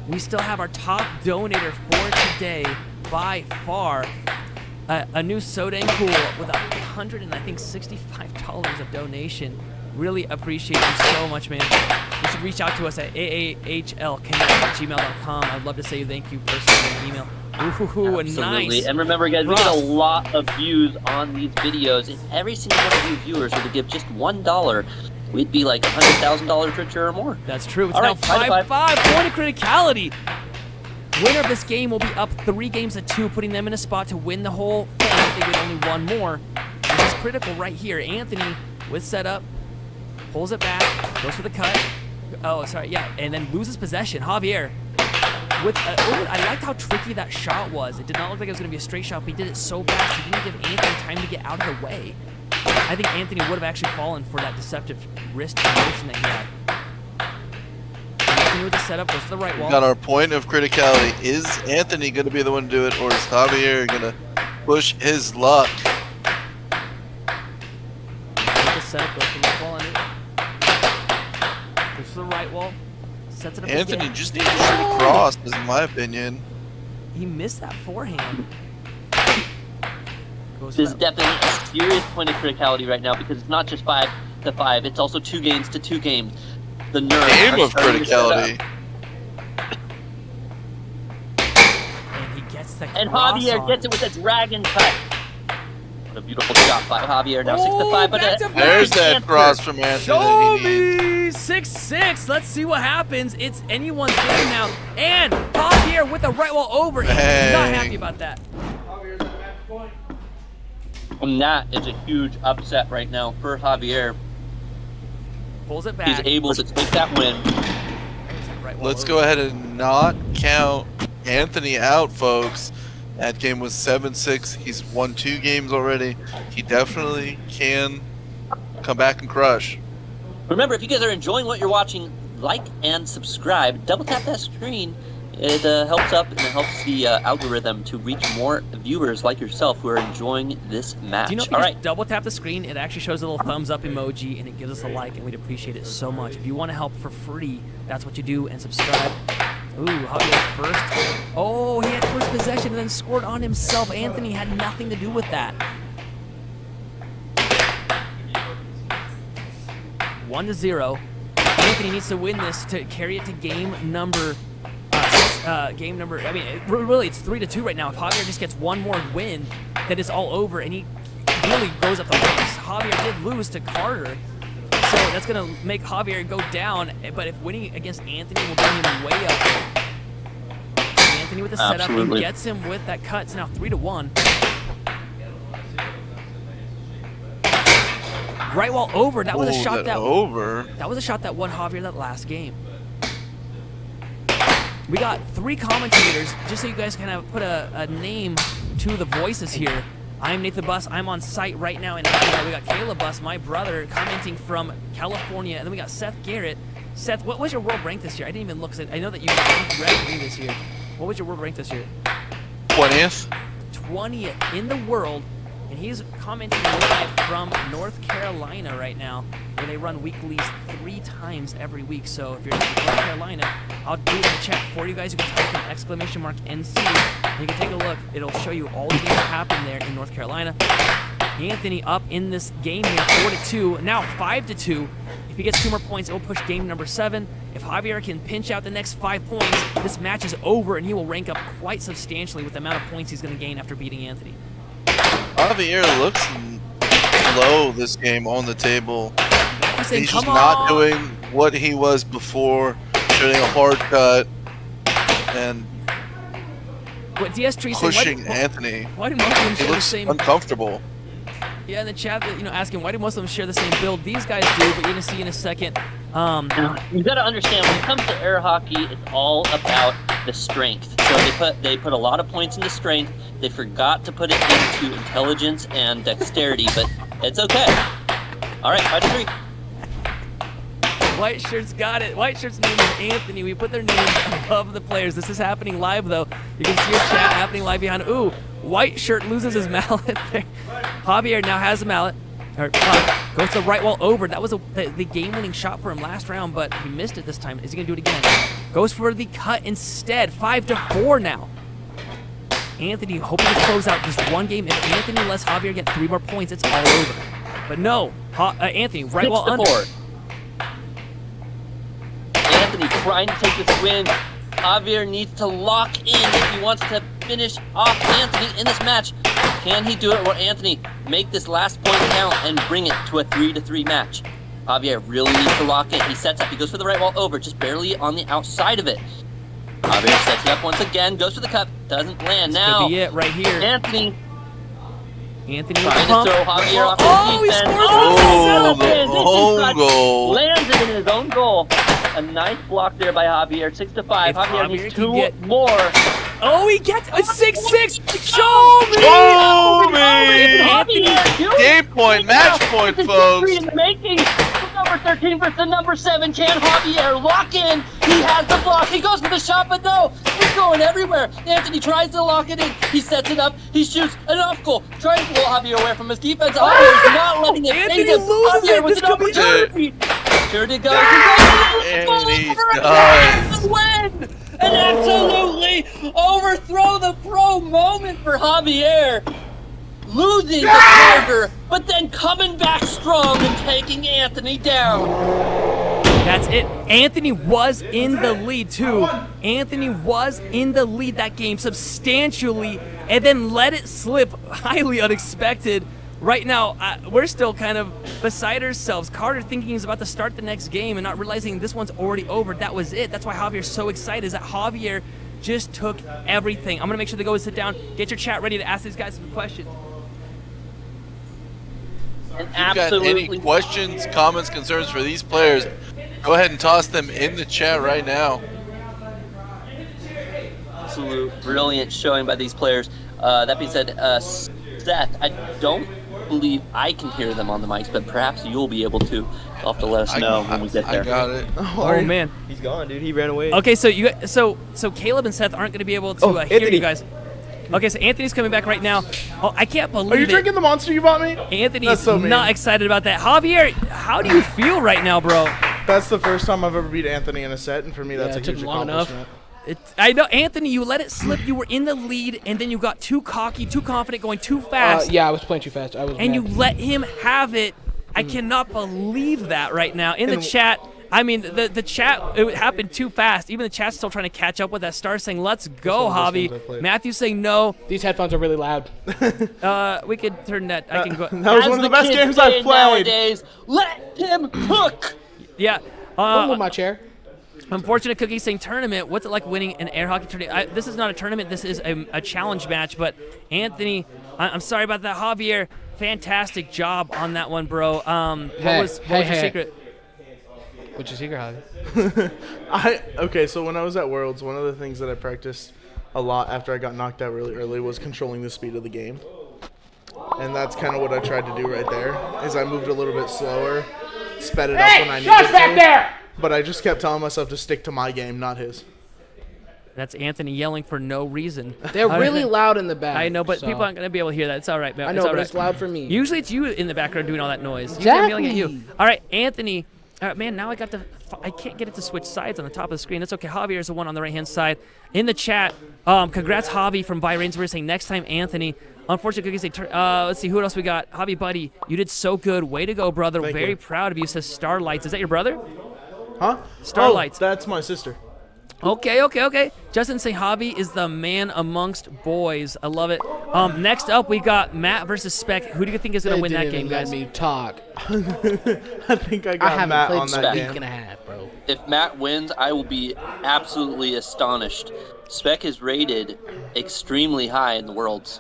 We still have our top donator for today by far. A new soda and cool with $165 of donation. Really appreciate you so much, man. You should reach out to us at AAHLconnect@gmail.com. I'd love to say thank you personally in email. Ooh, nice. And remember, guys, we get a lot of views on these videos. If every single one of you viewers were to give just $1, we'd be like $100,000 richer or more. That's true. It's now 5-5. Point of criticality. Winner of this game will be up 3 games to 2, putting them in a spot to win the whole thing if they get only 1 more. This is critical right here. Anthony with setup, pulls it back, goes for the cut. Oh, sorry, yeah, and then loses possession. Javier I liked how tricky that shot was. It did not look like it was going to be a straight shot, but he did it so fast he didn't give Anthony time to get out of the way. I think Anthony would have actually fallen for that deceptive wrist motion that he had. Anthony with the setup, goes to the right wall. Got our point of criticality. Is Anthony going to be the one to do it, or is Javier going to push his luck? The setup goes to the left wall under. Goes to the right wall. Sets it up Anthony again. just needs to shoot across, is in my opinion. He missed that forehand. This is definitely a serious point of criticality right now because it's not just 5-5, it's also 2 games to 2 games. The nerves Game are of starting to set up. criticality. And he gets the And cross Javier on. gets it with a dragon cut. What a beautiful shot by Javier. Now 6-5, but that's a There's big that answer. cross from Anthony Show that he needs. me 6-6. Let's see what happens. It's anyone's game now. And Javier with the right wall over. He's not Dang. happy about that. And that is a huge upset right now for Javier. Pulls it back. He's able to take that win. Right wall Let's over. go ahead and not count Anthony out, folks. That game was 7-6. He's won 2 games already. He definitely can come back and crush. Remember, if you guys are enjoying what you're watching, like and subscribe. Double tap that screen. It helps up and it helps the algorithm to reach more viewers like yourself who are enjoying this match. Do you know if you All just right. double tap the screen, it actually shows a little thumbs up emoji and it gives us a like, and we'd appreciate it so much. If you want to help for free, that's what you do, and subscribe. Ooh, Javier first. Oh, he had first possession and then scored on himself. Anthony had nothing to do with that. 1-0. Anthony needs to win this to carry it to game number. I mean, really, it's 3-2 right now. If Javier just gets one more win, then it's all over, and he really goes up the ranks. Javier did lose to Carter, so that's gonna make Javier go down. But if winning against Anthony will bring him way up there. Anthony with the setup, Absolutely. he gets him with that cut. It's now 3-1. Right wall over. That was a shot that over. That was a shot that won Javier that last game. We got 3 commentators, just so you guys kind of put a name to the voices here. I'm Nathan Bus. I'm on site right now in Atlanta. We got Caleb Bus, my brother, commenting from California. And then we got Seth Garrett. Seth, what was your world rank this year? I didn't even look. I know that you ranked me this year. What was your world rank this year? 20th. 20th in the world. And he's commenting live from North Carolina right now, where they run weeklies 3 times every week. So if you're in North Carolina, I'll do it in the chat for you guys. You can type in !NC, and you can take a look. It'll show you all the games that happen there in North Carolina. Anthony up in this game here, 4-2, now 5-2. If he gets 2 more points, it will push game number 7. If Javier can pinch out the next 5 points, this match is over, and he will rank up quite substantially with the amount of points he's going to gain after beating Anthony. Javier looks low this game on the table. Saying, He's just "Come not on." doing what he was before, shooting a hard cut and What DS Tree pushing Anthony. Why do most of them He share the looks same? uncomfortable. Yeah, in the chat, asking why do most of them share the same build? These guys do, but you're gonna see in a second. You got to understand, when it comes to air hockey, it's all about the strength. So they put a lot of points into strength. They forgot to put it into intelligence and dexterity, but it's okay. All right, 5-3. White shirt's got it. White shirt's name is Anthony. We put their names above the players. This is happening live, though. You can see your chat happening live behind. Ooh, white shirt loses his mallet there. Javier now has a mallet. Goes to the right wall over. That was the game-winning shot for him last round, but he missed it this time. Is he going to do it again? Goes for the cut instead. 5-4 now. Anthony hoping to close out just one game. If Anthony lets Javier get 3 more points, it's all over. But no, Anthony right wall under. 6-4. Anthony trying to take this win. Javier needs to lock in if he wants to finish off Anthony in this match. Can he do it, or Anthony make this last point count and bring it to a 3-3 match? Javier really needs to lock in. He sets up. He goes for the right wall over, just barely on the outside of it. Javier sets it up once again, goes for the cut, doesn't land. This Now, could be it right here. Anthony Anthony Trying to pump. throw Javier off Oh, he his defense. scores Oh, with the own goal. Landed in his own goal. A nice block there by Javier. 6-5. If Javier Javier needs can 2 get- more. Oh, he gets a 6-6. Show me. Show me! Javier, Game point, match point, this is folks. victory in the making. Number 13 versus number 7. Can Javier lock in? He has the block. He goes for the shot, but no. It's going everywhere. Anthony tries to lock it in. He sets it up. He shoots an off goal. Tries to pull Javier away from his defense. Javier's not letting it Anthony fade him. loses Javier it. with This an could be opportunity. Sure to go. And he's done. Win! An absolutely overthrow the pro moment for Javier. Losing the Carter, but then coming back strong and taking Anthony down. That's it. Anthony was in the lead, too. Anthony was in the lead that game substantially and then let it slip. Highly unexpected. Right now, we're still kind of beside ourselves. Carter thinking he's about to start the next game and not realizing this one's already over. That was it. That's why Javier's so excited, is that Javier just took everything. I'm going to make sure to go and sit down, get your chat ready to ask these guys some questions. If you've got any questions, comments, concerns for these players, go ahead and toss them in the chat right now. Absolute brilliant showing by these players. That being said, Seth, I don't believe I can hear them on the mics, but perhaps you'll be able to. You'll have to let us know when we get there. I got it. Oh man, He's gone, dude. He ran away. Okay, so Caleb and Seth aren't going to be able to hear you guys. Okay, so Anthony's coming back right now. Oh, I can't believe it. Are you drinking the Monster you bought me? Anthony's not excited about that. Javier, how do you feel right now, bro? That's the first time I've ever beat Anthony in a set, and for me, that's a huge accomplishment. I know, Anthony, you let it slip. You were in the lead, and then you got too cocky, too confident, going too fast. Yeah, I was playing too fast. And you let him have it. I cannot believe that right now. In the chat, I mean, the chat, it happened too fast. Even the chat's still trying to catch up with that. Star saying, let's go, Javi. Matthew saying no. These headphones are really loud. We could turn that. I can go. That was one of the best games I've played. Nowadays, let him cook. Yeah. Move my chair. Unfortunate Cookie saying tournament. What's it like winning an air hockey tournament? This is not a tournament. This is a challenge match. But Anthony, I'm sorry about that. Javier, fantastic job on that one, bro. What was your secret? What's your secret, Javi? Okay, so when I was at Worlds, one of the things that I practiced a lot after I got knocked out really early was controlling the speed of the game. And that's kind of what I tried to do right there, is I moved a little bit slower, sped it up when I needed to. Back there! But I just kept telling myself to stick to my game, not his. That's Anthony yelling for no reason. They're really loud in the back. I know, but people aren't going to be able to hear that. It's all right, man. I know, but it's loud for me. Usually it's you in the background doing all that noise. Exactly. Usually I'm yelling at you. All right, Anthony. Man, now I can't get it to switch sides on the top of the screen. That's okay. Javier is the one on the right-hand side. In the chat, congrats, Javi from Bahrain. We're saying next time, Anthony. Unfortunately, Cookies say, let's see, who else we got? Javi, buddy, you did so good. Way to go, brother. Very proud of you. Says Starlights. Is that your brother? Huh? Starlights. Oh, that's my sister. Okay. Justin saying Javi is the man amongst boys. I love it. Next up, we got Matt versus Spec. Who do you think is going to win that game, guys? Let me talk. I think I got Matt on that game. Week and a half, bro. If Matt wins, I will be absolutely astonished. Spec is rated extremely high in the Worlds.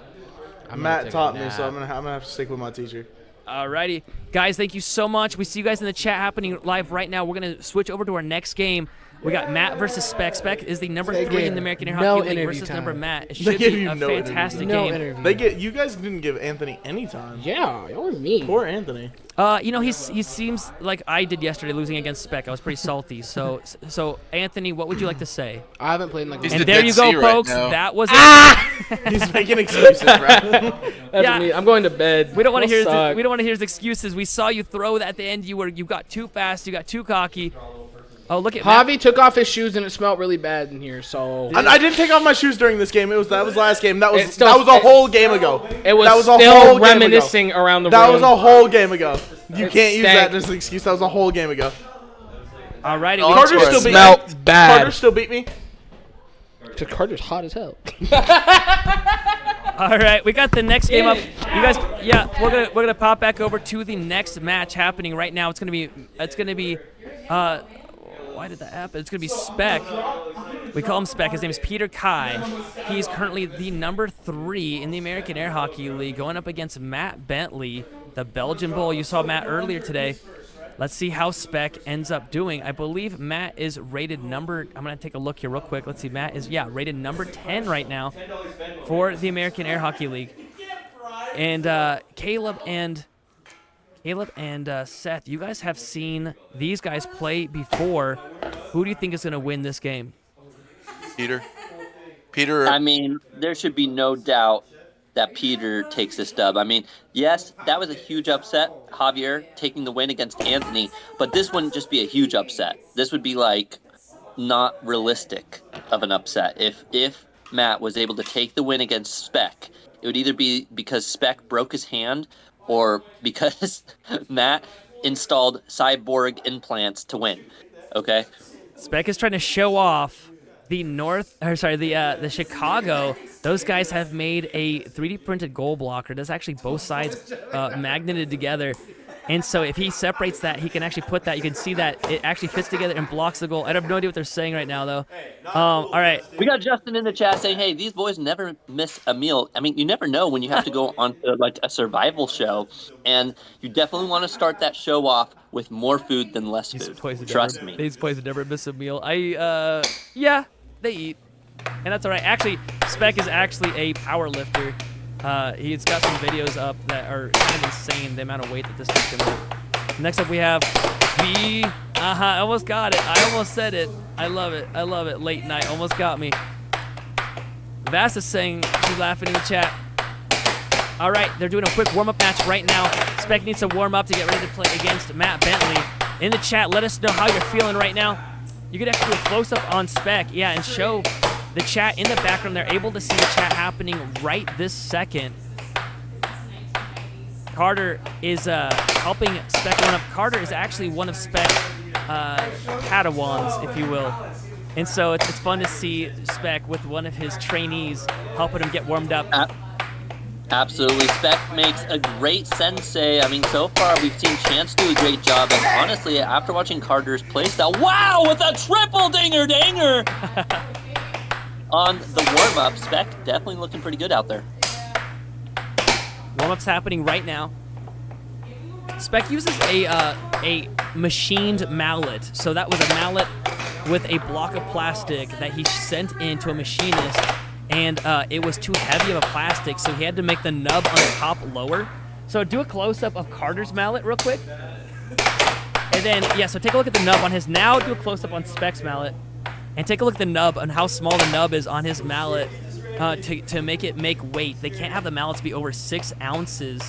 Matt taught me, so I'm gonna have to stick with my teacher. Alrighty. Guys, thank you so much. We see you guys in the chat happening live right now. We're going to switch over to our next game. We got Matt versus Spec. Spec is the number 3 in the American Air Hockey League versus number Matt. It should be a fantastic game. You guys didn't give Anthony any time. Yeah, y'all were mean. Poor Anthony. He seems like I did yesterday losing against Spec. I was pretty salty. So Anthony, what would you like to say? I haven't played in like. And there you go, folks. That was it. He's making excuses, right? Me. I'm going to bed. We don't want to hear. We don't want to hear his excuses. We saw you throw that at the end. You got too fast. You got too cocky. Oh, look at Javi took off his shoes and it smelled really bad in here. So I didn't take off my shoes during this game. That was last game. That was a whole game ago. It was a still whole reminiscing around the room. That was a whole game ago. You can't use that as an excuse. That was a whole game ago. Alrighty, Carter still beat me. Bad. Carter still beat me. Carter's hot as hell. All right, we got the next game up. You guys, we're gonna pop back over to the next match happening right now. It's gonna be. Why did that happen? It's going to be Spec. We call him Spec. His name is Peter Kai. He's currently the number 3 in the American Air Hockey League, going up against Matt Bentley, the Belgian Bull. You saw Matt earlier today. Let's see how Spec ends up doing. I believe Matt is rated number, I'm going to take a look here real quick. Let's see, Matt is, rated number 10 right now for the American Air Hockey League. And Caleb and Seth, you guys have seen these guys play before. Who do you think is going to win this game? Peter. I mean, there should be no doubt that Peter takes this dub. I mean, yes, that was a huge upset, Javier taking the win against Anthony, but this wouldn't just be a huge upset. This would be like not realistic of an upset. If Matt was able to take the win against Spec, it would either be because Spec broke his hand or because Matt installed cyborg implants to win. Okay? Spec is trying to show off the Chicago. Those guys have made a 3D printed goal blocker. That's actually both sides magneted together. And so if he separates that, he can actually put that. You can see that it actually fits together and blocks the goal. I have no idea what they're saying right now, though. All right. We got Justin in the chat saying, hey, these boys never miss a meal. I mean, you never know when you have to go on to, like, a survival show. And you definitely want to start that show off with more food than less food. Trust me. These boys never miss a meal. Yeah, they eat. And that's all right. Actually, Spec is actually a power lifter. He's got some videos up that are kind of insane, the amount of weight that this dude can lift. Next up, we have V. I almost got it. I almost said it. I love it. I love it. Late night. Almost got me. Vass is saying, she's laughing in the chat. All right, they're doing a quick warm-up match right now. Spec needs to warm up to get ready to play against Matt Bentley. In the chat, let us know how you're feeling right now. You could actually do a close-up on Spec, and show the chat in the background. They're able to see the chat happening right this second. Carter is helping Spec run up. Carter is actually one of Spec's Padawans, if you will. And so it's fun to see Spec with one of his trainees helping him get warmed up. Absolutely. Spec makes a great sensei. I mean, so far we've seen Chance do a great job. And honestly, after watching Carter's playstyle, wow, with a triple dinger! On the warm-up, Spec definitely looking pretty good out there. Warm-up's happening right now. Spec uses a machined mallet. So that was a mallet with a block of plastic that he sent in to a machinist, and it was too heavy of a plastic, so he had to make the nub on the top lower. So do a close-up of Carter's mallet real quick. And then, so take a look at the nub on his. Now do a close-up on Spec's mallet. And take a look at the nub and how small the nub is on his mallet to make it make weight. They can't have the mallets be over 6 ounces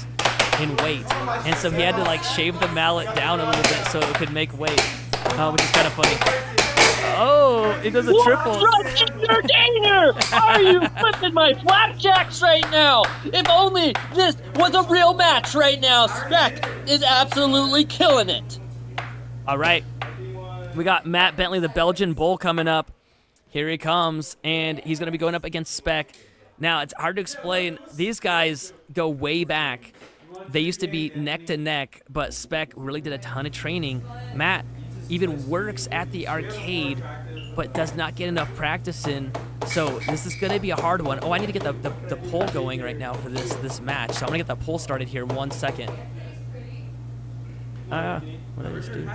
in weight. And so he had to like shave the mallet down a little bit so it could make weight, which is kind of funny. Oh, it does a triple. Dinger! Are you flipping my flapjacks right now? If only this was a real match right now. Spec is absolutely killing it. All right. We got Matt Bentley, the Belgian Bull, coming up. Here he comes, and he's going to be going up against Spec. Now, it's hard to explain. These guys go way back. They used to be neck to neck, but Spec really did a ton of training. Matt even works at the arcade, but does not get enough practice in. So this is going to be a hard one. Oh, I need to get the poll going right now for this match. So I'm going to get the poll started here in 1 second. What did I just do?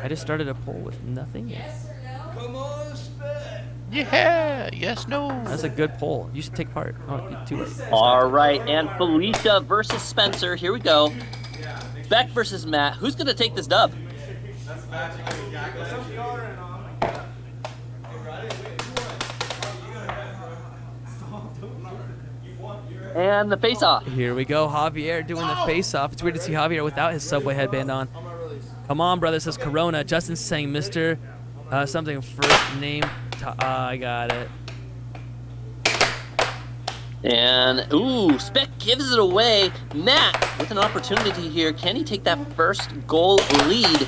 I just started a poll with nothing yet. Come on, Spec. Yeah, yes, no. That's a good poll. You should take part. Oh, too late. All right, and Felicia versus Spencer. Here we go. Spec versus Matt. Who's going to take this dub? And the face-off. Here we go. Javier doing the face-off. It's weird to see Javier without his Subway headband on. Come on, brother, says Corona. Justin's saying Mr. Something first name. I got it. And, ooh, Spec gives it away. Matt with an opportunity here. Can he take that first goal lead?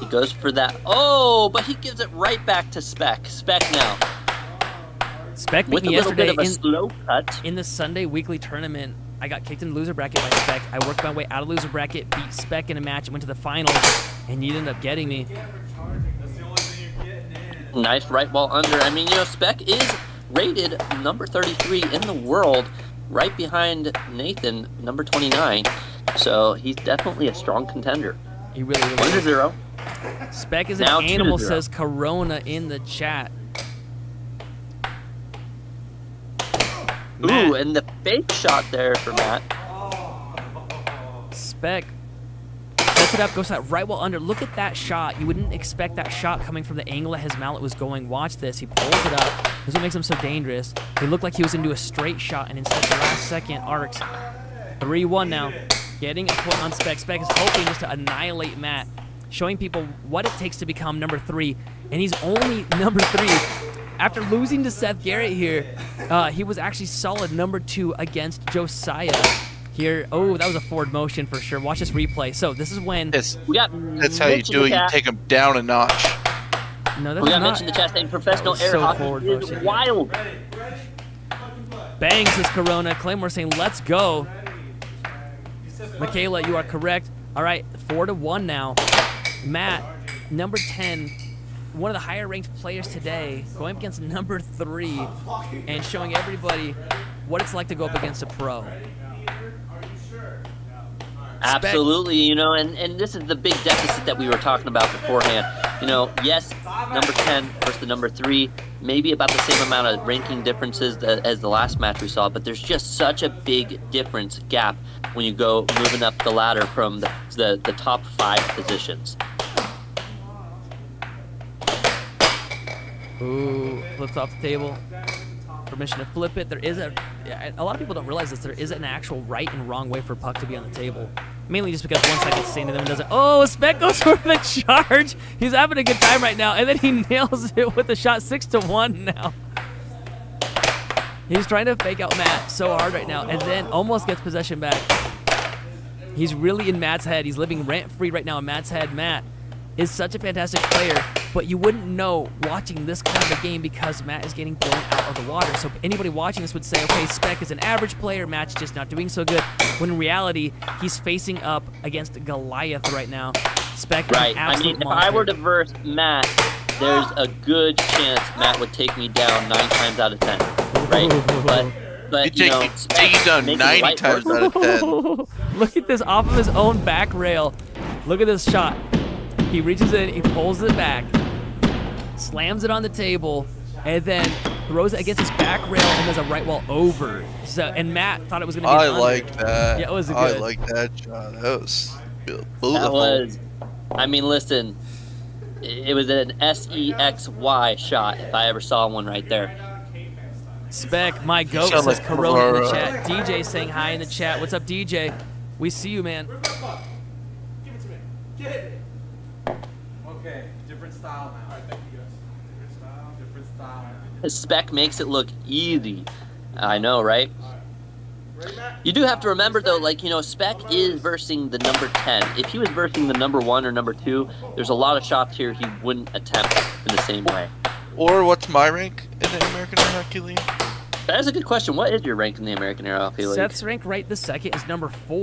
He goes for that. Oh, but he gives it right back to Spec. Spec now. Spec with beat me a little yesterday bit of a slow cut. In the Sunday weekly tournament. I got kicked in the loser bracket by Spec. I worked my way out of loser bracket, beat Spec in a match, and went to the finals, and he ended up getting me. Nice right wall under. I mean, Spec is rated number 33 in the world, right behind Nathan, number 29. So he's definitely a strong contender. He really is. 1-0. Spec is Now an animal, 2-0. says Corona in the chat. Ooh, and the fake shot there for Matt. Spec sets it up, goes to that right wall under. Look at that shot. You wouldn't expect that shot coming from the angle that his mallet was going. Watch this. He pulls it up. This is what makes him so dangerous. He looked like he was into a straight shot, and instead the last second arcs. 3-1 now. Getting a point on Spec. Spec is hoping just to annihilate Matt, showing people what it takes to become number 3, and he's only number 3. After losing to Seth Garrett here, he was actually solid number 2 against Josiah here. Oh, that was a forward motion for sure. Watch this replay. So this is when That's Mitch how you in do the it. You chat. take them down a notch. no, that's We got not. mentioned in the chat saying professional That was air so hockey forward is motion. wild. Bang, says Corona. Claymore saying, let's go. Michaela, you are correct. All right, 4-1 now. Matt, number 10, one of the higher ranked players today, going up against number 3 and showing everybody what it's like to go up against a pro. Absolutely, and this is the big deficit that we were talking about beforehand. Yes, number 10 versus the number 3, maybe about the same amount of ranking differences as the last match we saw, but there's just such a big gap when you go moving up the ladder from the top 5 positions. Ooh, flips off the table. Permission to flip it. There is a lot of people don't realize this. There is an actual right and wrong way for a puck to be on the table. Mainly just because one side gets standing there and does it. Oh, Spec goes for the charge. He's having a good time right now, and then he nails it with the shot. 6-1 now. He's trying to fake out Matt so hard right now, and then almost gets possession back. He's really in Matt's head. He's living rent-free right now in Matt's head. Matt is such a fantastic player, but you wouldn't know watching this kind of a game because Matt is getting blown out of the water. So anybody watching this would say, okay, Spec is an average player, Matt's just not doing so good, when in reality, he's facing up against Goliath right now. Spec Right. is an I absolute mean, if monster. I were to verse Matt, there's a good chance Matt would take me down 9 times out of 10. Right? But Take you down making 90 light times work. out of 10. Look at this off of his own back rail. Look at this shot. He reaches in, he pulls it back, slams it on the table, and then throws it against his back rail and does a right wall over. So, and Matt thought it was going to be an under. like that. Yeah, it was good. I like that shot. That was beautiful. That was, I mean, listen, it was an SEXY shot if I ever saw one right there. Spec, my goat, sound says like Corona in the Aurora. chat. DJ saying hi in the chat. What's up, DJ? We see you, man. Okay, different style now. Thank you guys. Different style. Spec makes it look easy. I know, right? You do have to remember, though, Spec is versing the number 10. If he was versing the number 1 or number 2, there's a lot of shots here he wouldn't attempt in the same way. Or what's my rank in the American Air Hockey League? That is a good question. What is your rank in the American Air Hockey League? Seth's rank right this second is number 4,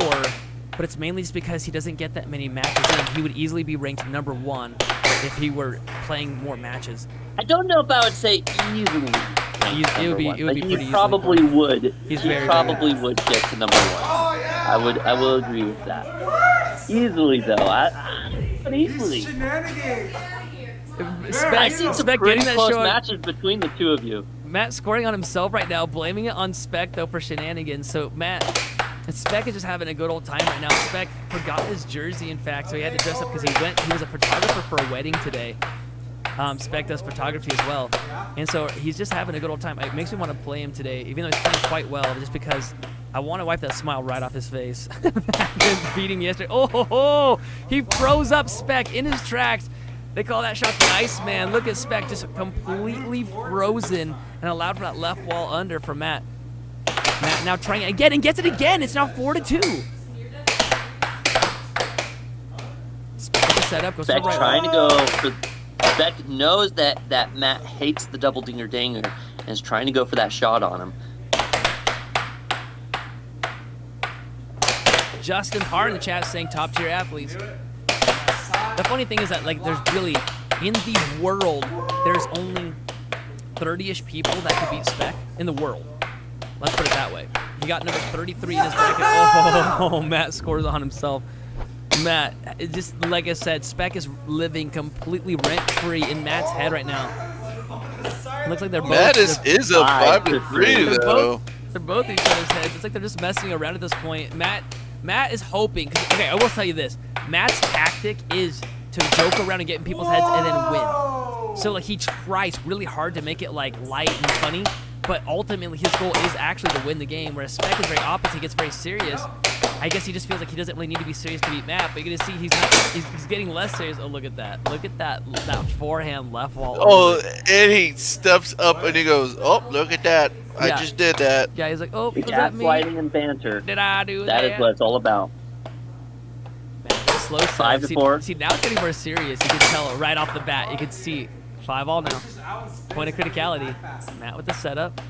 but it's mainly just because he doesn't get that many matches in. He would easily be ranked number 1 if he were playing more matches. I don't know if I would say easily. It would be pretty He easily. probably would. He's he very probably would get to number 1. I will agree with that. Easily though, but easily. I see some Spec pretty getting that close shot. matches between the two of you. Matt scoring on himself right now, blaming it on Spec though for shenanigans. So Matt, Spec is just having a good old time right now. Spec forgot his jersey, in fact, so he had to dress up because he was a photographer for a wedding today. Spec does photography as well, and so he's just having a good old time. It makes me want to play him today, even though he's playing quite well, just because I want to wipe that smile right off his face. Beating yesterday. Oh, he froze up Spec in his tracks. They call that shot the Iceman. Look at Spec just completely frozen and allowed for that left wall under for Matt. Matt now trying it again and gets it again. It's now 4-2. Spec with the setup goes Spec right trying to go for. Spec knows that Matt hates the double dinger danger and is trying to go for that shot on him. Justin Hart in the chat saying top tier athletes. The funny thing is that there's really In the world, there's only 30-ish people that could beat Spec in the world. Let's put it that way. He got number 33 in his bracket. Oh, Matt scores on himself. Matt, it just like I said, Spec is living completely rent-free in Matt's head right now. Looks like they're both. Matt is a 5-3 though. They're both each other's heads. It's like they're just messing around at this point. Matt is hoping. Okay, I will tell you this. Matt's tactic is to joke around and get in people's heads and then win. So like he tries really hard to make it like light and funny, but ultimately his goal is actually to win the game. Whereas Spec is very opposite. He gets very serious. I guess he just feels like he doesn't really need to be serious to beat Matt, but you're gonna see he's getting less serious. Oh, look at that! Look at that forehand left wall. Oh, and he steps up and he goes, "Oh, look at that! I just did that." Yeah, he's like, "Oh, was that me? Gaslighting and banter. Did I do that?" That is what it's all about. Man, slow 5-4. See, now it's getting more serious. You can tell it right off the bat. You can see 5-all now. Point of criticality. Matt with the setup.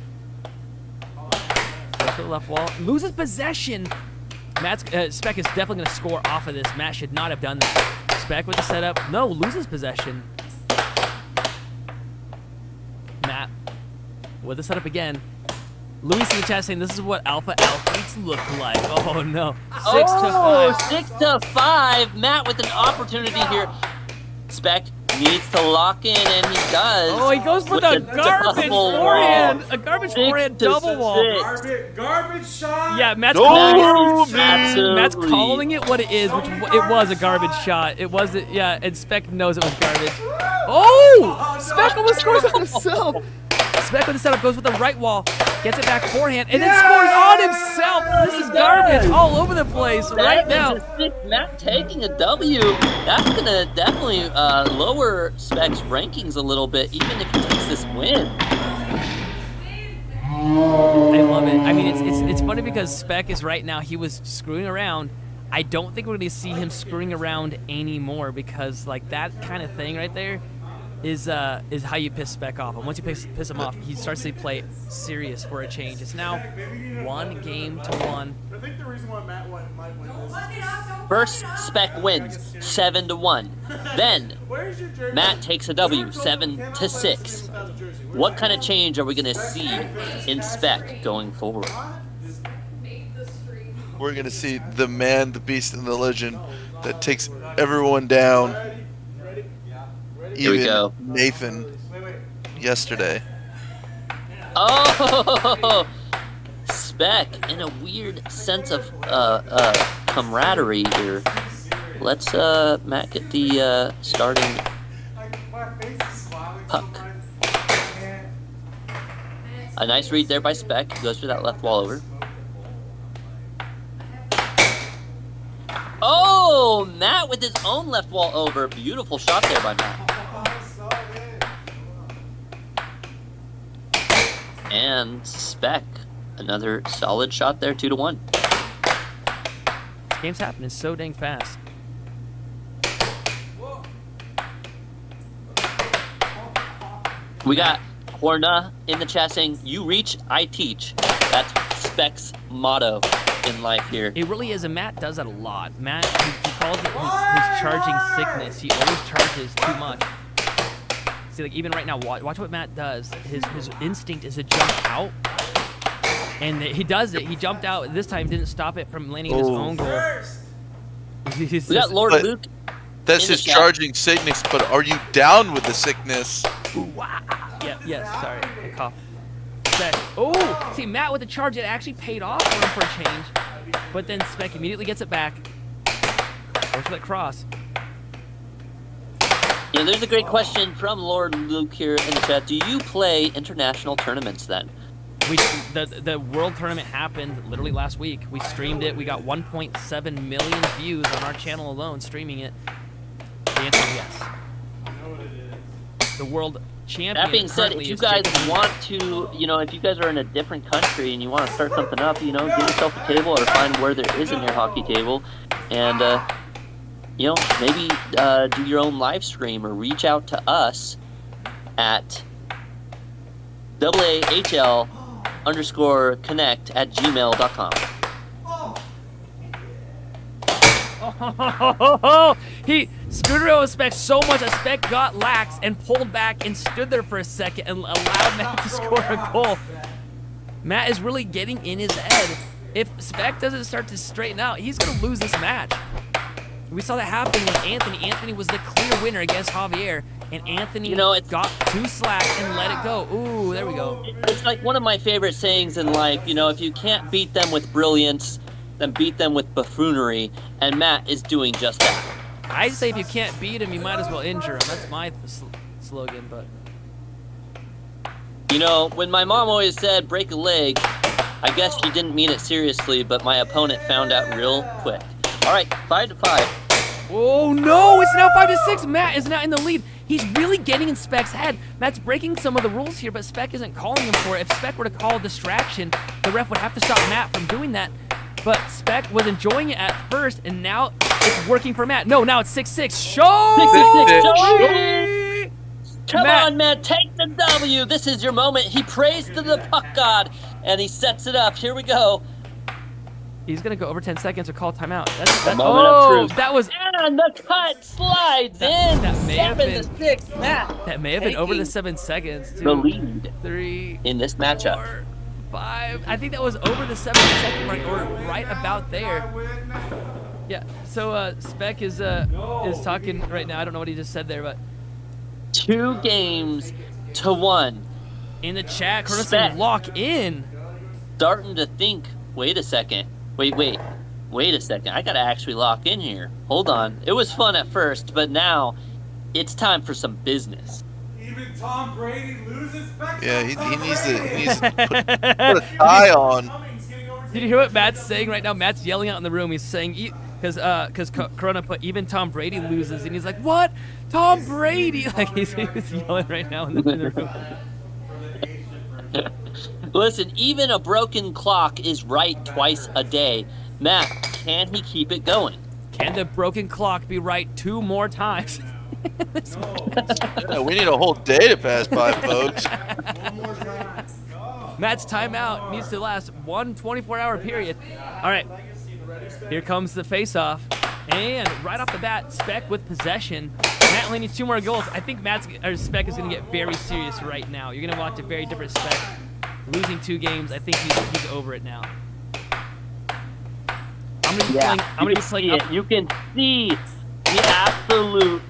Goes to the left wall. Loses possession. Spec is definitely going to score off of this. Matt should not have done that. Spec with the setup. No, loses possession. Matt with the setup again. Luis in the chat saying this is what alpha athletes look like. Oh no. 6-5. 6-5. Matt with an opportunity here. Spec needs to lock in, and he does. Oh, he goes for the garbage forehand. A garbage forehand double wall. Garbage shot. Yeah, Matt's calling it what it is, which it was a garbage shot. It wasn't, yeah, and Spec knows it was garbage. Oh! Spec almost scores on himself. Spec with the setup goes with the right wall, gets it back forehand, and then scores on himself. This is garbage all over the place right now. Matt taking a W. That's going to definitely lower Spec's rankings a little bit, even if he takes this win. I love it. I mean, it's funny because Spec is right now, he was screwing around. I don't think we're going to see him screwing around anymore because, like, that kind of thing right there is how you piss Spec off. And once you piss him off, he starts to play serious for a change. It's now 1-1. I think the reason why Matt might win this is first, Spec wins 7-1. Then Matt takes a W, 7-6. What kind of change are we going to see in Spec going forward? We're going to see the man, the beast, and the legend that takes everyone down. Here we go. Nathan yesterday. Oh, Spec in a weird sense of camaraderie here. Let's Matt get the starting puck. A nice read there by Spec. He goes for that left wall over. Oh, Matt with his own left wall over. Beautiful shot there by Matt. And Spec, another solid shot there, 2-1. This game's happening so dang fast. We got Horna in the chat saying, "You reach, I teach." That's Spec's motto in life here. It really is, and Matt does that a lot. Matt, he calls it his charging sickness. He always charges too much. See, like even right now, watch what Matt does. His instinct is to jump out, and he does it. He jumped out this time, didn't stop it from landing his own goal. We got Lord Luke. That's his charging sickness, but are you down with the sickness? Yes, sorry, I coughed. Oh, see, Matt with the charge, it actually paid off for him for a change, but then Spec immediately gets it back. Goes for that cross. Yeah, there's a great question from Lord Luke here in the chat. Do you play international tournaments then? The world tournament happened literally last week. We streamed it. We got 1.7 million views on our channel alone streaming it. The answer is yes. The world champion. That being said, if you guys want to, if you guys are in a different country and you want to start something up, get yourself a table or find where there is an air hockey table, and maybe do your own live stream or reach out to us at AAHL_connect@gmail.com. Scooter with Spec so much that Spec got lax and pulled back and stood there for a second and allowed Matt to score a goal. Matt is really getting in his head. If Spec doesn't start to straighten out, he's going to lose this match. We saw that happen with Anthony. Anthony was the clear winner against Javier, and Anthony got too slack and let it go. Ooh, there we go. It's like one of my favorite sayings in life, if you can't beat them with brilliance, then beat them with buffoonery, and Matt is doing just that. I'd say if you can't beat him, you might as well injure him. That's my slogan, but... When my mom always said, break a leg, I guess she didn't mean it seriously, but my opponent found out real quick. All right, 5-5. Oh, no, it's now 5-6. Matt is now in the lead. He's really getting in Spec's head. Matt's breaking some of the rules here, but Spec isn't calling him for it. If Spec were to call a distraction, the ref would have to stop Matt from doing that. But Spec was enjoying it at first, and now it's working for Matt. No, now it's 6-6. Show! 6-6. Come on, Matt, take the W. This is your moment. He prays to the puck god, and he sets it up. Here we go. He's going to go over 10 seconds or call timeout. That's a moment of truth. That was... And the cut slides in. That may have been 7-6, Matt. That may have been over the 7 seconds. 2, the lead 3 in this matchup. 4, 5. I think that was over the 7-second mark, or right about there. Yeah. So Spec is talking right now. I don't know what he just said there, but 2 games to 1. In the chat, Curtis saying lock in. Starting to think. Wait a second. Wait a second. I gotta actually lock in here. Hold on. It was fun at first, but now it's time for some business. Even Tom Brady loses back. Yeah, he needs to put a tie on. Did you hear what Matt's saying right now? Matt's yelling out in the room. He's saying, because Corona put even Tom Brady loses, and he's like, what? Tom Brady? Like he's yelling right now in the room. Listen, even a broken clock is right twice a day. Matt, can he keep it going? Can the broken clock be right 2 more times? Yeah, we need a whole day to pass by, folks. Matt's timeout needs to last 1 24-hour period. All right, here comes the face-off. And right off the bat, Spec with possession. Matt only needs 2 more goals. I think Spec is going to get very serious right now. You're going to watch a very different Spec. Losing 2 games, I think he's over it now. I'm going to be playing up. You can see the absolute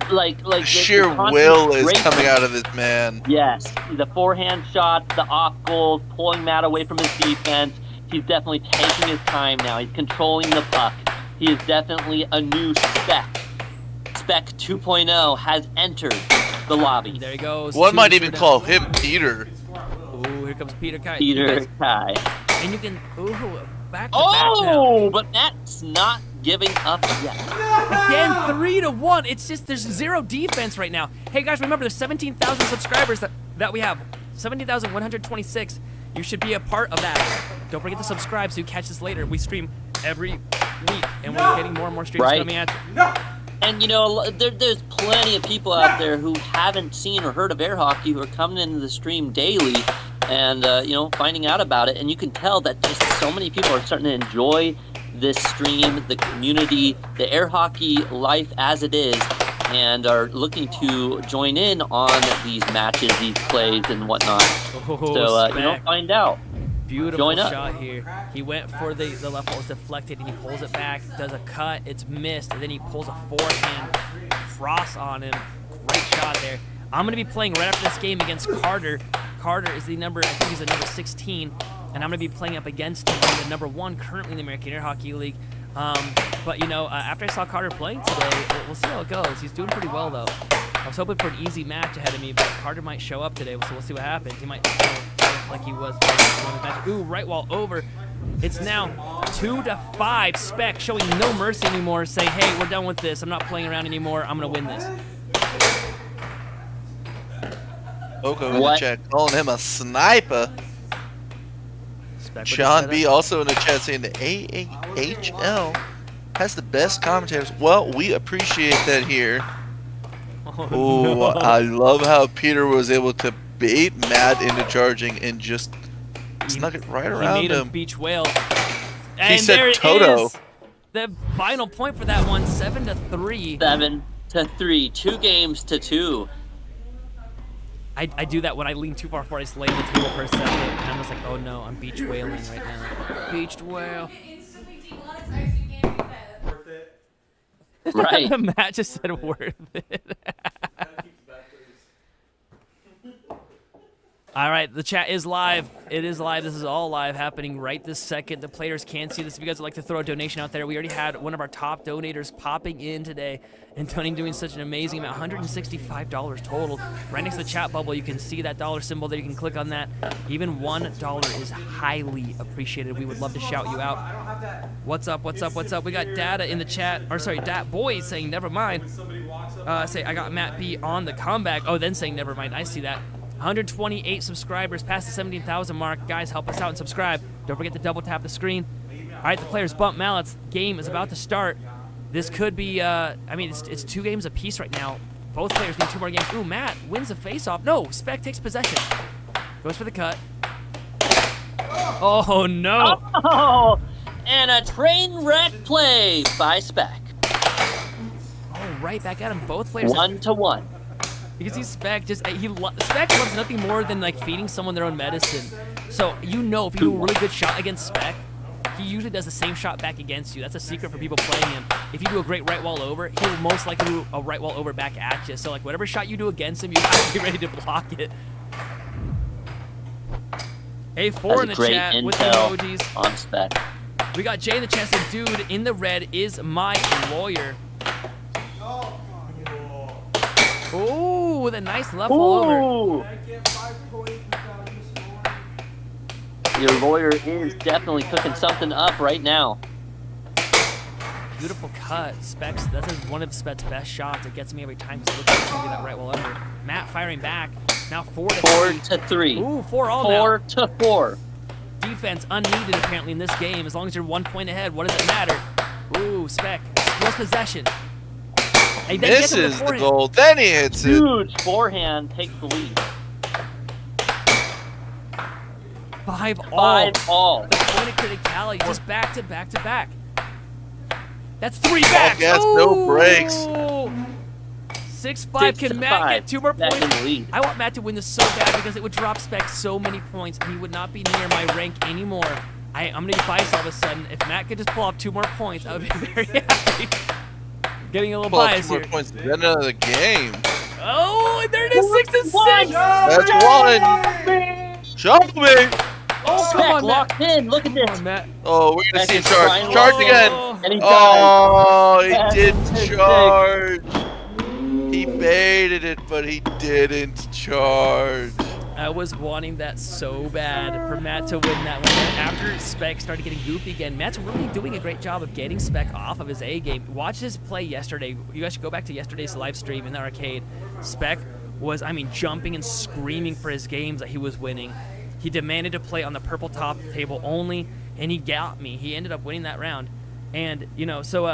the sheer will is coming out of this man. Yes, the forehand shots, the off goals, pulling Matt away from his defense. He's definitely taking his time now. He's controlling the puck. He is definitely a new Spec. Spec 2.0 has entered the lobby. There he goes. One might even call him Peter. Ooh, here comes Peter Kai. Peter Kai. And you can, back to back now. But Matt's not giving up yet. Again, 3-1. It's just, there's 0 defense right now. Hey guys, remember there's 17,000 subscribers that we have. 17,126. You should be a part of that. Don't forget to subscribe so you catch this later. We stream every week, and we're getting more and more streams coming at you. And there's plenty of people out there who haven't seen or heard of air hockey who are coming into the stream daily and finding out about it. And you can tell that just so many people are starting to enjoy this stream, the community, the air hockey life as it is, and are looking to join in on these matches, these plays, and whatnot. So find out. Beautiful shot here. He went for the left wall, was deflected, and he pulls it back, does a cut, it's missed, and then he pulls a forehand cross on him. Great shot there. I'm going to be playing right after this game against Carter. Carter is I think he's the number 16, and I'm going to be playing up against him, the number 1 currently in the American Air Hockey League. But after I saw Carter playing today, we'll see how it goes. He's doing pretty well, though. I was hoping for an easy match ahead of me, but Carter might show up today, so we'll see what happens. He might like he was on the match. Ooh, right wall over. It's now 2-5. Spec showing no mercy anymore, saying, hey, we're done with this. I'm not playing around anymore. I'm going to win this. Oko in the chat calling him a sniper. Sean B also in the chat saying the AAHL has the best commentators. Well, we appreciate that here. Oh, no. I love how Peter was able to bait Matt into charging and just snuck it right around him. him. Beach whale. He said Toto. the final point for that one, 7-3. 7-3, 2 games to 2. I do that when I lean too far forward. I just lay the table for a second, and I'm just like, oh no, I'm beach whaling right now. Beached whale. Right. Matt just said worth it. All right, the chat is live. It is live. This is all live, happening right this second. The players can see this. If you guys would like to throw a donation out there, we already had one of our top donators popping in today, and Tony doing such an amazing amount, $165 total. Right next to the chat bubble, you can see that dollar symbol there. You can click on that. Even $1 is highly appreciated. We would love to shout you out. What's up? What's up? What's up? We got Data in the chat, or sorry, Boys saying never mind. Say I got Matt B on the comeback. Oh, then saying never mind. I see that. 128 subscribers past the 17,000 mark. Guys, help us out and subscribe. Don't forget to double tap the screen. All right, the players bump mallets. Game is about to start. This could be, I mean, it's 2 games apiece right now. Both players need 2 more games. Ooh, Matt wins the face-off. No, Spec takes possession. Goes for the cut. Oh, no. Oh, and a train wreck play by Spec. Oh, right back at him. Both players. 1-1. You can see Spec just Spec loves nothing more than like feeding someone their own medicine. So you know if you do a really good shot against Spec, he usually does the same shot back against you. That's a secret for people playing him. If you do a great right wall over, he will most likely do a right wall over back at you. So like whatever shot you do against him, you have to be ready to block it. A4 in the chat with the emojis on Spec. We got Jay in the chat saying, dude, in the red is my lawyer. Ooh, with a nice level over. Your lawyer is definitely cooking something up right now. Beautiful cut. Specs, that's one of Spec's best shots. It gets me every time because it looks like it's going to be that right wall under. Matt firing back. Now 4-3. Ooh, 4 all 4-4. Defense unneeded apparently in this game. As long as you're 1 point ahead, what does it matter? Ooh, Spec. Steals possession. Hey, misses the goal, then he hits it. Huge forehand takes the lead. 5 all. 5 all. The point of criticality, just back to back to back. That's 3 backs. Yes, no breaks. 6-5. Can Matt get 2 more points? I want Matt to win this so bad because it would drop Spec so many points and he would not be near my rank anymore. I'm going to be biased all of a sudden. If Matt could just pull off 2 more points, I would be very happy. Getting a little biased here. 2 more points at the end of the game. Oh, and there it is, 6-6. That's 1. Show me. Oh, Spec come on, locked in. Look at this. Matt. Oh, we're going to see him charge. Charge again. And he oh, he did charge. He baited it, but he didn't charge. I was wanting that so bad for Matt to win that one. After Spec started getting goofy again, Matt's really doing a great job of getting Spec off of his A game. Watch his play yesterday. You guys should go back to yesterday's live stream in the arcade. Spec was, I mean, jumping and screaming for his games that he was winning. He demanded to play on the purple top table only, and he got me. He ended up winning that round. And, you know, so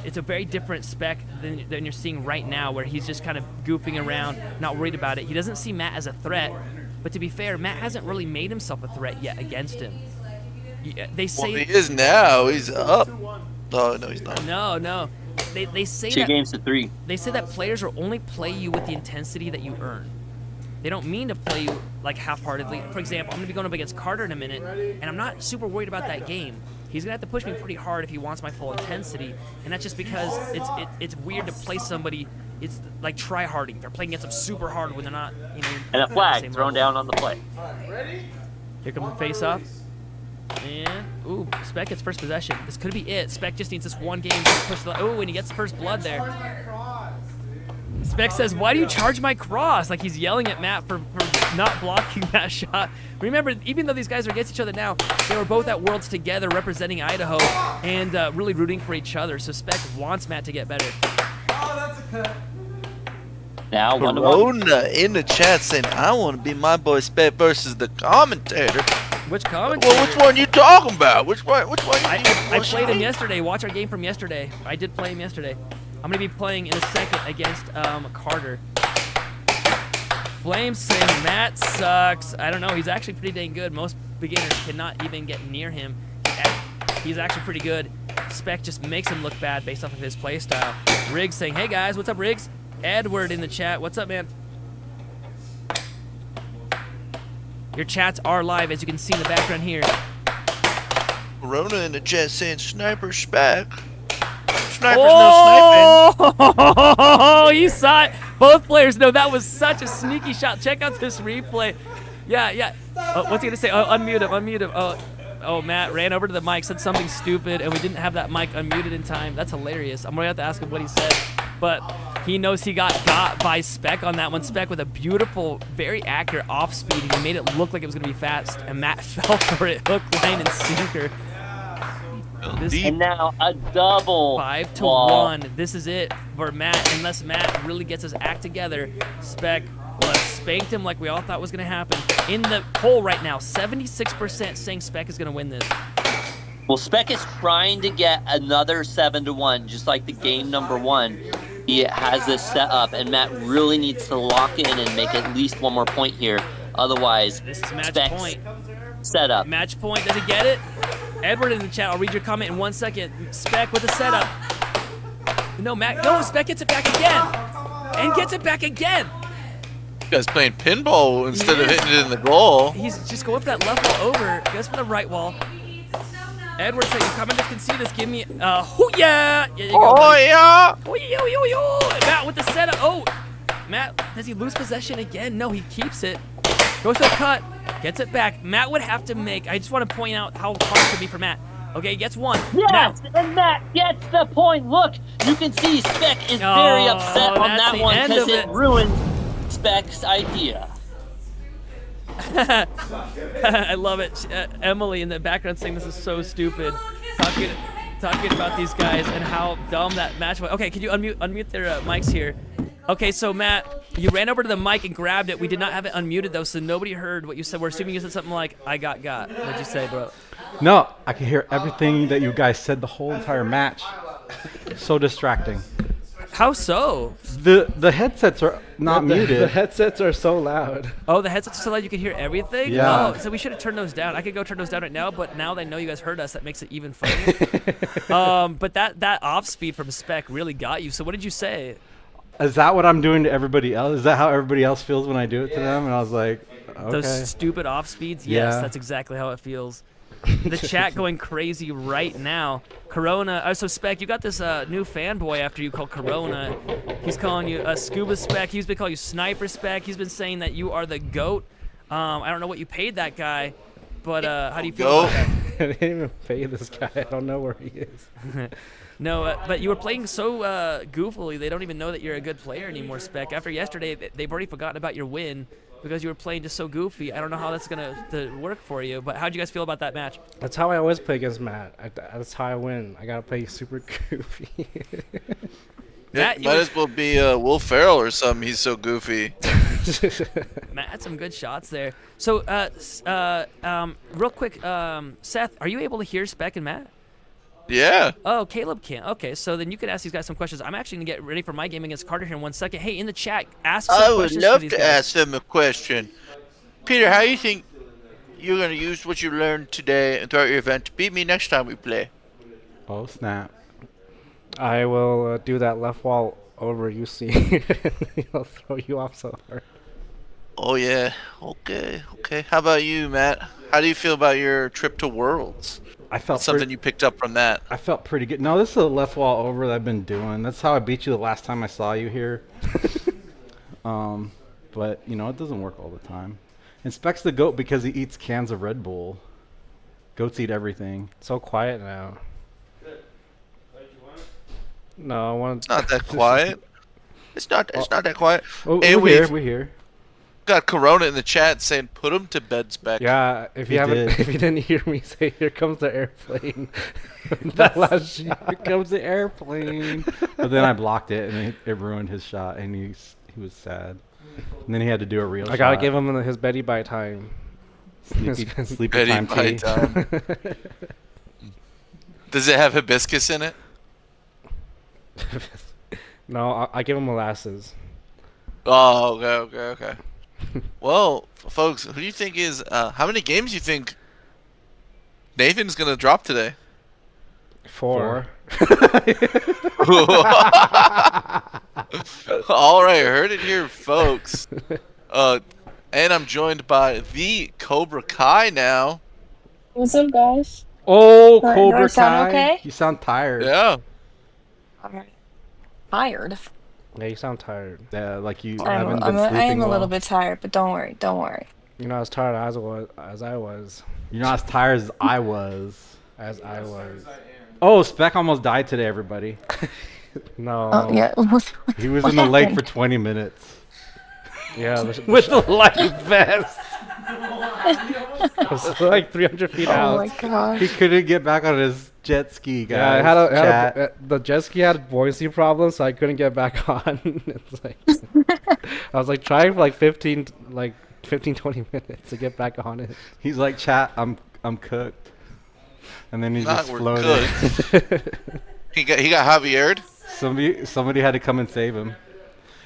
it's a very different Spec than you're seeing right now, where he's just kind of goofing around, not worried about it. He doesn't see Matt as a threat. But to be fair, Matt hasn't really made himself a threat yet against him. They say he is now. He's up. Oh, no, he's not. No. They say 2 games to 3. They say that players will only play you with the intensity that you earn. They don't mean to play you like half-heartedly. For example, I'm going to be going up against Carter in a minute, and I'm not super worried about that game. He's going to have to push me pretty hard if he wants my full intensity, and that's just because it's weird to play somebody. It's like try-harding. They're playing against them super hard when they're not, you know. And a flag thrown down on the play. Here comes the face-off. And, ooh, Spec gets first possession. This could be it. Spec just needs this one game to push the... Ooh, and he gets first blood there. Spec says, why do you charge my cross? Like he's yelling at Matt for not blocking that shot. Remember, even though these guys are against each other now, they were both at Worlds together representing Idaho and really rooting for each other. So Spec wants Matt to get better. Oh, that's a cut. Now, Corona in the chat saying, I want to be my boy Spec versus the commentator. Which commentator? Well, which one you talking about? Which one? I played him yesterday. Watch our game from yesterday. I did play him yesterday. I'm going to be playing in a second against Carter. Flames saying Matt sucks. I don't know. He's actually pretty dang good. Most beginners cannot even get near him. He's actually pretty good. Spec just makes him look bad based off of his playstyle. Riggs saying, hey guys, what's up, Riggs? Edward in the chat, what's up, man? Your chats are live, as you can see in the background here. Corona in the chat saying sniper Spec. Sniper's no sniping. Oh, you saw it. Both players know that was such a sneaky shot. Check out this replay. Yeah. Oh, what's he gonna say? Oh, unmute him. Oh, Matt ran over to the mic, said something stupid, and we didn't have that mic unmuted in time. That's hilarious. I'm gonna have to ask him what he said, but he knows he got by Spec on that one. Spec with a beautiful, very accurate off speed. He made it look like it was gonna be fast, and Matt fell for it, hook, line, and sinker. And now a double 5-1. This is it for Matt, unless Matt really gets his act together. Spec spanked him like we all thought was going to happen. In the poll right now, 76% saying Spec is going to win this. Well, Spec is trying to get another 7-1, just like the game number 1. He has this set up, and Matt really needs to lock in and make at least one more point here. Otherwise, this is match Spec's point. Setup. Match point. Does he get it? Edward in the chat. I'll read your comment in 1 second. Spec with the setup. No, Matt. No, Spec gets it back again. And gets it back again. You guys playing pinball instead of hitting it in the goal. He's just going for that left wall over. Goes for the right wall. Edward saying, commenters can see this. Give me hoo-yeah. There you go, buddy. Yeah. Matt with the setup. Oh, Matt, does he lose possession again? No, he keeps it. Goes to the cut. Gets it back. Matt would have to make. I just want to point out how hard it could be for Matt. Okay, he gets one. Yes, and Matt gets the point. Look, you can see Spec is very upset on that one because it ruined Spec's idea. I love it. Emily in the background saying this is so stupid. Talking about these guys and how dumb that match was. Okay, can you unmute their mics here? Okay, so Matt, you ran over to the mic and grabbed it. We did not have it unmuted though, so nobody heard what you said. We're assuming you said something like, "I got." What'd you say, bro? No, I can hear everything that you guys said the whole entire match. So distracting. How so? The headsets are not muted. The headsets are so loud. Oh, the headsets are so loud you can hear everything? Yeah. Oh, so we should have turned those down. I could go turn those down right now, but now they know you guys heard us. That makes it even funnier. But that off speed from Spec really got you. So what did you say? Is that what I'm doing to everybody else? Is that how everybody else feels when I do it to them? And I was like, okay. Those stupid off speeds? Yes, that's exactly how it feels. The chat going crazy right now. Corona. So Spec, you got this new fanboy after you called Corona. He's calling you Scuba Spec. He's been calling you Sniper Spec. He's been saying that you are the GOAT. I don't know what you paid that guy, but how do you feel about that? I didn't even pay this guy. I don't know where he is. No, but you were playing so goofily, they don't even know that you're a good player anymore, Spec. After yesterday, they've already forgotten about your win because you were playing just so goofy. I don't know how that's going to work for you, but how'd you guys feel about that match? That's how I always play against Matt. That's how I win. I got to play super goofy. Matt, might as well be Will Ferrell or something. He's so goofy. Matt had some good shots there. So, real quick, Seth, are you able to hear Spec and Matt? Yeah. Oh, Caleb can't. Okay, so then you can ask these guys some questions. I'm actually going to get ready for my game against Carter here in 1 second. Hey, in the chat, ask some questions. I would love to ask them a question. Peter, how do you think you're going to use what you learned today and throughout your event to beat me next time we play? Oh, snap. I will do that left wall over you see. I'll throw you off so hard. Oh, yeah. Okay. How about you, Matt? How do you feel about your trip to Worlds? I felt something you picked up from that. I felt pretty good. No, this is a left wall over that I've been doing. That's how I beat you the last time I saw you here. But, you know, it doesn't work all the time. And Spec's the GOAT because he eats cans of Red Bull. Goats eat everything. So quiet now. No, I want. It's not that quiet. It's not that quiet. Oh, and we're here. Got Corona in the chat saying put him to bed, Spec. Yeah, if you didn't hear me say, "Here comes the airplane," that last shot. Here comes the airplane. But then I blocked it, and it ruined his shot, and he was sad. And then he had to do a real shot. I gotta give him his Betty by time. Sleepy Betty time by tea. time. Does it have hibiscus in it? No, I give him molasses. Oh, okay. Well, folks, who do you think is how many games you think Nathan's gonna drop today? 4. All right, heard it here, folks. And I'm joined by the Cobra Kai now. What's up, guys? Oh, Do I Cobra sound Kai. okay? You sound tired. Yeah. Alright. Tired. Yeah, you sound tired. Yeah, like you haven't been I sleeping am a well. little bit tired, but don't worry, don't worry. You're not as tired as I was. You're not as tired as I was. As I was. Oh, Spec almost died today, everybody. No. Oh yeah. He was What in the lake for happened? 20 minutes. Yeah, With the life vest. It was like 300 feet Oh out. my gosh. He couldn't get back on his jet ski, guys. Yeah, I had Chat. the jet ski had buoyancy problems, so I couldn't get back on. It's like I was like trying for like 15, 20 minutes to get back on it. He's like, chat, I'm cooked. And then he Not just we're floated. cooked. He got Javiered. Somebody had to come and save him.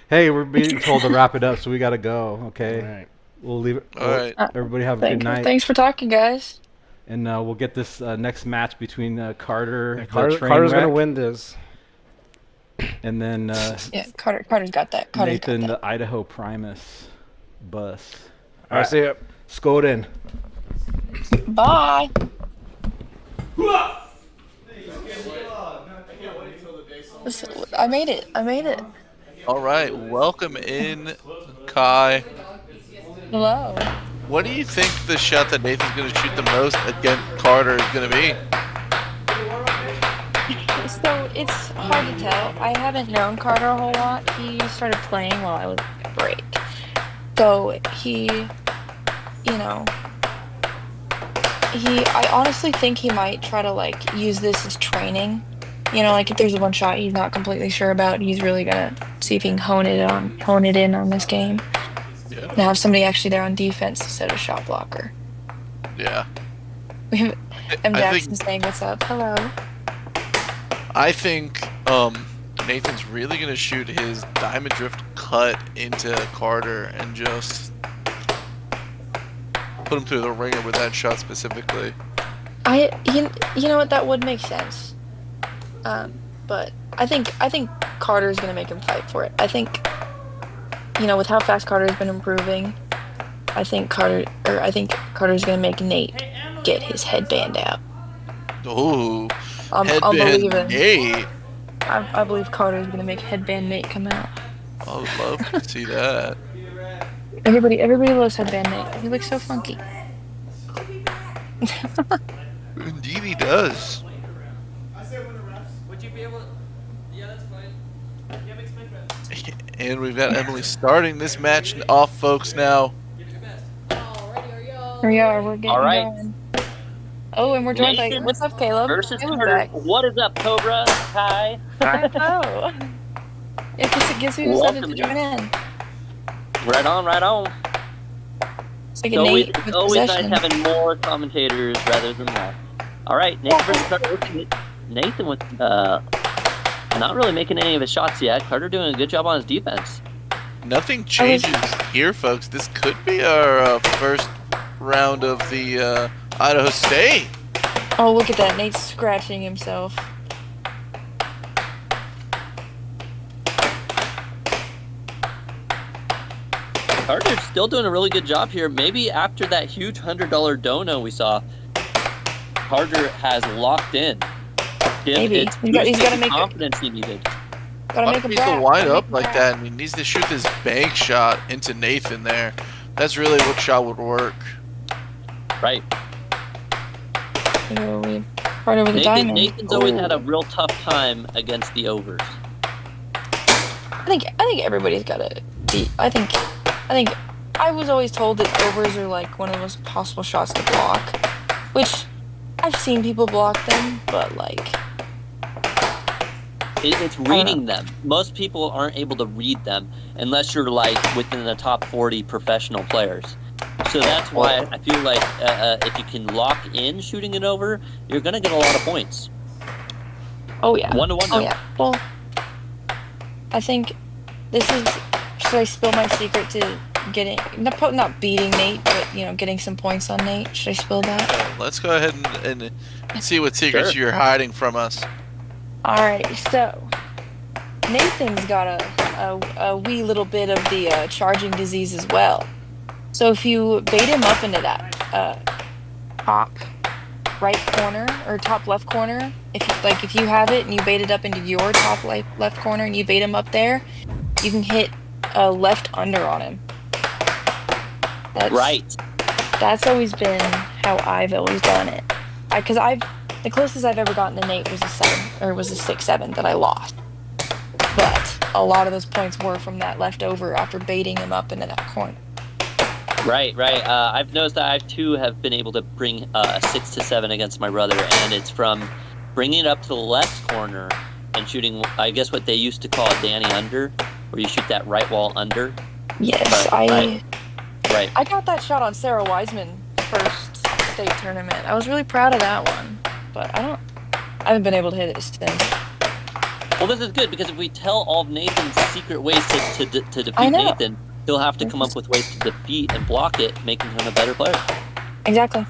Hey, we're being told to wrap it up, so we gotta go. Okay, All right. we'll leave it. All right. Everybody have a good night. Thanks for talking, guys. And we'll get this next match between Carter. the Carter's Trainwreck, gonna win this. And then Yeah, Carter's got that. Carter's Nathan, got that. the Idaho Primus bus. All right, see ya. Skoden. Bye. I made it. I made it. All right, welcome in, Kai. Hello. What do you think the shot that Nathan's going to shoot the most against Carter is going to be? So it's hard to tell. I haven't known Carter a whole lot. He started playing while I was on break. So I honestly think he might try to like use this as training. You know, like if there's one shot he's not completely sure about, he's really gonna see if he can hone it in on this game. Yeah. And have somebody actually there on defense instead of shot blocker. Yeah. We have M. I Jackson think- saying what's up. Hello. I think Nathan's really going to shoot his diamond drift cut into Carter and just put him through the ringer with that shot specifically. You know what, that would make sense. But I think Carter's gonna make him fight for it. I think, with how fast Carter's been improving, I think Carter's gonna make Nate get his headband out. Ooh. I'm Headband believing. Nate. I believe Carter's gonna make headband Nate come out. I would love to see that. Everybody loves headband Nate. He looks so funky. Indeed he does. Would you be able to... Yeah, that's fine. Yeah, makes my best. And we've got Emily starting this match off, folks, now. Here we are. We're getting All right. going. Oh, and we're joined by... Nathan What's up, Caleb? Versus Caleb's Carter. back. What is up, Cobra? Kai? Oh. Yeah, guess who decided to Welcome, join in? Right on, right on. It's like It's a always, Nate it's with always nice possession. having more commentators rather than less. All right, Nathan versus Carter. Nathan with not really making any of his shots yet. Carter doing a good job on his defense. Nothing changes here, folks. This could be our first round of the Idaho State. Oh, look at that. Nate's scratching himself. Carter's still doing a really good job here. Maybe after that huge $100 dono we saw, Carter has locked in. Maybe. He's gotta the make it. confidence he needed. Gotta make him Needs to back. wind Gotta up make him like back. that, and he needs to shoot this bank shot into Nathan there. That's really what shot would work. Right. Here we right over the diamond. Nathan's always Ooh. had a real tough time against the overs. I think everybody's gotta be. I think I was always told that overs are like one of the most possible shots to block, which I've seen people block them, but like It's reading them. Most people aren't able to read them unless you're like within the top 40 professional players. So that's why I feel like if you can lock in shooting it over, you're gonna get a lot of points. oh yeah, 1-1 oh though. yeah. Well, I think this is I spill my secret to getting not beating Nate, but getting some points on Nate? Should I spill that? Let's go ahead and see what secrets you're hiding from us. All right, so Nathan's got a wee little bit of the charging disease as well. So if you bait him up into that top right corner or top left corner, if you have it and you bait it up into your top left corner and you bait him up there, you can hit a left under on him. That's always been how I've always done it. Because the closest I've ever gotten to Nate was a 7 or was a 6-7 that I lost. But a lot of those points were from that leftover after baiting him up into that corner. Right. I've noticed that I too have been able to bring a 6 to 7 against my brother, and it's from bringing it up to the left corner and shooting, I guess what they used to call a Danny under, where you shoot that right wall under. Yes, Right. I got that shot on Sarah Wiseman first state tournament. I was really proud of that one, but I haven't been able to hit it since. Well, this is good because if we tell all of Nathan's secret ways to defeat Nathan, he'll have to come up with ways to defeat and block it, making him a better player. Exactly.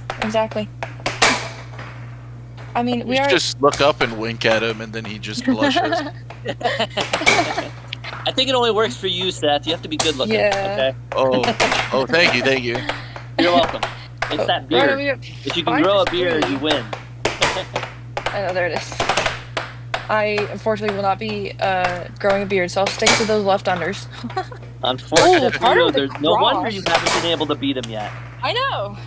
I mean, we just look up and wink at him, and then he just blushes. I think it only works for you, Seth. You have to be good looking. Yeah. Okay. Oh, thank you. You're welcome. It's that beard. If you can grow a beard, you win. I know, there it is. I unfortunately will not be growing a beard, so I'll stick to those left unders. Unfortunately, there's no wonder you haven't been able to beat him yet. I know.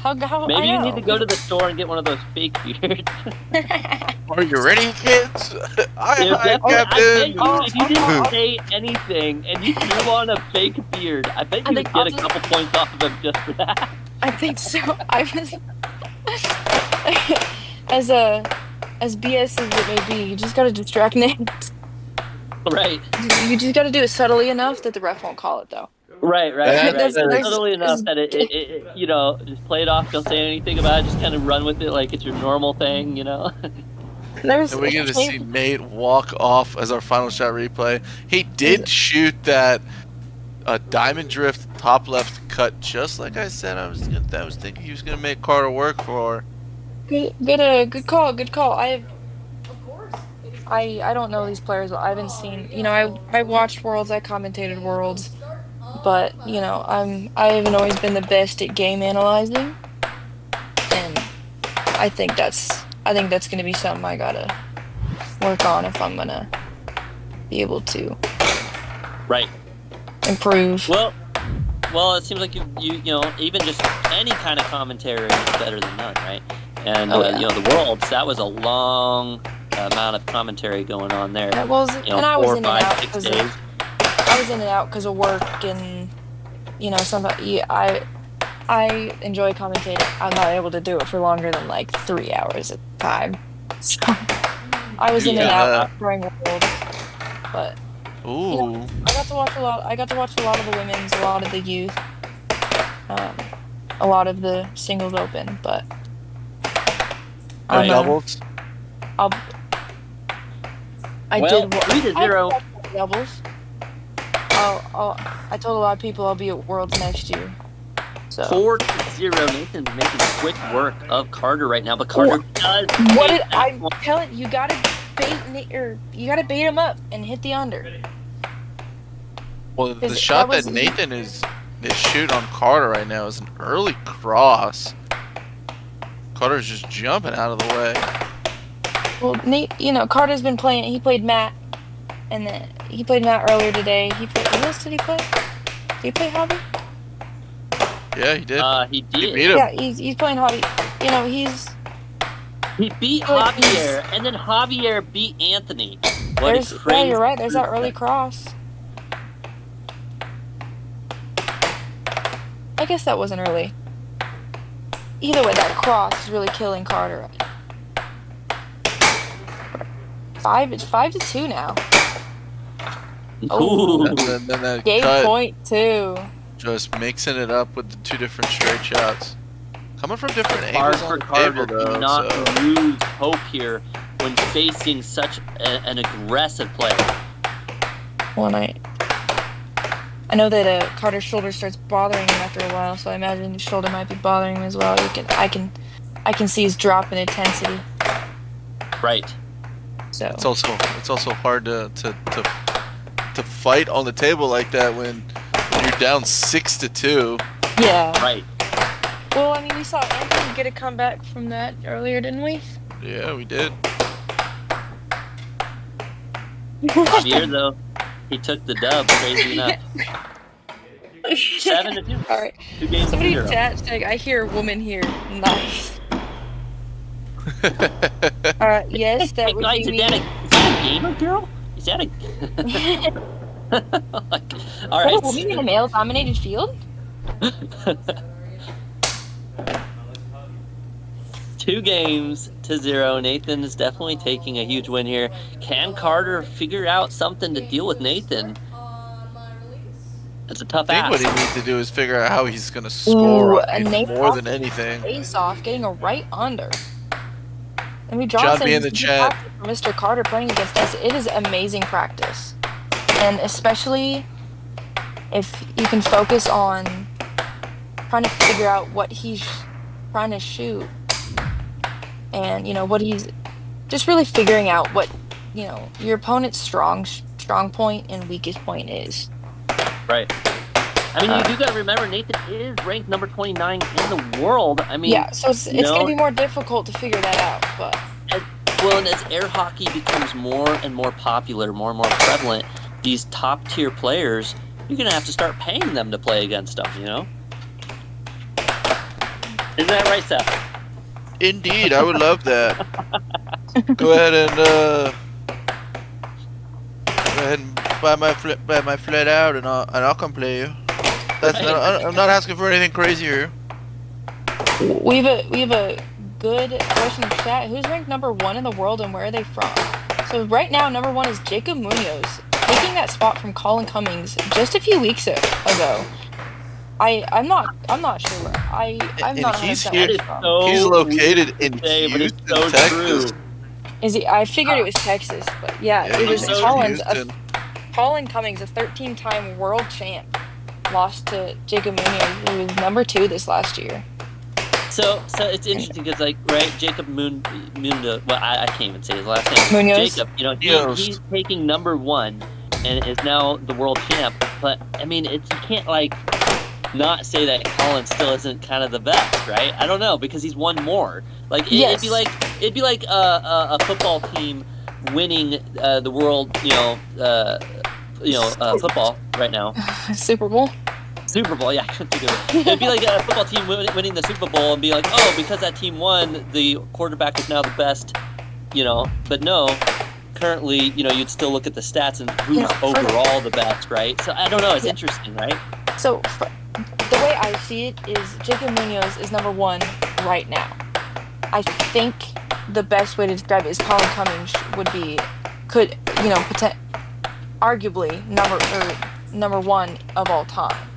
Maybe you need to go to the store and get one of those fake beards. Are you ready, kids? I bet you, if you didn't say anything and you threw on a fake beard, I bet you would get a couple points off of him just for that. I think so. I was as BS as it may be, you just gotta distract Nate. Right. You just gotta do it subtly enough that the ref won't call it, though. Right. Subtly enough that it just play it off. Don't say anything about it. Just kind of run with it like it's your normal thing, And we get to see Nate walk off as our final shot replay. He did shoot that diamond drift top left cut, just like I said. I was thinking he was gonna make Carter work for. Good call. I don't know these players. I haven't seen. I watched Worlds. I commentated Worlds, but I haven't always been the best at game analyzing, and I think that's going to be something I gotta work on if I'm gonna be able to improve. Well, it seems like you even just any kind of commentary is better than none, right? And the Worlds, that was a long amount of commentary going on there. And I was 4, in 5, and out 6 days. I was in and out because of work, and I enjoy commentating. I'm not able to do it for longer than like 3 hours at a time. So I was in and out during Worlds, but I got to watch a lot. I got to watch a lot of the women's, a lot of the youth, a lot of the singles open, but. Doubles? I did 3-0 doubles. I told a lot of people I'll be at Worlds next year. So 4-0. Nathan's making quick work of Carter right now, but Carter does. I'm telling you, gotta bait him up and hit the under. Well, the shot that Nathan is shooting on Carter right now is an early cross. Carter's just jumping out of the way. Well, Nate, Carter's been playing. He played Matt, and then he played Matt earlier today. Who else did he play? Did he play Hobby? Yeah, he did. He did. He beat him. Yeah, he's playing Hobby. He beat Javier, and then Javier beat Anthony. Yeah, you're right. There's that early cross. I guess that wasn't early. Either way, that cross is really killing Carter. It's 5-2 now. Ooh. And then that Game cut, point 2. just mixing it up with the 2 different straight shots. Coming from different Hard angles for on the Carter table, though. not lose hope here when facing such an aggressive player. I know that Carter's shoulder starts bothering him after a while, so I imagine his shoulder might be bothering him as well. I can see his drop in intensity. Right. So it's also hard to fight on the table like that when you're down 6-2. Yeah. Right. Well, I mean, we saw Anthony get a comeback from that earlier, didn't we? Yeah, we did. Javier, though, he took the dub, crazy enough. 7-2. All right. 2 games Somebody to in 0. chat said, I hear a woman here. Nice. Yes, that Hey, would guys, be me. is that a gamer girl? Is that a... like, all right. Oh, women in a male-dominated field? 2 games to 0. Nathan is definitely taking a huge win here. Can Carter figure out something to deal with Nathan? It's a tough I think ask. what he needs to do is figure out how he's going to score on Nathan Nathan more than anything. Face off, getting a right under. I mean, John John said B in the chat. For Mr. Carter playing against us, it is amazing practice, and especially if you can focus on trying to figure out what he's trying to shoot, and what he's just really figuring out what your opponent's strong point and weakest point is. Right. I mean, you do got to remember, Nathan is ranked number 29 in the world. I mean, Yeah, so it's going to be more difficult to figure that out, but. And as air hockey becomes more and more popular, more and more prevalent, these top tier players, you're going to have to start paying them to play against them, Isn't that right, Seth? Indeed, I would love that. Go ahead and buy my flat out, and I'll come play you. I'm not asking for anything crazy here. We have a good question in chat. Who's ranked number 1 in the world, and where are they from? So right now, number 1 is Jacob Munoz, taking that spot from Colin Cummings just a few weeks ago. I'm not sure. I'm not. He's here. He's located in Houston, Texas. Is he? I figured it was Texas, but yeah, it was he's Colin. Houston. Colin Cummings, a 13-time world champ, lost to Jacob Munoz, who was number 2 this last year. So it's interesting because, right, Jacob Munoz, well, I can't even say his last name. Munoz. Jacob, he's taking number 1 and is now the world champ. But, I mean, you can't, not say that Colin still isn't kind of the best, right? I don't know, because he's won more. It'd be like a football team winning the world, football right now. Super Bowl, yeah, I couldn't think of it. It'd be like a football team winning the Super Bowl and be like, oh, because that team won, the quarterback is now the best, But no, currently, you'd still look at the stats and who's overall the best, right? So I don't know. It's interesting, right? So the way I see it is Jacob Munoz is number 1 right now. I think the best way to describe it is Colin Cummings arguably number 1 of all time.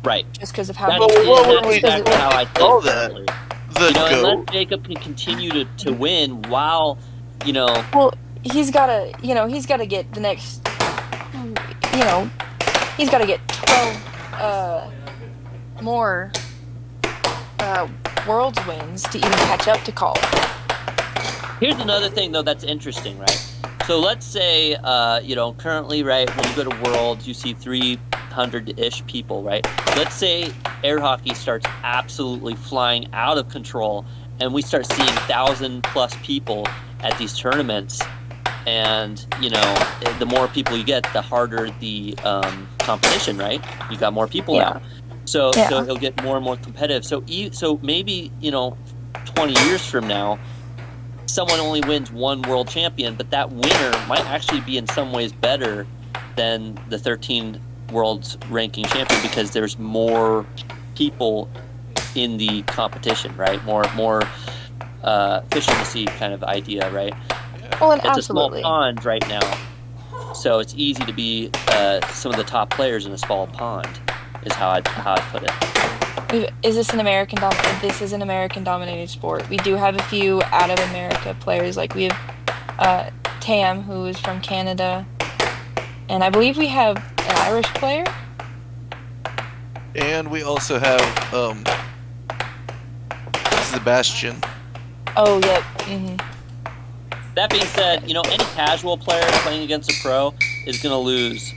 Right. Just because of how. That's exactly how I call think. that? Unless Jacob can continue to win while, Well, he's gotta get the next. He's gotta get 12 more Worlds wins to even catch up to Colin. Here's another thing, though, that's interesting, right? So let's say, currently, right, when you go to Worlds, you see 300-ish people, right? Let's say air hockey starts absolutely flying out of control, and we start seeing 1,000-plus people at these tournaments. And, the more people you get, the harder the competition, right? You got more people now. So he'll get more and more competitive. So maybe, 20 years from now, someone only wins 1 world champion, but that winner might actually be in some ways better than the 13 world's ranking champion because there's more people in the competition, right? More fish in the sea kind of idea, right? Well, and it's absolutely. A small pond right now, so it's easy to be some of the top players in a small pond. Is how I put it. Is this an American? This is an American-dominated sport. We do have a few out of America players. Like we have Tam, who is from Canada, and I believe we have an Irish player. And we also have Sebastian. Oh, yep. Mm-hmm. That being said, you know, any casual player playing against a pro is going to lose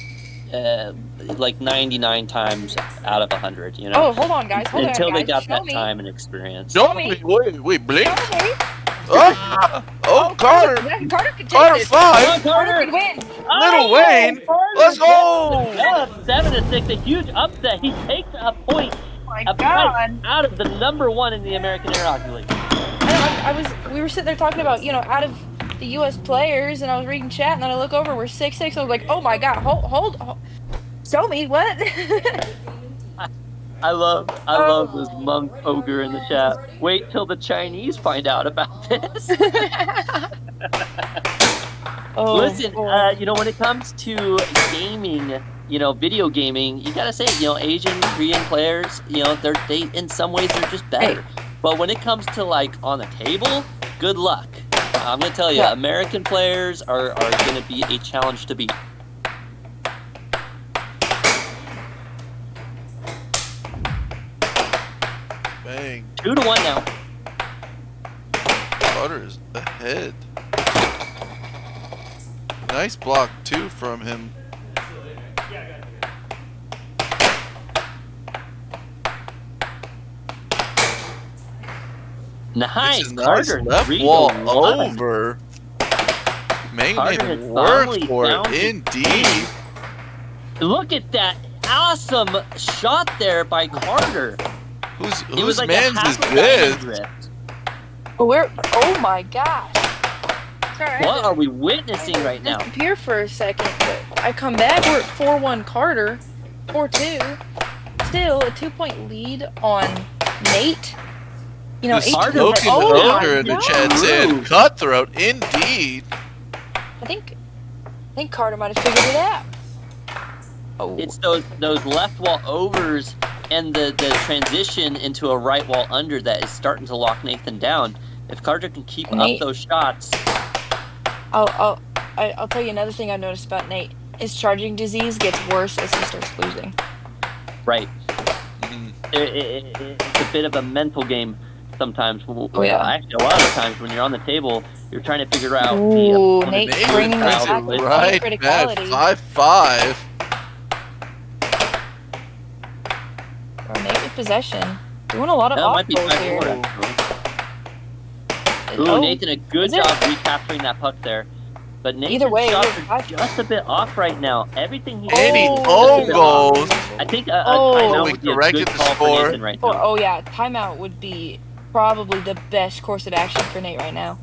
like 99 times out of 100, you know? Oh, hold on, guys. Hold Until on, they guys. got Show that me. time and experience. No, me. wait, blink. Show me. Oh, Carter. Carter could take Carter this. 5. Carter could win. Little Wayne. Let's go. 7-6, a huge upset. He takes a point, My a God. prize out of the #1 in the American Air Hockey League. We were sitting there talking about, you know, out of the U.S. players, and I was reading chat, and then I look over, we're 6-6. I was like, oh my God, hold. Show me what? I love this monk ogre in the chat. Wait till the Chinese find out about this. Listen, you know, when it comes to gaming, you know, video gaming, you gotta say, you know, Asian, Korean players, you know, they in some ways they're just better. But when it comes to like on the table, good luck. I'm gonna tell you, American players are gonna be a challenge to beat. Bang. 2-1 now. Carter's ahead. Nice block too from him. Nice, Nice Carter. left Read wall the line. over. Making Carter it has work finally for it, found his indeed. Look at that awesome shot there by Carter. Whose like man's a is half a this? diamond drift. Oh my gosh. Sorry, What are we witnessing right now? Disappear for a second, but I come back. We're at 4-1 Carter, 4-2. Still a 2-point lead on Nate. You know, The Carter. smoking ogre in the chat said, "Cutthroat, indeed." I think Carter might have figured it out. Oh. It's those left wall overs and the transition into a right wall under that is starting to lock Nathan down. If Carter can keep up those shots. I'll tell you another thing I've noticed about Nate. His charging disease gets worse as he starts losing. Right. It's a bit of a mental game sometimes. Oh, yeah. Actually, a lot of the times when you're on the table, you're trying to figure out Ooh, the Nate's bringing this back with right criticality. back, 5-5. Nate with possession. Doing a lot of off goals here. Ooh, Nathan, a good job recapturing that puck there. But Nathan's Either way, shots are just a bit off right now. Everything he's Any doing is own just a bit goals. off. I think a timeout We would be a corrected good the call score. for Nathan right now. Oh yeah, timeout would be probably the best course of action for Nate right now.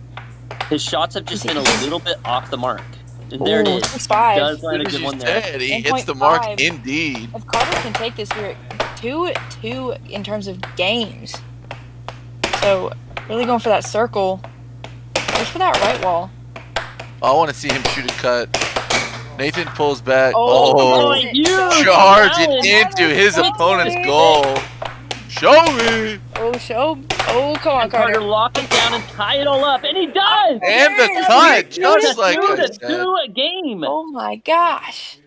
His shots have just been a little bit off the mark. And there it is. 6-5. He does land a good one there. He hits the mark 1.5. indeed. If Carter can take this, we're at 2-2 in terms of games. So really going for that circle. Just for that right wall. I want to see him shoot a cut. Nathan pulls back. Oh, charging into his opponent's goal. Show me. Oh, come on, Carter lock it down and tie it all up, and he does. And the cut, just like I said. 2-2 a game. Oh my gosh.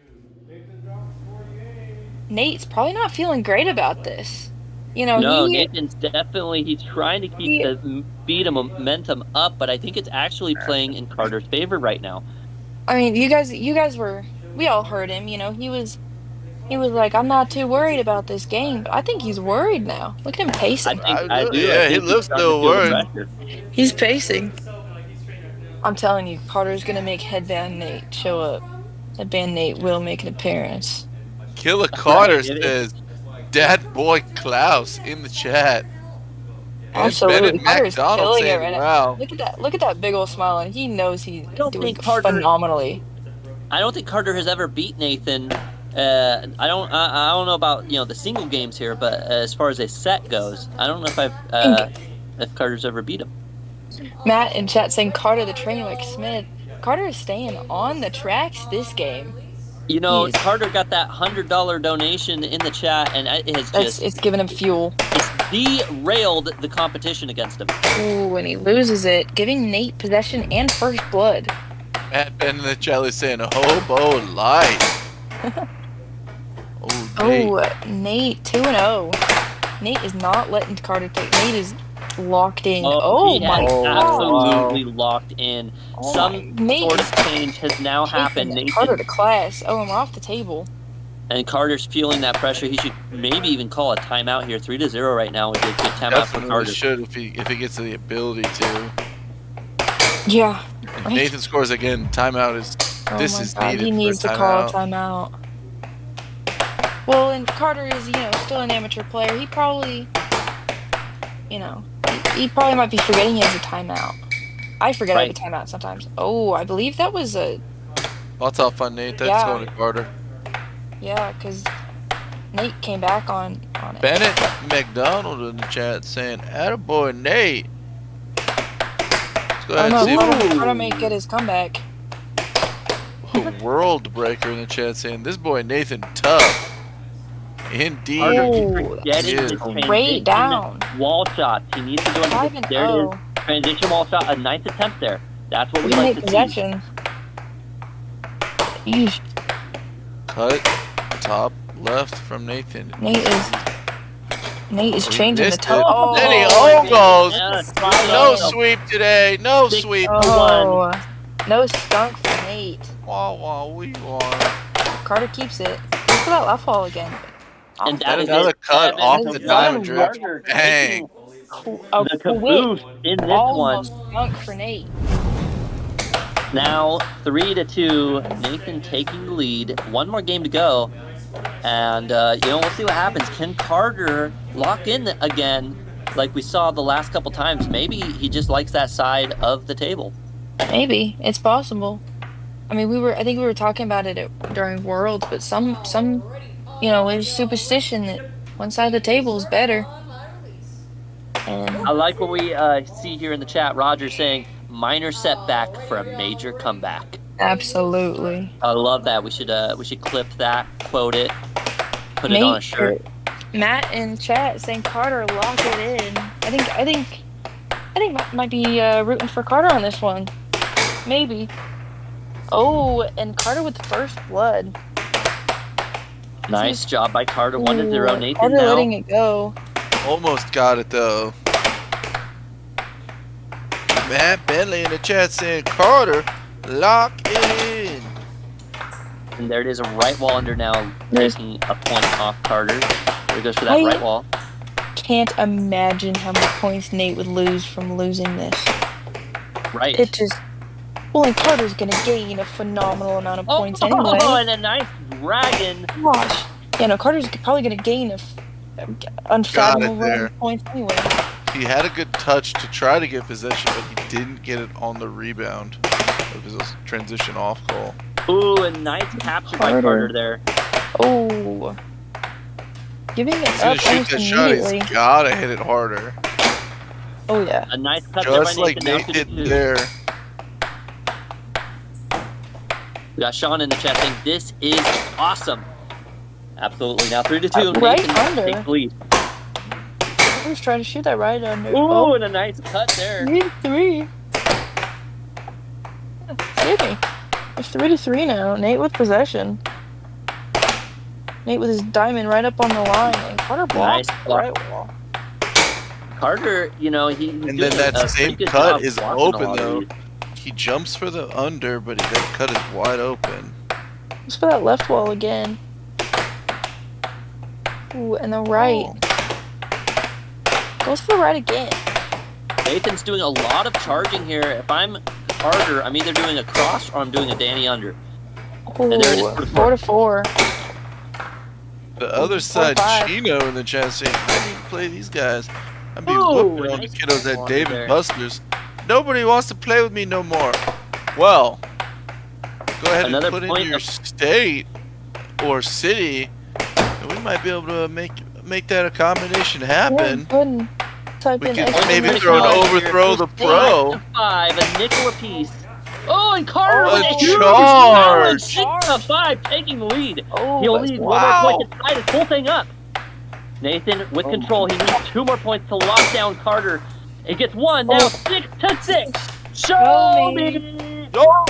Nate's probably not feeling great about this. You know, no, Nathan's definitely, he's trying to keep the speed and momentum up, but I think it's actually playing in Carter's favor right now. I mean, you guys were, we all heard him, you know, he was like, I'm not too worried about this game, but I think he's worried now. Look at him pacing. I do. Yeah, he looks still worried. He's pacing. I'm telling you, Carter's gonna make Headband Nate show up. Headband Nate will make an appearance. Killer Carter says, "Dad boy Klaus" in the chat. And Absolutely, Bennett Carter's McDonald killing it saying, right "Wow." now. Look at that big old smile, and he knows he's doing phenomenally. I don't think Carter has ever beat Nathan. I don't know about the single games here, but as far as a set goes, I don't know if Carter's ever beat him. Matt in chat saying Carter the Trainwreck Smith. Carter is staying on the tracks this game. You know, Carter got that $100 donation in the chat, and it has it's giving him fuel. It's derailed the competition against him. Ooh, and he loses it, giving Nate possession and first blood. Matt Ben in the chat is saying, "Hobo life." Oh, Nate 2-0. Nate is not letting Carter take. Nate is locked in. Oh, he my has God. absolutely locked in. Oh Some my- Nate sort is of change has now happened. taking Carter Nathan to class. Oh, and we're off the table. and Carter's feeling that pressure. He should maybe even call a timeout here. 3-0 right now would be a good timeout for Definitely Carter. should if he gets the ability to. Yeah. If Right. Nathan scores again, timeout is. Oh This my is God, needed he for needs a to call a timeout. timeout. Well, and Carter is, still an amateur player. He probably, he probably might be forgetting he has a timeout. I forget I have a timeout sometimes. Oh, I believe that was a, Lots of fun, Nate. That's Yeah. going to Carter. yeah, because Nate came back on it. Bennett McDonald in the chat saying, "Attaboy, Nate." Let's go Oh ahead no, and see if Carter may get his comeback. World Breaker in the chat saying, "This boy Nathan tough." Indeed. Oh, Getting Yes. his great transition down. wall shots. He needs to go into 5 this. and There it is. 0. Transition wall shot. A nice attempt there. That's what we We like make to see. possession. Yeesh. Cut top left from Nathan. Nate is changing the Missed tone. it. Oh, Then he Oh, almost. yeah, No slide sweep today. No Six- sweep. oh, no skunk for Nate. Wah wah we won. Carter keeps it. Look for that left wall again. And that And is another it. cut Seven off to the one. diamond drift. Carter Dang. taking A the quick, caboose in this one. almost skunk for Nate. Now 3-2. Nathan taking the lead. One more game to go, and we'll see what happens. Can Carter lock in again, like we saw the last couple times? Maybe he just likes that side of the table. Maybe it's possible. I mean, I think we were talking about it during Worlds, but some, there's superstition that one side of the table is better. And I like what we see here in the chat. Roger saying minor setback for a major comeback. absolutely. I love that. We should clip that, quote it, put it on a shirt. Matt in chat saying Carter lock it in. I think Matt might be rooting for Carter on this one. Maybe. Oh, and Carter with the first blood. Nice job by Carter. 1-0. Ooh, Nathan Carter now. letting it go. Almost got it though. Matt Bentley in the chat saying, "Carter, lock it in." And there it is, a right wall under now, taking a point off Carter. There he goes for that I- right wall. Can't imagine how many points Nate would lose from losing this. Right. It just. Well, and Carter's gonna gain a phenomenal amount of points anyway. Oh, and a nice dragon. Gosh. Yeah, no, Carter's probably gonna gain unfathomable Got it amount there. of points anyway. He had a good touch to try to get possession, but he didn't get it on the rebound of his transition off goal. Ooh, a nice capture by Carter. Carter there. Oh. Giving it He's gonna up shoot almost that shot. immediately. He's gotta hit it harder, Oh, yeah. A nice cut there by just like Nathan. Now Nate did 2-2. there. We got Sean in the chat saying, this is awesome. Absolutely. Now 3-2. Right Nathan under. takes the lead. Who's trying to shoot that right under? Ooh, Oh, and a nice cut there. 3-3. Excuse me. It's 3-3 now. Nate with possession. Nate with his diamond right up on the line, and Carter blocks Nice the block. right wall. Carter, he's And doing then that a same pretty good cut job is blocking a open lot of though. these. He jumps for the under, but that cut is wide open. Let's for that left wall again. Ooh, and the right. Goes for the right again. Nathan's doing a lot of charging here. If I'm Carter, I'm either doing a cross or I'm doing a Danny under. Ooh, And there it is, 4-4. The other side, 4-5. Chino in the chat saying, "I need to play these guys. I'm being Ooh, whooped on the nice kiddos at one Dave there. and Buster's. Nobody wants to play with me no more." Well, go ahead Another and put in point your of- state or city, and we might be able to make that accommodation happen. Yeah, good. Type We in could extra maybe minutes throw an on. overthrow the pro. 5, a nickel apiece. Oh, and Carter Oh, with a a huge charge. 6-5, taking the lead. Oh, He'll that's need wow. one more point to tie this whole thing up. Nathan with control. He needs 2 more points to lock down Carter. It gets 1, now 6-6. Show me.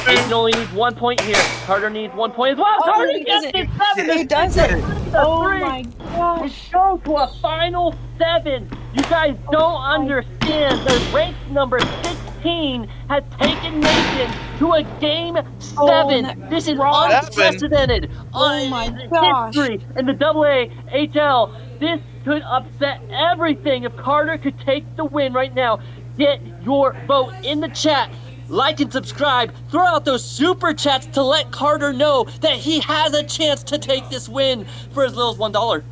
Nathan only needs 1 point here. Carter needs 1 point as well. Oh, Carter he gets does it. it. He does it. the Oh three. my gosh. We go to a final 7. You guys don't understand. The ranked number 16 has taken Nathan to a game 7. This is unprecedented history in the AAHL. This could upset everything if Carter could take the win right now. Get your vote in the chat. Like and subscribe. Throw out those super chats to let Carter know that he has a chance to take this win for as little as $1.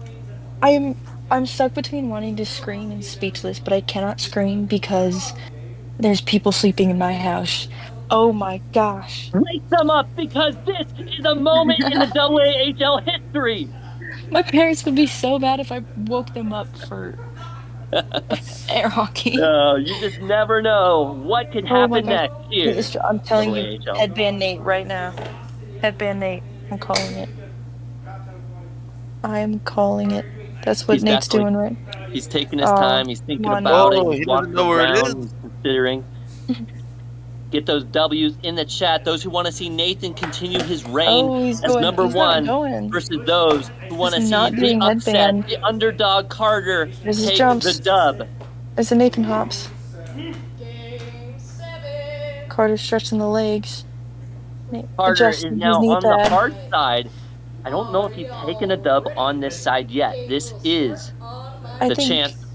I'm stuck between wanting to scream and speechless, but I cannot scream because there's people sleeping in my house. Oh my gosh. Wake them up because this is a moment in the AAHL history. My parents would be so bad if I woke them up for air hockey. No, you just never know what can happen next here. I'm telling you, Headband Nate right now. Headband Nate. I'm calling it. I'm calling it. That's what Nate's doing right. He's taking his time. He's thinking about it. He's walking around. He's considering. Get those W's in the chat. Those who want to see Nathan continue his reign as number 1 versus those who want to see the upset, the underdog Carter take the dub. There's a Nathan hops. Carter's stretching the legs. Carter is now on the hard side. I don't know if he's taken a dub on this side yet. This is the chance.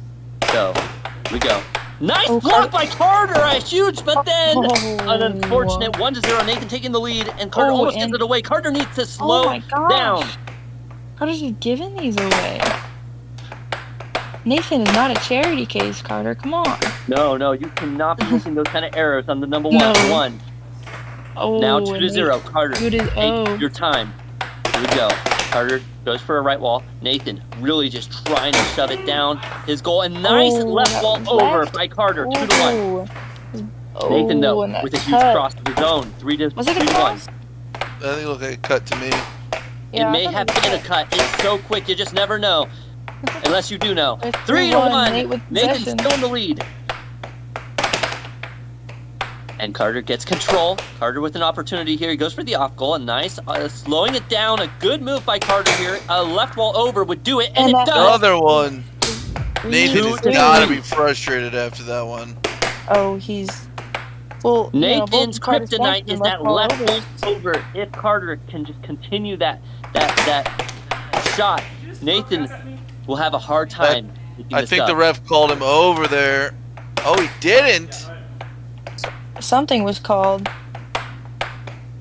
So, here we go. Nice block by Carter, a huge, but then an unfortunate 1-0. Nathan taking the lead, and Carter almost gives it away. Carter needs to slow down. Carter's just giving these away. Nathan is not a charity case, Carter. Come on. No, you cannot be making those kind of errors on the number 1. Now 2-0. Carter, take your time. Here we go. Carter goes for a right wall. Nathan really just trying to shove it down his goal. And nice left wall over by Carter. 2-1. Nathan, though, with a huge cross of his own. 3-1. I think it looked like a cut to me. It may have been a cut. It's so quick, you just never know. Unless you do know. 3-1. Nathan's still in the lead. And Carter gets control. Carter with an opportunity here. He goes for the off goal. A nice, slowing it down. A good move by Carter here. A left wall over would do it, and it does. Another one. Nathan has got to be frustrated after that one. Oh, he's... Well, Nathan's kryptonite is that left wall over. If Carter can just continue that shot, Nathan will have a hard time. I think the ref called him over there. Oh, he didn't. Something was called.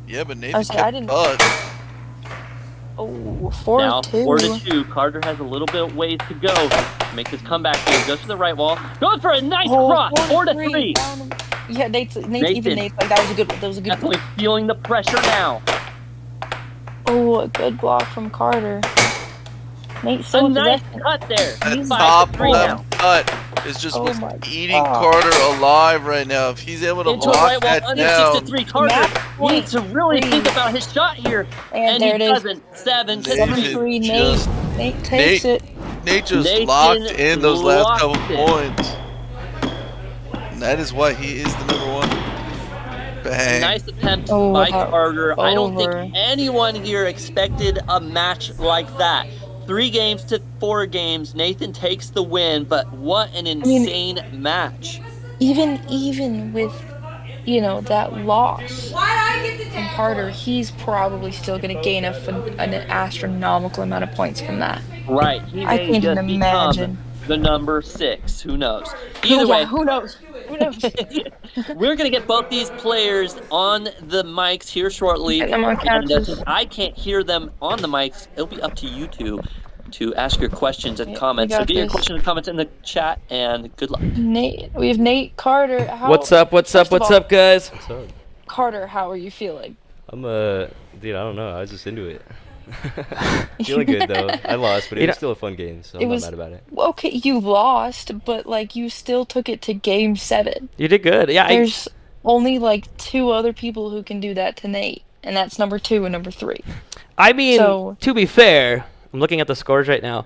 Yeah, but Nathan kept cut. Oh, 4-2. Now 4-2. Carter has a little bit of ways to go to make this comeback here. Goes to the right wall. Goes for a nice cross. 4-3. Yeah, Nate's even Nate's like that was a good one. That was a good definitely feeling the pressure now. Oh, a good block from Carter. Nate, so nice cut there. That top left cut is just what's eating Carter alive right now. If he's able to lock that down. 6-3. Carter needs to really think about his shot here. And he doesn't. 7-3. Nate takes it. Nate just locked in those last couple points. And that is why he is the number 1. Bang. Nice attempt by Carter. I don't think anyone here expected a match like that. 3 games to 4 games. Nathan takes the win, but what an insane match. Even with, that loss from Carter, he's probably still going to gain an astronomical amount of points from that. Right. He may can't even imagine. The number 6. Who knows? Either way. Who knows? We're going to get both these players on the mics here shortly. And since I can't hear them on the mics, it'll be up to you two to ask your questions and comments. So get your questions and comments in the chat, and good luck. We have Nate, Carter. What's up, guys? What's up? Carter, how are you feeling? Dude, I don't know. I was just into it. Feeling good though. I lost, but it was still a fun game, so I'm not mad about it. Okay, you lost, but you still took it to game 7. You did good. Yeah. There's only 2 other people who can do that to Nate, and that's number 2 and number 3. I mean, to be fair, I'm looking at the scores right now.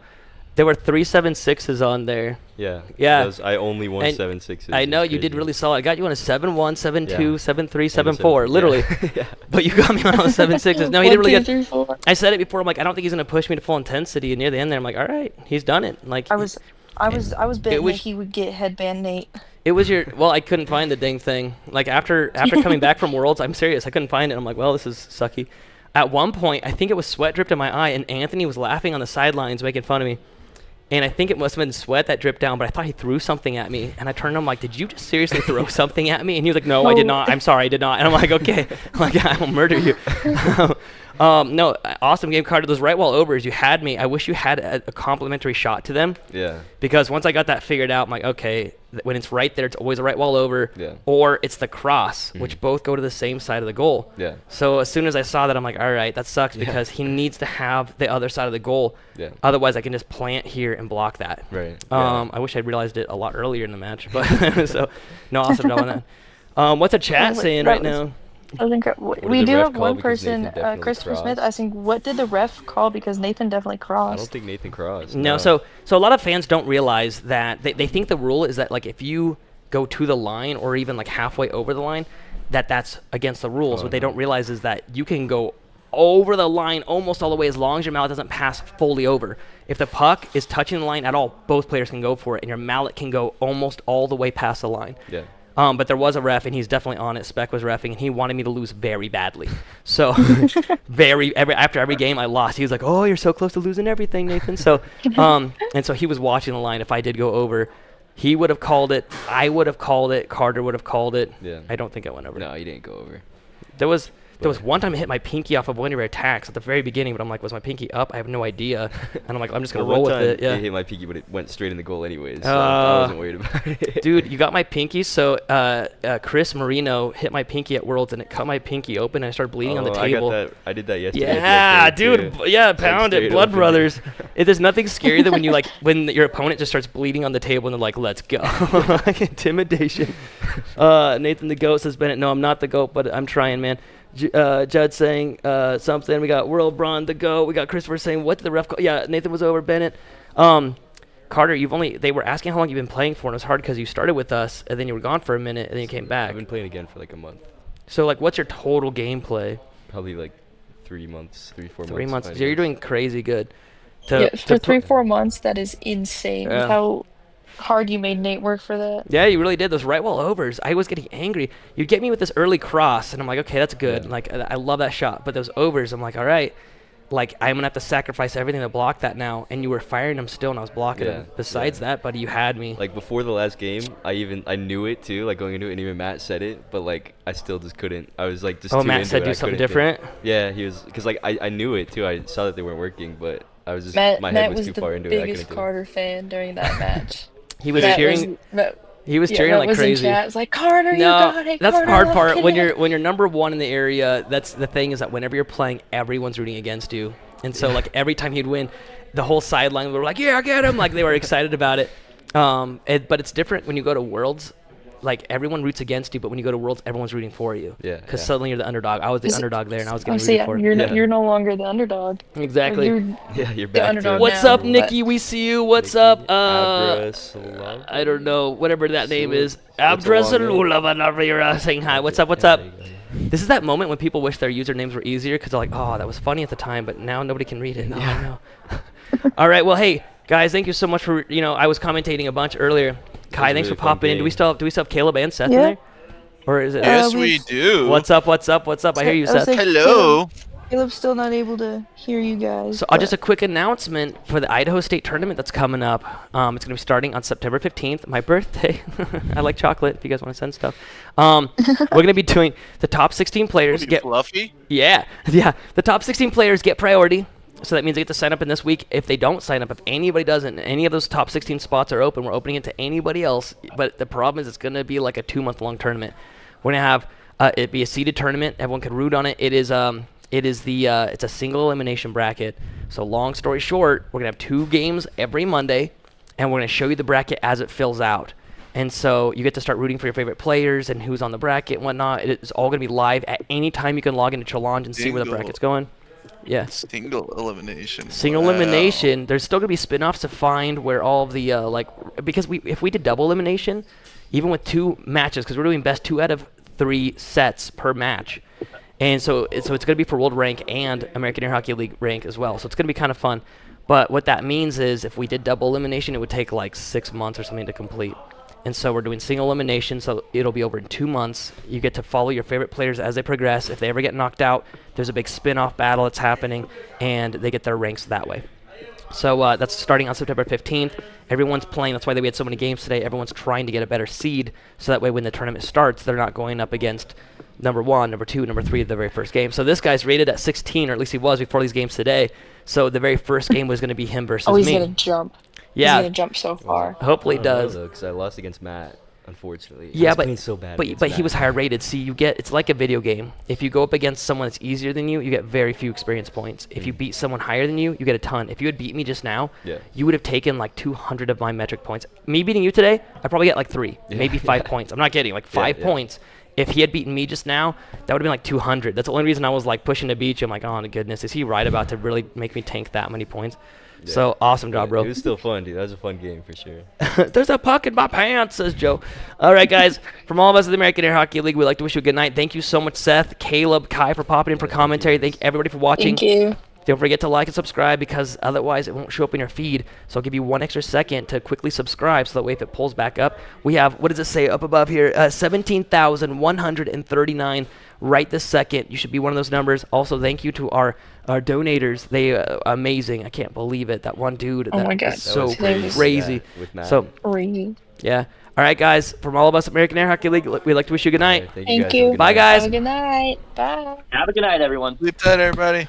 There were 3 7-6s on there. Yeah. Yeah. I only won And 7-6s. I know you did really solid. I got you on a 7-1, 7-2, 7-3, 7-4, literally. Yeah. But you got me on all 7-6s. No, he did really 1, 2, good. 3, 4. I said it before. I'm like, I don't think he's gonna push me to full intensity. And near the end there, I'm like, all right, he's done it. Like I was betting was- that he would get headband Nate. it was your. Well, I couldn't find the dang thing. Like after coming back from Worlds, I'm serious. I couldn't find it. I'm like, well, this is sucky. At one point, I think it was sweat dripped in my eye, and Anthony was laughing on the sidelines, making fun of me. And I think it must have been sweat that dripped down, but I thought he threw something at me. And I turned to him like, did you just seriously throw something at me? And he was like, no, I did not. I'm sorry, I did not. And I'm like, okay. I'm like, I will murder you. No, awesome game, Carter. Those right wall overs, you had me. I wish you had a complimentary shot to them. Yeah. Because once I got that figured out, I'm like, okay, when it's right there, it's always a right wall over. Yeah. Or it's the cross, which both go to the same side of the goal. Yeah. So as soon as I saw that, I'm like, all right, that sucks because he needs to have the other side of the goal. Yeah. Otherwise, I can just plant here and block that. Right. I wish I'd realized it a lot earlier in the match, but so no, awesome job on that. What's the chat saying right now? I think we did the do ref have call? one Because person, Nathan definitely Christopher Smith, crossed. asking, what did the ref call? Because Nathan definitely I crossed. don't think Nathan crossed. No, so a lot of fans don't realize that they think the rule is that like if you go to the line or even like halfway over the line, that's against the rules. What they don't realize is that you can go over the line almost all the way as long as your mallet doesn't pass fully over. If the puck is touching the line at all, both players can go for it, and your mallet can go almost all the way past the line. Yeah. But there was a ref, and he's definitely on it. Spec was reffing, and he wanted me to lose very badly. So after every game I lost, he was like, "Oh, you're so close to losing everything, Nathan." So, and so he was watching the line. If I did go over, he would have called it. I would have called it. Carter would have called it. Yeah. I don't think I went over. No, you didn't go over. There was one time I hit my pinky off of one of your attacks at the very beginning, but I'm like, was my pinky up? I have no idea. And I'm like, I'm just gonna roll with it. Yeah. It hit my pinky, but it went straight in the goal anyways. So I wasn't worried about it. Dude, you got my pinky. So Chris Marino hit my pinky at Worlds, and it cut my pinky open, and I started bleeding on the table. I did that yesterday. Yeah, dude. Too. Yeah, pound it, straight Blood open. Brothers. There's nothing scarier than when you when your opponent just starts bleeding on the table, and they're like, "Let's go." Like intimidation. Nathan the Goat says, "Bennett, no, I'm not the Goat, but I'm trying, man." Judd saying something. We got World Braun the Goat. We got Christopher saying, "What did the ref call?" Yeah, Nathan was over. Bennett. Carter, they were asking how long you've been playing for, and it was hard because you started with us, and then you were gone for a minute, and then you came back. I've been playing again for like a month. So, what's your total gameplay? Probably like 3 months, 3-4 months. 3 months. So you're doing crazy good. For 3-4 months, that is insane. Yeah. How hard you made Nate work for that. Yeah, you really did. Those right wall overs, I was getting angry. You'd get me with this early cross, and I'm like, okay, that's good. Yeah. Like, I love that shot. But those overs, I'm like, all right, like, I'm going to have to sacrifice everything to block that now. And you were firing them still, and I was blocking them. Besides that, buddy, you had me. Like, before the last game, I knew it, too, like, going into it, and even Matt said it, but, like, I still just couldn't. I was, like, just too Matt into said it. do I something couldn't different? Yeah, he was, because, like, I knew it, too. I saw that they weren't working, but I was just, Matt my head was was too the far into it. I biggest couldn't do it. Carter fan during that match. He was Matt cheering. He was yeah, cheering Matt like was crazy. In chat. It was like, Carter, you No, got it. that's Carter, the hard lock part. it When in." you're number one in the area, that's the thing is that whenever you're playing, everyone's rooting against you. And so like every time he'd win, the whole sideline were like, "Yeah, get him!" Like they were excited about it. But it's different when you go to Worlds. Like everyone roots against you, but when you go to Worlds, everyone's rooting for you. Yeah. Because suddenly you're the underdog. I was the underdog there, and I was getting so rooted yeah, for. you're no longer the underdog. Exactly. You're the back underdog to What's now, up, Nikki? We see you. What's up? Abdrasalulava? I don't know. Whatever that name is. Abdrasalulava, you're saying hi. What's up? What's up? This is that moment when people wish their usernames were easier because they're like, oh, that was funny at the time, but now nobody can read it. Oh, no. All right. Well, hey, guys, thank you so much for, I was commentating a bunch earlier. Kai, thanks really for fun popping in. game. Do we still have Caleb and Seth in Yeah. there? Or is it? Yes, we do. What's up? What's up? What's up? I hear you, I was Seth. like, Hello. Caleb's still not able to hear you guys. So just a quick announcement for the Idaho State tournament that's coming up. It's going to be starting on September 15th, my birthday. I like chocolate if you guys want to send stuff. We're going to be doing the top 16 players get fluffy. Yeah. The top 16 players get priority. So that means they get to sign up in this week. If they don't sign up, if anybody doesn't, any of those top 16 spots are open. We're opening it to anybody else. But the problem is it's going to be like a 2-month-long tournament. We're going to have it be a seeded tournament. Everyone can root on it. It's a single elimination bracket. So long story short, we're going to have 2 games every Monday, and we're going to show you the bracket as it fills out. And so you get to start rooting for your favorite players and who's on the bracket and whatnot. It's all going to be live at any time. You can log into Challenge and see where the bracket's going. Yeah. Single elimination. Single Wow. elimination. There's still gonna be spin-offs to find where all of the because if we did double elimination, even with 2 matches, because we're doing best 2 out of 3 sets per match, and so it's gonna be for world rank and American Air Hockey League rank as well. So it's gonna be kind of fun. But what that means is if we did double elimination, it would take like 6 months or something to complete. And so we're doing single elimination, so it'll be over in 2 months. You get to follow your favorite players as they progress. If they ever get knocked out, there's a big spin-off battle that's happening, and they get their ranks that way. So that's starting on September 15th. Everyone's playing. That's why we had so many games today. Everyone's trying to get a better seed, so that way when the tournament starts, they're not going up against number 1, number 2, number 3 of the very first game. So this guy's rated at 16, or at least he was before these games today. So the very first game was going to be him versus me. Oh, he's gonna jump. Yeah. He's gonna jump so far. Hopefully he does. Because I lost against Matt, unfortunately. Yeah, I was so bad but he was higher rated. See, it's like a video game. If you go up against someone that's easier than you, you get very few experience points. If you beat someone higher than you, you get a ton. If you had beat me just now, you would have taken like 200 of my metric points. Me beating you today, I probably get like 3, maybe 5 points. I'm not kidding, like 5 points. If he had beaten me just now, that would have been like 200. That's the only reason I was like pushing to beat you. I'm like, oh my goodness, is he right about to really make me tank that many points? Yeah. So awesome job, bro. It was still fun, dude. That was a fun game for sure. There's a puck in my pants, says Joe. All right, guys. From all of us at the American Air Hockey League, we'd like to wish you a good night. Thank you so much, Seth, Caleb, Kai, for popping in for commentary. Thank everybody for watching. Thank you. Don't forget to like and subscribe, because otherwise it won't show up in your feed. So I'll give you 1 extra second to quickly subscribe, so that way if it pulls back up, we have, what does it say up above here? 17,139 right this second. You should be one of those numbers. Also, thank you to our donators. They amazing. I can't believe it. That one dude. Oh my God. Is so That crazy. Yeah, with Matt. So Crazy. yeah. All right, guys. From all of us at American Air Hockey League, we'd like to wish you a good night. Thank you. Bye, guys. Have a good night. Bye. Have a good night, everyone. Sleep tight, everybody.